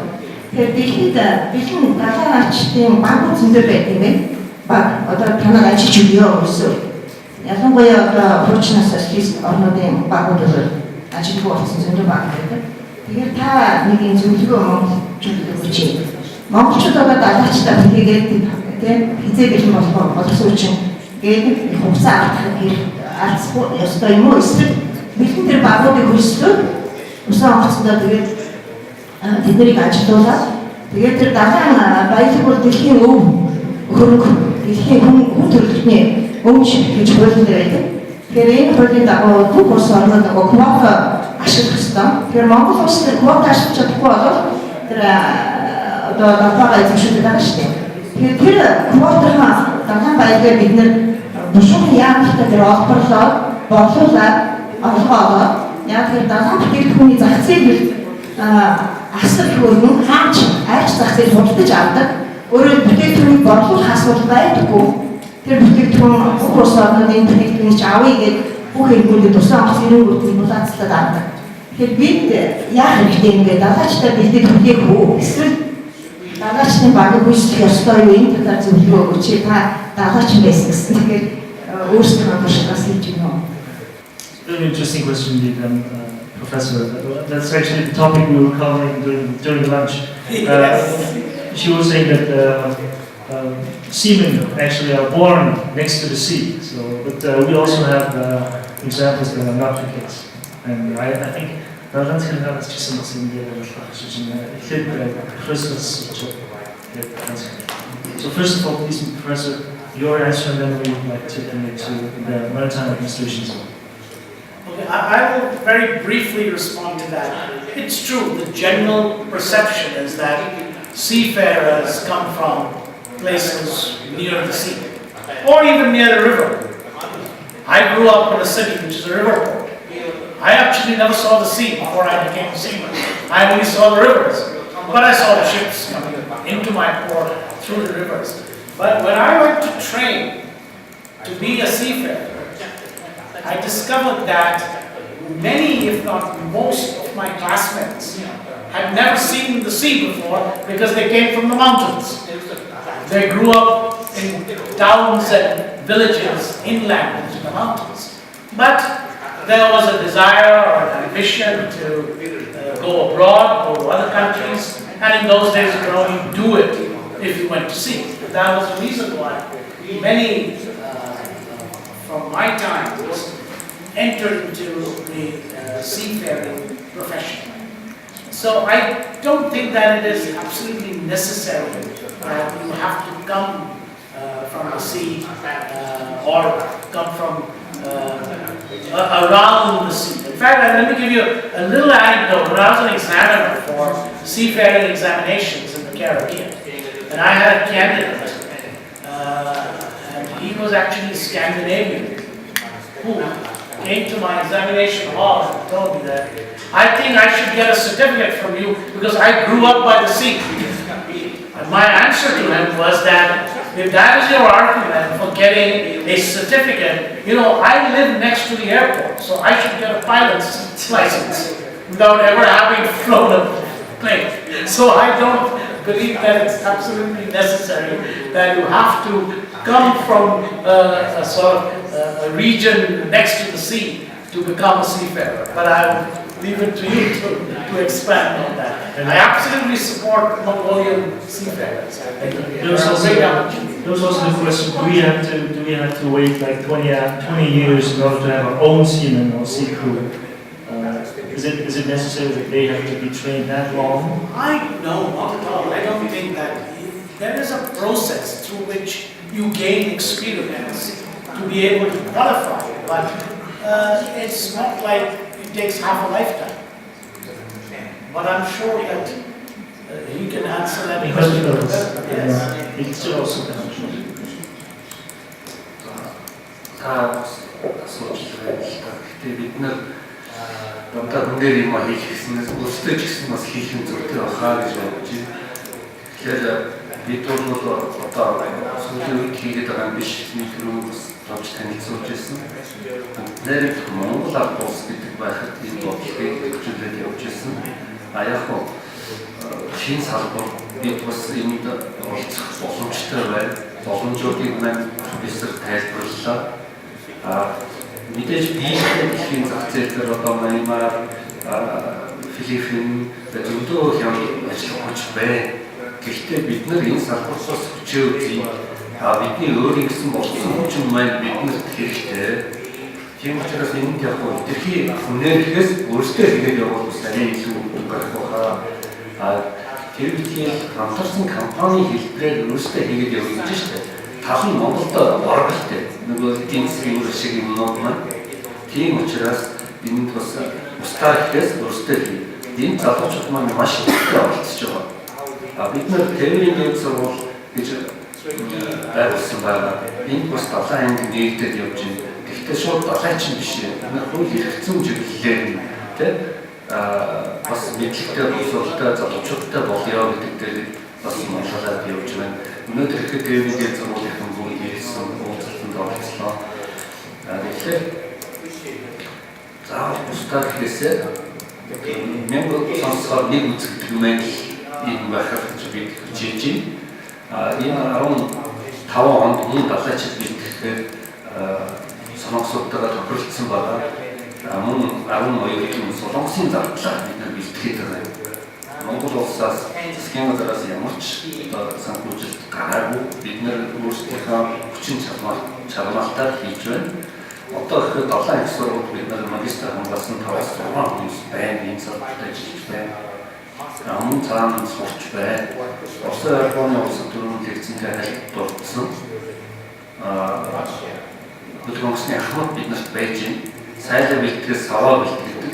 Тэгэхээр дэлхийд бэлэн далайн ачтын багууд зөндөө байдаг юм байна. Баг одоо танаа ажиллаж өгөө өсөө. Ялангуяа одоо хурцнаас ашиглаж орнуудын багууд бол ажиллаж болсон зөндөө баг байдаг. Тэгэхээр та нэг юм зөвлөгөө монголчуудад өгч. Монголчууд одоо далайчтай хийгээд тийм хизээ бэлэн болох боловсон чинь гээд хугацаа алдах ёстой юм уу? Эсвэл бэлэн тэр багуудыг хөрслөө усан онгоцондоо тэгээд тэднийг ажилуулаад тэгээд тэр далайн баялаг бол дэлхийн өв хөрөнгө дэлхийн хүн төрөлхтний өмч гэж хуулийн дээр байдаг. Тэгэхээр энэ хуулийн дагуу бүх улс орнууд квота ашиглах ёстой. Тэгэхээр Монгол улс тэр квота ашиглаж чадахгүй бол тэр одоо далайгаа эзэмшүүлдэг байгаа шүү дээ. Тэгэхээр тэр квотагаа далайн баялагаа бид нэр бушуухан яамтай тэр олборлоод борлуулаад олгоод яг тэр далайн бүтээгдэхүүний зах зээл асар хөрмөн хаач айч зах зээл худалдаж авдаг. Өөрөөр бүтээгдэхүүнийг борлуулах асуудал байдаггүй. Тэр бүтээгдэхүүн бүх улс орнуудын бүтээгдэхүүнийг ч авъя гэж бүх хэрэглүүдэд тусан онгоц эрэнгүүтийг булаацлаад авдаг. Тэгэхээр бид яах хэрэгтэй юм бэ? Далайчтай бэлдээд хүлээх үү? Эсвэл далайчны багыг үүсгэх ёстой юу? Энэ талаар зөвлөгөө өгөөч. Та далайч байсан гэсэн. Тэгэхээр өөрсдөө хамаарчаас хэлж байна. Very interesting question, Professor. That's actually the topic we were covering during lunch. She was saying that seamen actually are born next to the sea. So, but we also have examples that are not the case. And I think that's going to have just something So first of all, please, Professor, your answer, and then we would like to bring it to the Maritime Administration. Okay, I will very briefly respond to that. It's true, the general perception is that seafarers come from places near the sea, or even near the river. I grew up in a city which is a river port. I actually never saw the sea before I became a seaman. I only saw the rivers. But I saw the ships coming into my port through the rivers. But when I went to train to be a seafarer, I discovered that many, if not most, of my classmates had never seen the sea before because they came from the mountains. They grew up in towns and villages inland into the mountains. But there was a desire or an ambition to go abroad, go to other countries, and in those days you could only do it if you went to sea. That was the reason why many from my time entered into the seafaring profession. So I don't think that it is absolutely necessary that you have to come from the sea or come from around the sea. In fact, let me give you a little anecdote. When I was an examiner for seafaring examinations in the Caribbean, and I had a candidate, and he was actually Scandinavian, who came to my examination hall and told me that I think I should get a certificate from you because I grew up by the sea. And my answer to him was that if that is your argument for getting a certificate, you know, I live next to the airport, so I should get a pilot's license without ever having flown a plane. So I don't believe that it's absolutely necessary that you have to come from a sort of a region next to the sea to become a seafarer. But I will leave it to you to expand on that. And I absolutely support Mongolian seafarers. There was also the question: do we have to wait like 20 years in order to have our own seamen or sea crew? Is it necessary that they have to be trained that long? No, not at all. I don't think that there is a process through which you gain experience to be able to qualify, but it's not like it takes half a lifetime. But I'm sure that he can answer that question. Yes. It should also be Дандаа хүн дээр юм хийх гэснээс өөртөө ч гэсэн бас хийх юм зүйтэй бахаа гэж бодож байна. Тэгэхээр бид бол одоо сүүлийн үед хийгээд байгаа юм биш. Нэг түрүү бас товч танилцуулж ирсэн. Нэрийг Монгол ард улс гэдэг байхад энэ бодлогыг хөгжүүлээд явж ирсэн. Яг нь шинэ салбар бид бас энд оролцох боломжтой байна. Боломжуудыг маань профессор тайлбарлалаа. Мэдээж биетэй дэлхийн зах зээл дээр одоо Мянмар, Филиппин, зөндөө хям ажиллаж байна. Гэхдээ бид нар энэ салбараас хүчээ үзье. Бидний өөрийн гэсэн болсон хүчин маань биднэрт хэрэгтэй. Тийм учраас энд яг нь дэлхийн үнээрхээс өөрсдөө хийгээд явах бас арай илүү байх баха. Тэр бидний хамтарсан компани хэлбэрээр өөрсдөө хийгээд явах гэж шүү дээ. Тал нь Монголд оролцолтой. Нөгөө эдийн засгийн үр шиг юмнууд маань тийм учраас энд бас устдаа ихээс өөрсдөө хий. Энэ залуучууд маань маш их оролцож байгаа. Бид нар тэрийн дэв сургууль гэж байгуулсан байгаа. Энд бас далайн анги нэгдээд явж байна. Гэхдээ шууд далайч юм биш. Энэ хууль хэрэгцсэн чиглэлээр тийм бас мэдлэгтэй боловсролтой залуучуудтай болёо гэдэг дээр бас манлайлаад явж байна. Өнөөдөр ихэд тэрийн дэв сургуулийн бүгд ирсэн уулзалтанд оролцлоо. Тэгэхээр заавал бусдаар хэлээсээ Монгол сонсоор нэг үзэгдэх юм ийм байхад бид хичээж байна. Энэ 15 онд энэ далайчид бид тэгэхээр соноксуудаараа тохиролцсон байгаа. Мөн 12 хүн солонгосын зардлаар бид нар бэлтгэхэд байгаа. Монгол улсаас засгийн газраас ямар ч санхүүжилт гараагүй бид нар өөрсдийнхөө хүчин чармаалтаар хийж байна. Одоо их далайн их сургууль бид нар магистр хамгаалсан 5-6 хүмүүс байна. Энэ салбарт ажиллаж байна. Мөн цаана сурч байна. Улсын орны улс төрийн лекцийн хайлт дурдсан. хөдөлгөөн онгоцны ахмад биднэрт байж байна. Сайлаа бэлтгэс саваа бэлтгэдэг.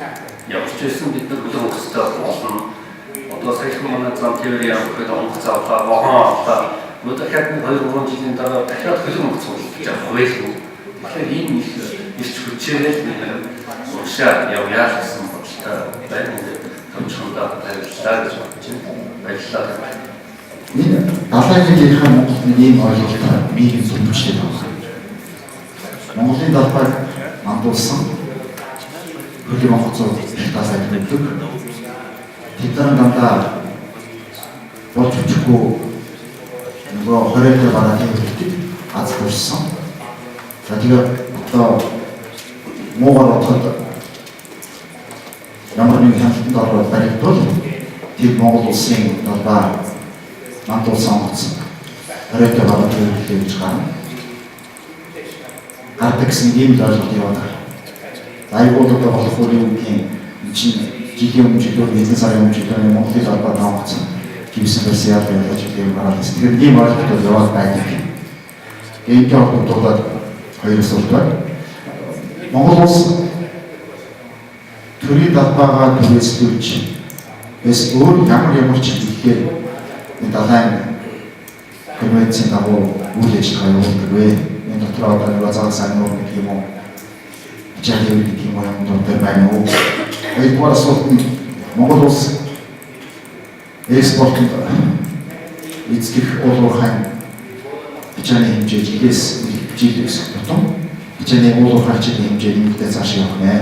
Ямар ч байсан бид нар хөдөлгөөн онгоцтой болно. Одоо саяхан манай зам тээвэр явах гэдэг онгоц авлаа, вогон авлаа. Дахиад 2-3 жилийн дараа дахиад хөдөлгөөн онгоц уулзаж авах байлгүй. Тэгэхээр ийм их ирч хүчээрээ бид нар уушаа явъя гэсэн бодлоо байна. Томчхондоо баярлалаа гэж бодож байна. Баярлалаа. Энэ далайгийнхаа Монголд нэг ийм ойлголтоор мигийн зөвлөмжтэй байна. Монголын далайг мандуулсан хөдөлгөөн онгоцууд ихтаас амьддаг. Тэдгээр дандаа болж өчгөө нөгөө хоригтой бараад ирдэг аз хүрсэн. За тэгээд одоо муугаар бодоход ямар нэгэн хяналтанд ороод баригдвал тэр Монгол улсын далай мандуулсан онгоц хоригтой бараад ирлээ гэж гарна. Гардаг гэсэн ийм л ойлголт яваад байна. Айгуулдаг болох үеийн чинь жилийн өмнө хэдэн сарын өмнө Монголын далайд онгоц гівсэн байсан яа гэж юм байна. Тэгэхээр ийм ойлголт яваад байдаг. Энд явагдуулаад хоёр асуулт байна. Монгол улс төрийн далбаагаа түрээслүүлж эсвэл өөр ямар ч хэлээр энэ далайн конвенцийн дагуу үйл ажиллагаа явуулдаг вэ? Энэ дотор одоо нэг зан сайн нуур гэх юм уу? Жаалын гэх юм уу юм дээр байна уу? Хоёрдугаар асуулт нь Монгол улс экспортод эзлэх уулуурхайн бичээний хэмжээ жилээс тутам бичээний уулуурхайн хэмжээ нэмэгдээ цааш явах нэ.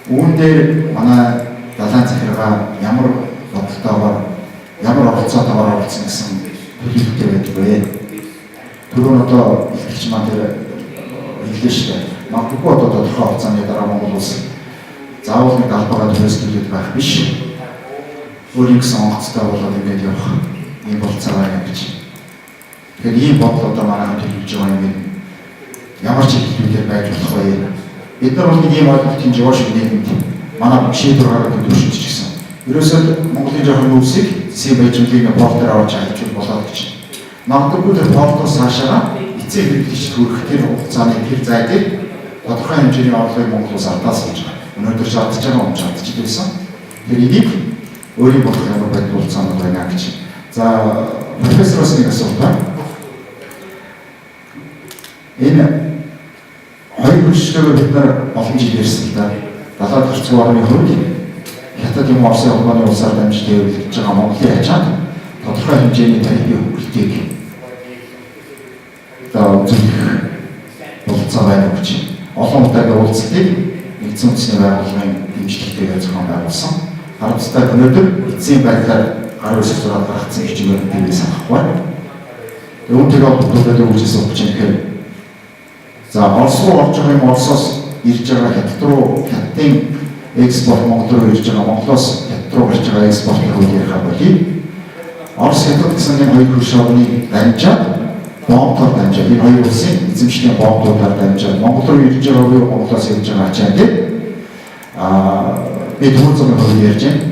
Үүн дээр манай далайн захиргаа ямар бодлоготойгоор ямар оролцоотойгоор оролцсон гэсэн төлөвлөлттэй байдаг вэ? Түрүүн одоо ихч маань тэр хэллээ шүү дээ. Магадгүй одоо тодорхой хугацааны дараа Монгол улс заавал нэг албагаа төлөвлөж байх биш. Өөрийн гэсэн онгоцтой болоод ингэж явах ийм болцоо байна гэж. Тэгэхээр ийм бодол одоо манай төлөвлөж байгаа юм. Ямар ч хэлбэрээр байж болох вэ? Бид нар бол нэг ийм ойлголтын жоо шиг нийгэмд манай шийдвэр гаргадаг төвшөлт ч гэсэн. Ерөөсөө Монголын жоохон нүүрсийг засгийн байжмлыг портер авч авчих болоод гэж. Магадгүй тэр портоос цаашаа эцэг хэрэглэгч төрөх тэр хугацааны тэр зай дээр тодорхой хэмжээний орлогыг Монгол улс алдаас болж байгаа. Өнөөдөр шаардж байгаа юм шаардж байсан. Тэр энийг өөрийн болох ямар байдал болцоонд байна гэж. За профессороос нэг асуулт байна. Энэ хоёр хүчтэйгээр бид нар олон жил ярьсан л да. 70% хятад юм Оросын холбооны улсаар дамжиж тээвэрлэж байгаа Монголын ачаанд тодорхой хэмжээний тарифын хөнгөлтийг үзүүлэх болцоо байна гэж. Олон удаагийн уулзалтыг нэгдсэн үндэсний байгууллагын дэмжлэгтэйгээр зохион байгуулсан. Харамсалтай өнөөдөр эцсийн байдлаар гар үсэг зураг гаргацсан хичээгээр тэрийг санахгүй. Үүнтэйгээ холбоотой үйлчилсэн хүчин гэхээр за Орос руу орж байгаа юм Оросоос ирж байгаа хятад руу хятадын экспорт Монгол руу ирж байгаа Монголоос хятад руу гарч байгаа экспортын хөл ярих болъё. Орос хятад гэсэн энэ хоёр хөрш орны дамжаад бомбоор дамжаад энэ хоёр улсын эзэмшлийн бомбуудаар дамжаад Монгол руу ирж байгаа буюу Монголоос ирж байгаа ачаанд би түр замын хөл ярьж байна.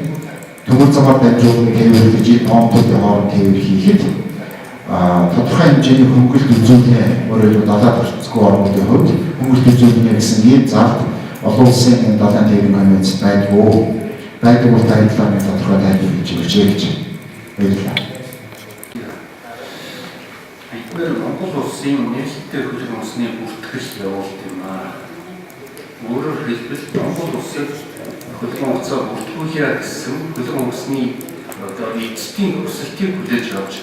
Түр замаар дамжуулан тээвэрлэж бомбуудын хооронд тээвэр хийхэд тодорхой хэмжээний хөнгөлт үзүүлнэ. Өөрөөр далаад орцгүй орнуудын хувьд хөнгөлт үзүүлнэ гэсэн ийм зард олон улсын энэ далайн тээврийн конвенц байдгүй. Байдаг бол тайлбар нэг тодорхой тайлбар хийж өгч гэж баярлалаа. Бид Монгол улсын нээлттэй хөдөлгөөн усны бүртгэл явуулт юм аа. Өөрөөр хэлбэл Монгол улсын хөдөлгөөн усаа бүртгүүлэх гэсэн хөдөлгөөн усны одоо эцсийн өсөлтийг хүлээж авч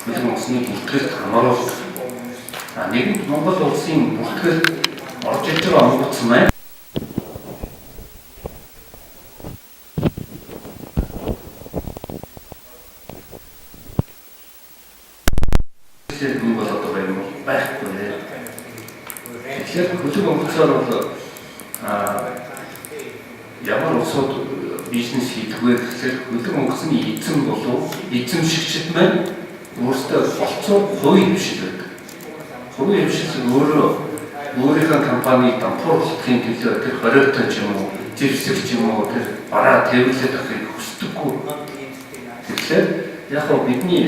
хөдөлгөөн усны бүртгэлд хамааруулах. Нэгэнт Монгол улсын бүртгэл орж иж байгаа онгоц маань юм бол одоо байхгүй. Тэгэхээр хөдөлгөөн онгоцоор бол ямар улсууд бизнес хийдэг вэ гэхээр хөдөлгөөн онгоцны эзэн болов эзэмшигчд маань өөрсдөө болцоо хувийн хвшил байдаг. Хувийн хвшил өөрийнхөө компаниг дампууруулахын төлөө тэр хоригтой ч юм уу, зэрсэг ч юм уу, тэр бараа тээвэрлээд авахыг хүсдэггүй. Тэгэхээр яг нь бидний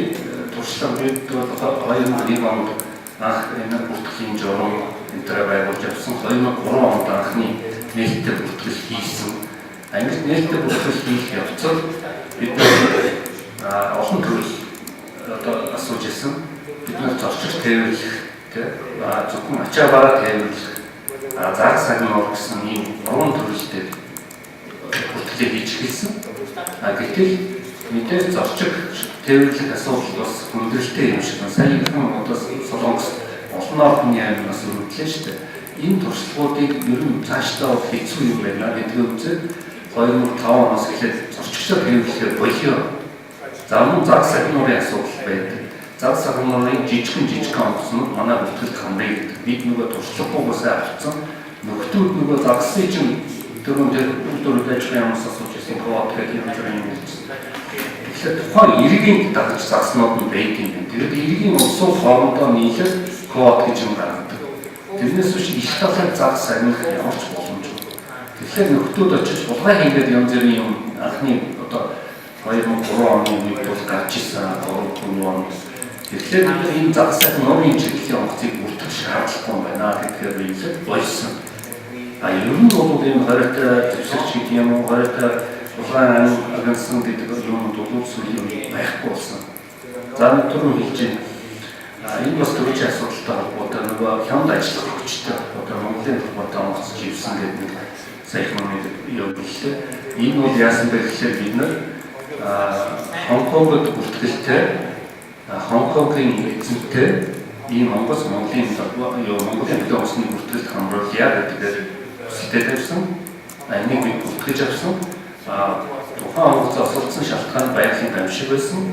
туршлага бид бол 2001 онд анх энэ бүртгэлийн журам энэ байгуулж авсан 2003 онд анхны нээлттэй бүртгэл хийсэн. Англи нээлттэй бүртгэл хийх явцад бид олон төрөл одоо асууж ирсэн. Бид нар зорчигч тээвэрлэх зөвхөн ачаабаараа тээвэрлэх зар сагнуур гэсэн ийм 3 төрөлтэй бүртгэлээ хийж эхэлсэн. Гэтэл мэдээж зорчиг тээвэрлэх асуудал бас хүндрэлтэй юм шиг байна. Саяхан одоо Солонгос олноор хүний аймагаас өргөдлөө шүү дээ. Энэ туршлагуудыг ер нь цаашдаа хийцүү юм байна гэдгийг үзээд 2005 оноос эхлээд зорчигчдод тээвэрлэхээр болио. Замун зар сагнуурын асуудал байдаг. Зар сагнуурын жижиг онгоцнууд манай бүртгэлд хамрыг бид нөгөө туршлагуудаас авчихсан нөхдүүд нөгөө загсыг чинь түрүүн дээр ажлын юмс асууж ирсэн код гэх юм зэрэг юм хэлсэн. Тэгэхээр тухайн иргэний дагаж загснууд нь байдаг юм. Тэгээд иргэний улсууд хоорондоо нийлээд код гэж юм гаргадаг. Тэрнээс биш их талаар заг сагнах ямарч боломжгүй. Тэгэхээр нөхдүүд очиж булгай хийгээд янз бүрийн юм анхны одоо 2003 оны үед бол гарч ирсэн 3 он. Тэгэхээр бид энэ заг сагнуурын чиглэлийн онгоцыг бүртгэх шаардлагатай байна гэдгээр биелээд болсон. Ер нь бол энэ хараатай зөвсөрч гэдэг юм уу, хараатай улаан агенсан гэдэг юм дулуул зүйл байхгүй болсон. За түрүү хэлж байна. Энэ бас төрөж асуудалтай холбоотой нөгөө хямд ажиллах хүчтэй одоо Монголын холбоотой онгоц живсэн гэдэг нэг саяхан юм хэллээ. Энэ бол яасан бэ гэхээр бид нар Хонконгод бүртгэлтэй Хонконгийн эзэнтэй ийм онгоц Монголын хөдөө усны бүртгэлд хамруулъя гэдгээр сэтгэл тавьсан. Энийг бид бүртгэж авсан. Тухайн онгоц осолцсон шалтгаан байгалийн дамжиг байсан.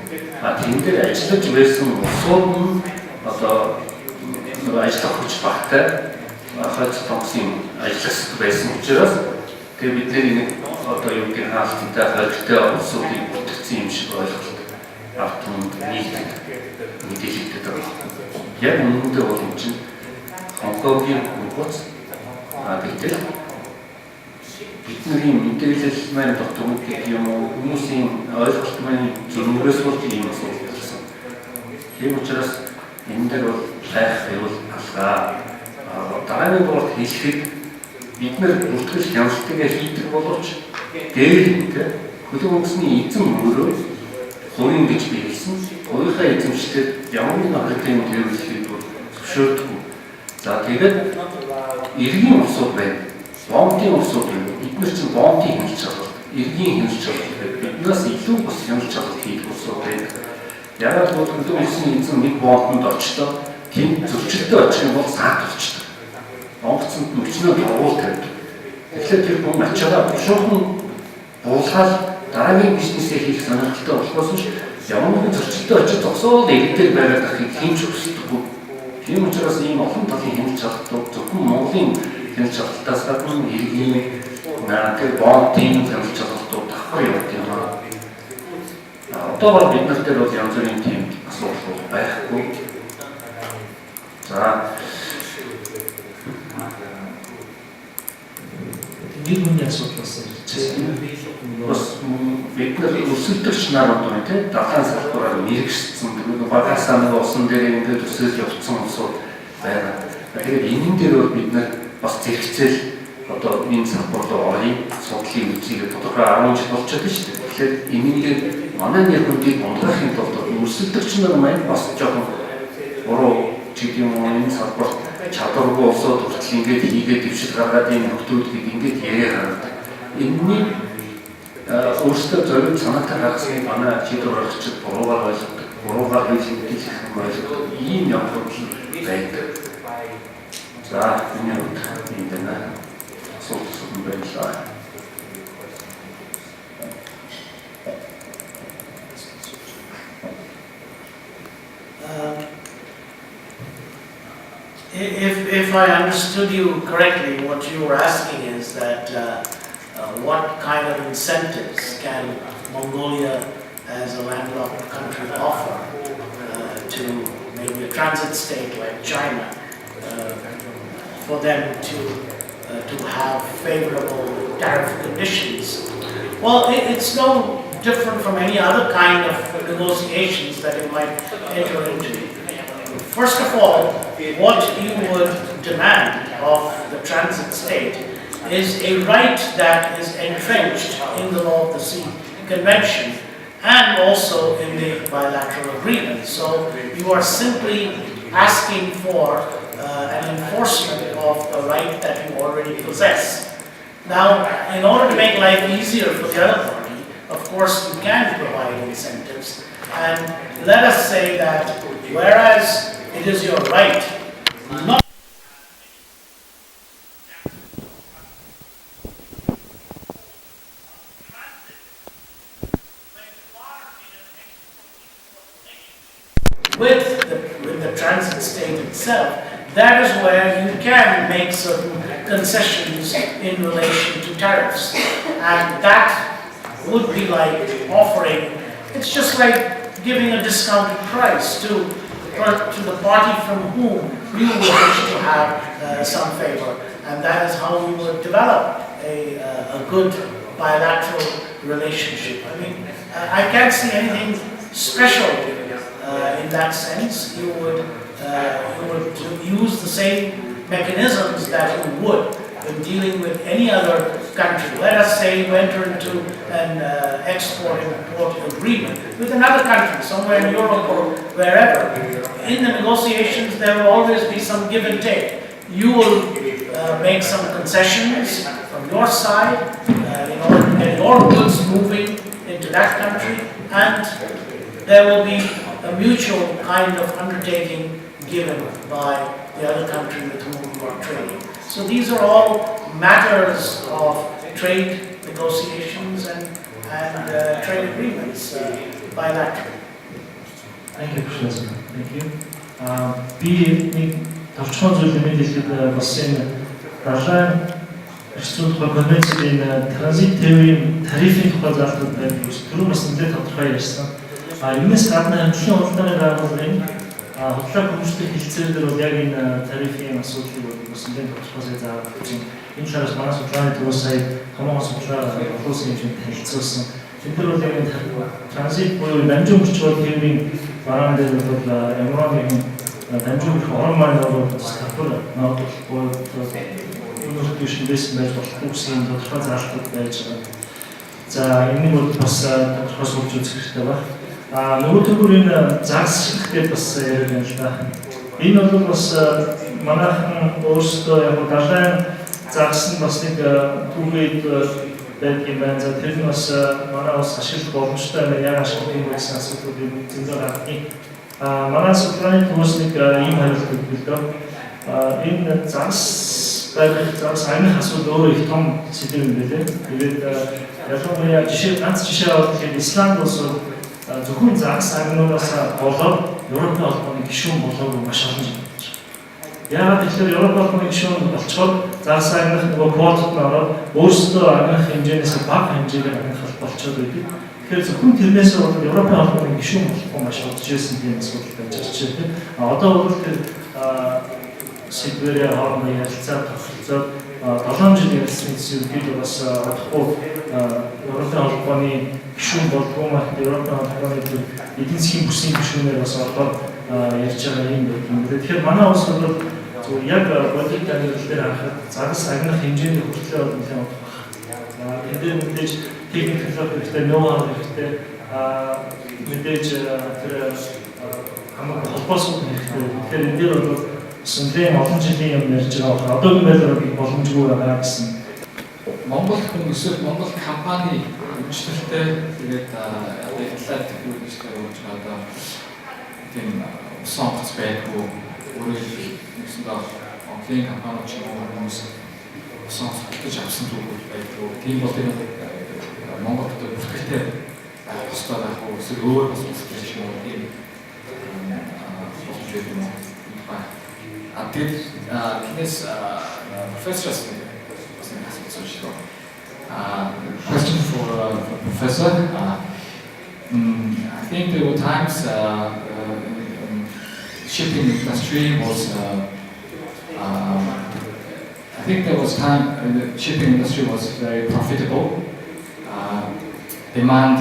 Тэн дээр ажиллаж байсан улсууд нь одоо ажиллах хүч багтай хойц томсын ажиллах байсан учраас тэгээ бид нэг одоо юу гэх хаалттай холбоотой улсуудыг бүртгэсэн юм шиг ойлголт автомат нийлэгдэж байгаа. Яг үүндээ бол юм чинь Хонконгийн онгоц гэтэл бидний мэдээлэл маань тогтмол гэх юм уу хүмүүсийн ойлголт маань зөрмөрөөс болж ийм асуудал болсон. Тийм учраас энэ дээр бол хайх байвал алгаа. Дараагийн дугаард хэлэхэд бид нар бүртгэл хяналтыг хийдэг боловч дээр хөдөө өмсний эзэн өөрөө хувийн гэж биелсэн. Өөрийнхөө эзэмшлээд ямар нэгэн харилцааны төвлөрөлийг зөвшөөрдөггүй. За тэгээд иргэний улсууд байна. Бомтын улсууд байна. Бид нар чинь бомтын хяналт шалгалт, иргэний хяналт шалгалт гэдэг. Биднээс илүү бас хяналт шалгалт хийх улсууд байна. Яагаад гэвэл хөдөө өмсний эзэн нэг бомтонд очтоо тийм зөрчилдөд очих юм бол саад болчихдог. Онгоцонд мөчнөө явуул тавьдаг. Тэгэхээр тэр хүн ачаараа бушуухан буулгаад дараагийн бизнесээ хийх сонирхолтой болохоос биш ямар нэгэн зөрчилдөд очиж зогсоол иргэдэг байгаад ахыг хэмж хүсдэггүй. Тийм учраас ийм олон талын хяналт шалгалтууд зөвхөн Монголын хяналт шалгалтаас гадна иргэний тэр бомтын хяналт шалгалтууд давхар явдаг юм аа. Одоогоор бид нар дээр бол янз бүрийн тийм асуудал байхгүй. За нэг хүний асуудлаас бас бид нар өсөлтөгч нар одоо тийм далайн салбараар мэрэгшсэн нэг багасаа нэг усан дээр ингээд өсөж явцсан улсууд байна. Тэгээд энэ дээр бол бид нар бас зэрэгцээл одоо энэ салбар руу орё судлалын үзийг тодорхой 10 жил болчиход байна шүү дээ. Тэгэхээр энийг манай нөхөдийг ундрахын тулд өсөлтөгч нар маань бас жоохон буруу чиг юм энэ салбарт чадваргүй улсууд хүртэл ингээд хийгээд дэвшил гаргаад энэ нөхдүүдийг ингээд яриа гаргадаг. Энэний өөрсдөө зориг санаатай гаргасан манай шийдвэр гаргагчид буруугаар ойлгодог, буруугаар хэлэх юм ойлгодог. Ийм явдал байдаг. За энэ үед энэ дэ асуулт байлаа. If I understood you correctly, what you were asking is that what kind of incentives can Mongolia as a landlocked country offer to maybe a transit state like China for them to have favorable tariff conditions? Well, it's no different from any other kind of negotiations that you might enter into. First of all, what you would demand of the transit state is a right that is entrenched in the Law of the Sea Convention and also in the bilateral agreement. So you are simply asking for an enforcement of a right that you already possess. Now, in order to make life easier for the other party, of course you can provide incentives. And let us say that whereas it is your right not with the transit state itself, that is where you can make certain concessions in relation to tariffs. And that would be like offering, it's just like giving a discounted price to the party from whom you would wish to have some favor. And that is how we would develop a good bilateral relationship. I mean, I can't see anything special in that sense. You would use the same mechanisms that you would in dealing with any other country. Let us say you enter into an export-import agreement with another country, somewhere in Europe or wherever. In the negotiations, there will always be some give and take. You will make some concessions from your side in order to get your goods moving into that country, and there will be a mutual kind of undertaking given by the other country with whom you are trading. So these are all matters of trade negotiations and trade agreements bilateral. Thank you, Professor. Thank you. Би нэг товчхон зүйл нэмэлт бас энэ дараалал эрсдэл тухай конвенцийн транзит тээврийн тарифын тухай заалтууд байдаг гэж түрүү бас нэлээд тодорхой ярьсан. Энэс гадна хамтлагийн худалдааны байгууллагын худлаа хөгжлөх хэлцээр дээр бол яг энэ тарифын асуудлыг бас нэлээд тодорхой заавал гэж энэ талаас манай судалгааны төлөө сая хамаагүй судалгаа боловсон юм танилцуулсан. Тэнд бол яг энэ транзит буюу дамжин хүчтэй тээврийн бараан дээр бол ямар нэгэн дамжин хүрэх орон маань бол статур нотолгүй өнөөдөр шинжлэх байж болохгүй гэсэн тодорхой заалтууд байж байгаа. За энэ бол бас тодорхой суулж үзэх хэрэгтэй байна. Нөгөө төгөр энэ загас шигтэй бас яриад байна л да. Энэ бол бас манайхан өөрсдөө яг дараалал загас нь бас нэг түүхийд байдаг юм байна. За тэр нь бас манай бас ашиглах боломжтой байна. Яг ашиглах юм гэсэн асуудлуудыг зэнзээр хардгийг. Манай судалгааны төвөөс нэг ийм хариулт өгдөг л дөө. Энэ загас загас аймаг асуудал өөрөө их том сэдв юм байлээ. Тэгээд ялангуяа ганц жишээ авах Исланд улс зөвхөн загас аймагнаас болоод Европын холбооны гишүүн болоогүй маш олон жил болж байна. Яагаад гэвэл Европын холбооны гишүүн болцоход загас аймаг нөгөө квотод нь ороод өөрсдөө аймаг хэмжээнээс бага хэмжээгээр аймаг болцоод байдаг. Тэгэхээр зөвхөн тэрнээс болоод Европын холбооны гишүүн болохгүй маш удаж ирсэн тийм асуудал байж байна. Одоо бол тэр сэдвэрээ хоорондоо ярилцаад тохиролцоод 7 жил ярилцсан гэсэн үг бас одохгүй Европын холбооны гишүүн болдгоо мах Европын холбооны эдийн засгийн бүсийн гишүүнээр бас ороод ярьж байгаа юм байна. Тэгэхээр манай улс бол яг бодит амьдрал дээр харахад загас агнах хэмжээний хүртлээр бол нэлээд байна. Энд дээр мэдээж техник хэлбэртэй ноу-хау хэрэгтэй мэдээж тэр хамаагүй холбоосууд хэрэгтэй. Тэгэхээр энэ дээр бол сүнлэн олон жилийн юм ярьж байгаа. Одоогийн байдлаар боломжгүй байгаа гэсэн. Монгол хүн эсвэл Монгол компани өмчлөлтэй тэгээд яллаад технологичтэй болж байгаа тийм усан онгоц байдгүй өөрөө нэгсэндээ Монголын компаниуд ч юм уу хүмүүс усан онгоц авсан зүйлүүд байдгүй. Тийм бол энэ Монголд бүртгэлтэй хостоо байх уу эсвэл өөр бас биш юм уу тийм боломжтой юм. This professor question for professor. I think there were times shipping industry was. I think there was time the shipping industry was very profitable. Demand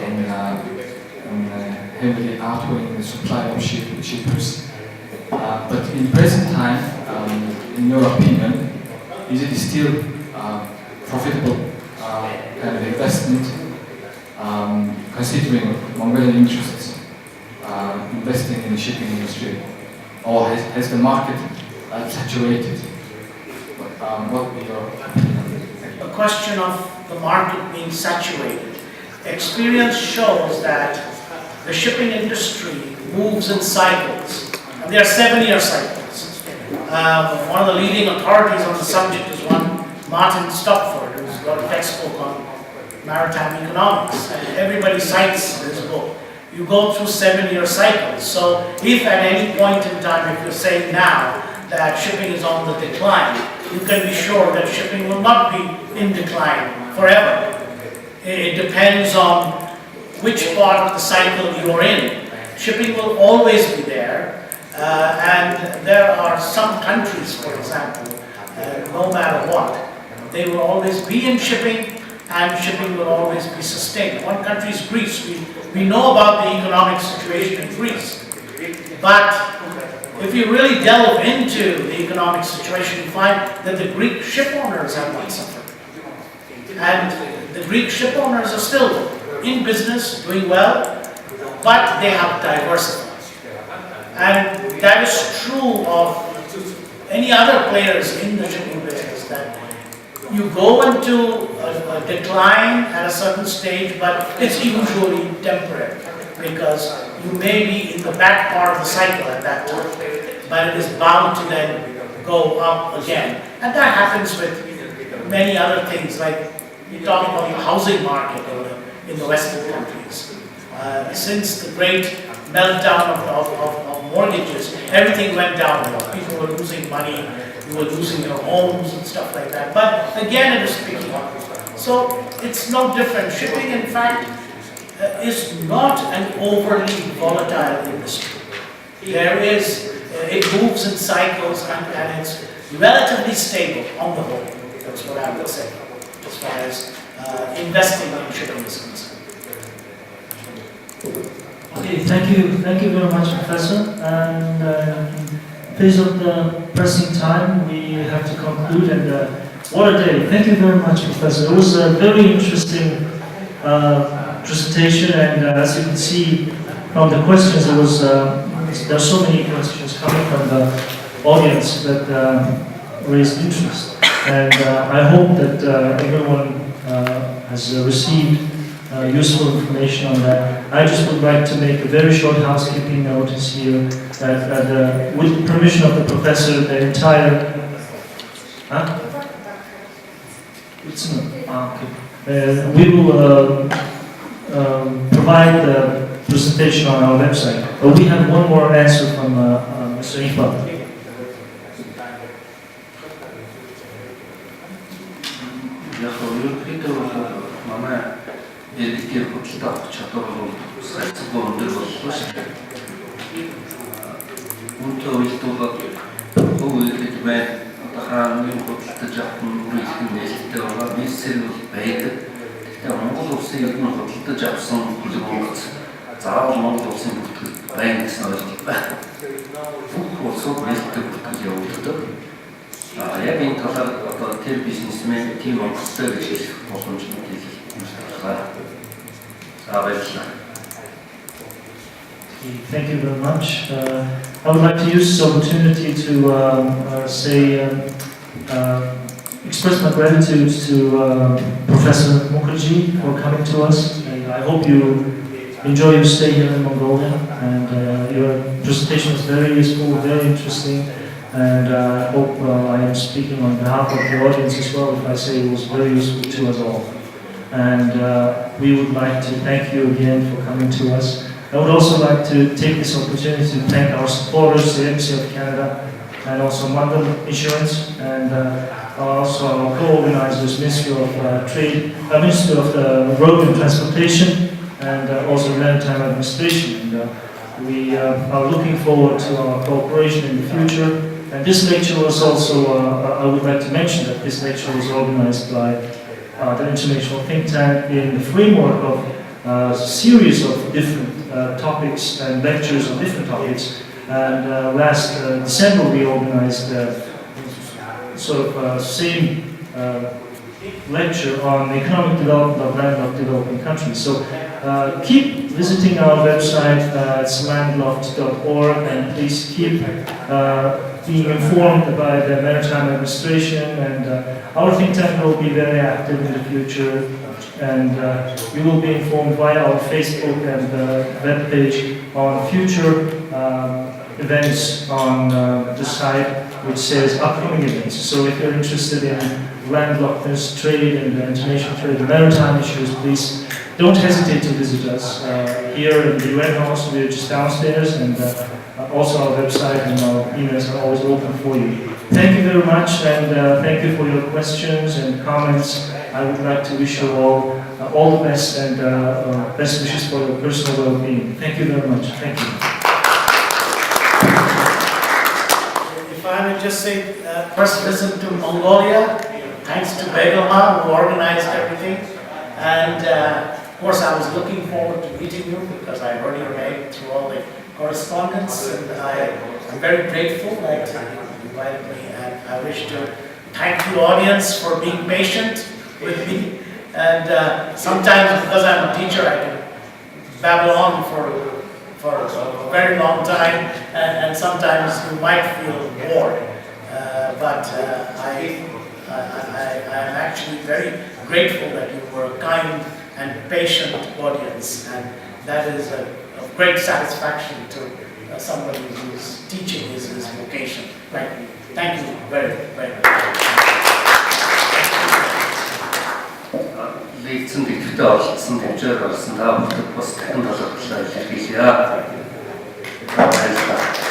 and heavily outweighing the supply of shippers. But in present time, in your opinion, is it still profitable kind of investment, considering Mongolian interests, investing in the shipping industry, or has the market saturated? What would your opinion? The question of the market being saturated. Experience shows that the shipping industry moves in cycles, and they are 7-year cycles. One of the leading authorities on the subject is one Martin Stopford, who's got a textbook on maritime economics, and everybody cites his book. You go through 7-year cycles. So if at any point in time, if you're saying now that shipping is on the decline, you can be sure that shipping will not be in decline forever. It depends on which part of the cycle you're in. Shipping will always be there, and there are some countries, for example, no matter what, they will always be in shipping, and shipping will always be sustained. One country is Greece. We know about the economic situation in Greece, but if you really delve into the economic situation, you find that the Greek ship owners have not suffered. And the Greek ship owners are still in business, doing well, but they have diversified. And that is true of any other players in the shipping business, that you go into a decline at a certain stage, but it's usually temporary, because you may be in the back part of the cycle at that time, but it is bound to then go up again. And that happens with many other things, like you talk about the housing market in the Western countries. Since the great meltdown of mortgages, everything went down. People were losing money, you were losing your homes and stuff like that. But again, it is picking up. So it's no different. Shipping, in fact, is not an overly volatile industry. It moves in cycles, and it's relatively stable on the whole. That's what I would say, as far as investing in shipping is concerned. Okay, thank you very much, Professor. And because of the pressing time, we have to conclude. And what a day! Thank you very much, Professor. It was a very interesting presentation, and as you can see from the questions, there are so many questions coming from the audience that raised interest. And I hope that everyone has received useful information on that. I just would like to make a very short housekeeping notice here that with permission of the professor, the entire... It's not... okay. We will provide the presentation on our website. But we have one more answer from Mr. Ifa. LLDC를 고치다 чадвар сайцгүй өндөр боллоо шүү дээ. Үнэхээр өөртөө хөвөлөд байна. Хааны хөдөлтөж авах үргэлжлэн нээлттэй байгаа нийслэл бол байдаг. Тэгэхээр Монгол улсын ер нь хөдөлтөж авсан хөлбөмбөг заавал Монгол улсын бүртгэл байна гэсэн ойлголт байна. Бүх улсууд нээлттэй бүртгэл явуулдаг. Яг энэ талаар одоо тэр бизнесмен тийм онцлог гэж хэлэх боломжтой байна. Thank you very much. I would like to use this opportunity to express my gratitude to Professor Mukherjee for coming to us. And I hope you enjoy your stay here in Mongolia. And your presentation was very useful, very interesting. And I hope I am speaking on behalf of the audience as well if I say it was very useful to us all. And we would like to thank you again for coming to us. I would also like to take this opportunity to thank our supporters, the Embassy of Canada, and also Mandal Insurance, and also our co-organizers, Ministry of Trade, Ministry of the Road and Transportation, and also Maritime Administration. And we are looking forward to our cooperation in the future. And this lecture was also, I would like to mention that this lecture was organized by the International Think Tank in the framework of a series of different topics and lectures on different topics And last December we organized same lecture on the economic development of landlocked developing countries. So keep visiting our website, it's landlocked.org, and please keep being informed by the Maritime Administration, and our think tank will be very active in the future, and you will be informed via our Facebook and web page on future events on the site, which says upcoming events. So if you're interested in landlockedness, trade, and international trade, and maritime issues, please don't hesitate to visit us here in the UN House. We're just downstairs, and also our website and our emails are always open for you. Thank you very much, and thank you for your questions and comments. I would like to wish you all the best, and best wishes for your personal well-being. Thank you very much. Thank you. If I may just say, first visit to Mongolia, thanks to Begelma who organized everything. And of course I was looking forward to meeting you because I heard your name through all the correspondence, and I'm very grateful that you invited me, and I wish to thank the audience for being patient with me. And sometimes because I'm a teacher I can babble on for a very long time, and sometimes you might feel bored, but I'm actually very grateful that you were a kind and patient audience, and that is a great satisfaction to somebody whose teaching is his vocation. Thank you very, very much. Эцэн дэвтэртэй оролцсон хэмжээр болсон та бүхэнд бас дахин талархлаа илэрхийлье. Баярлалаа.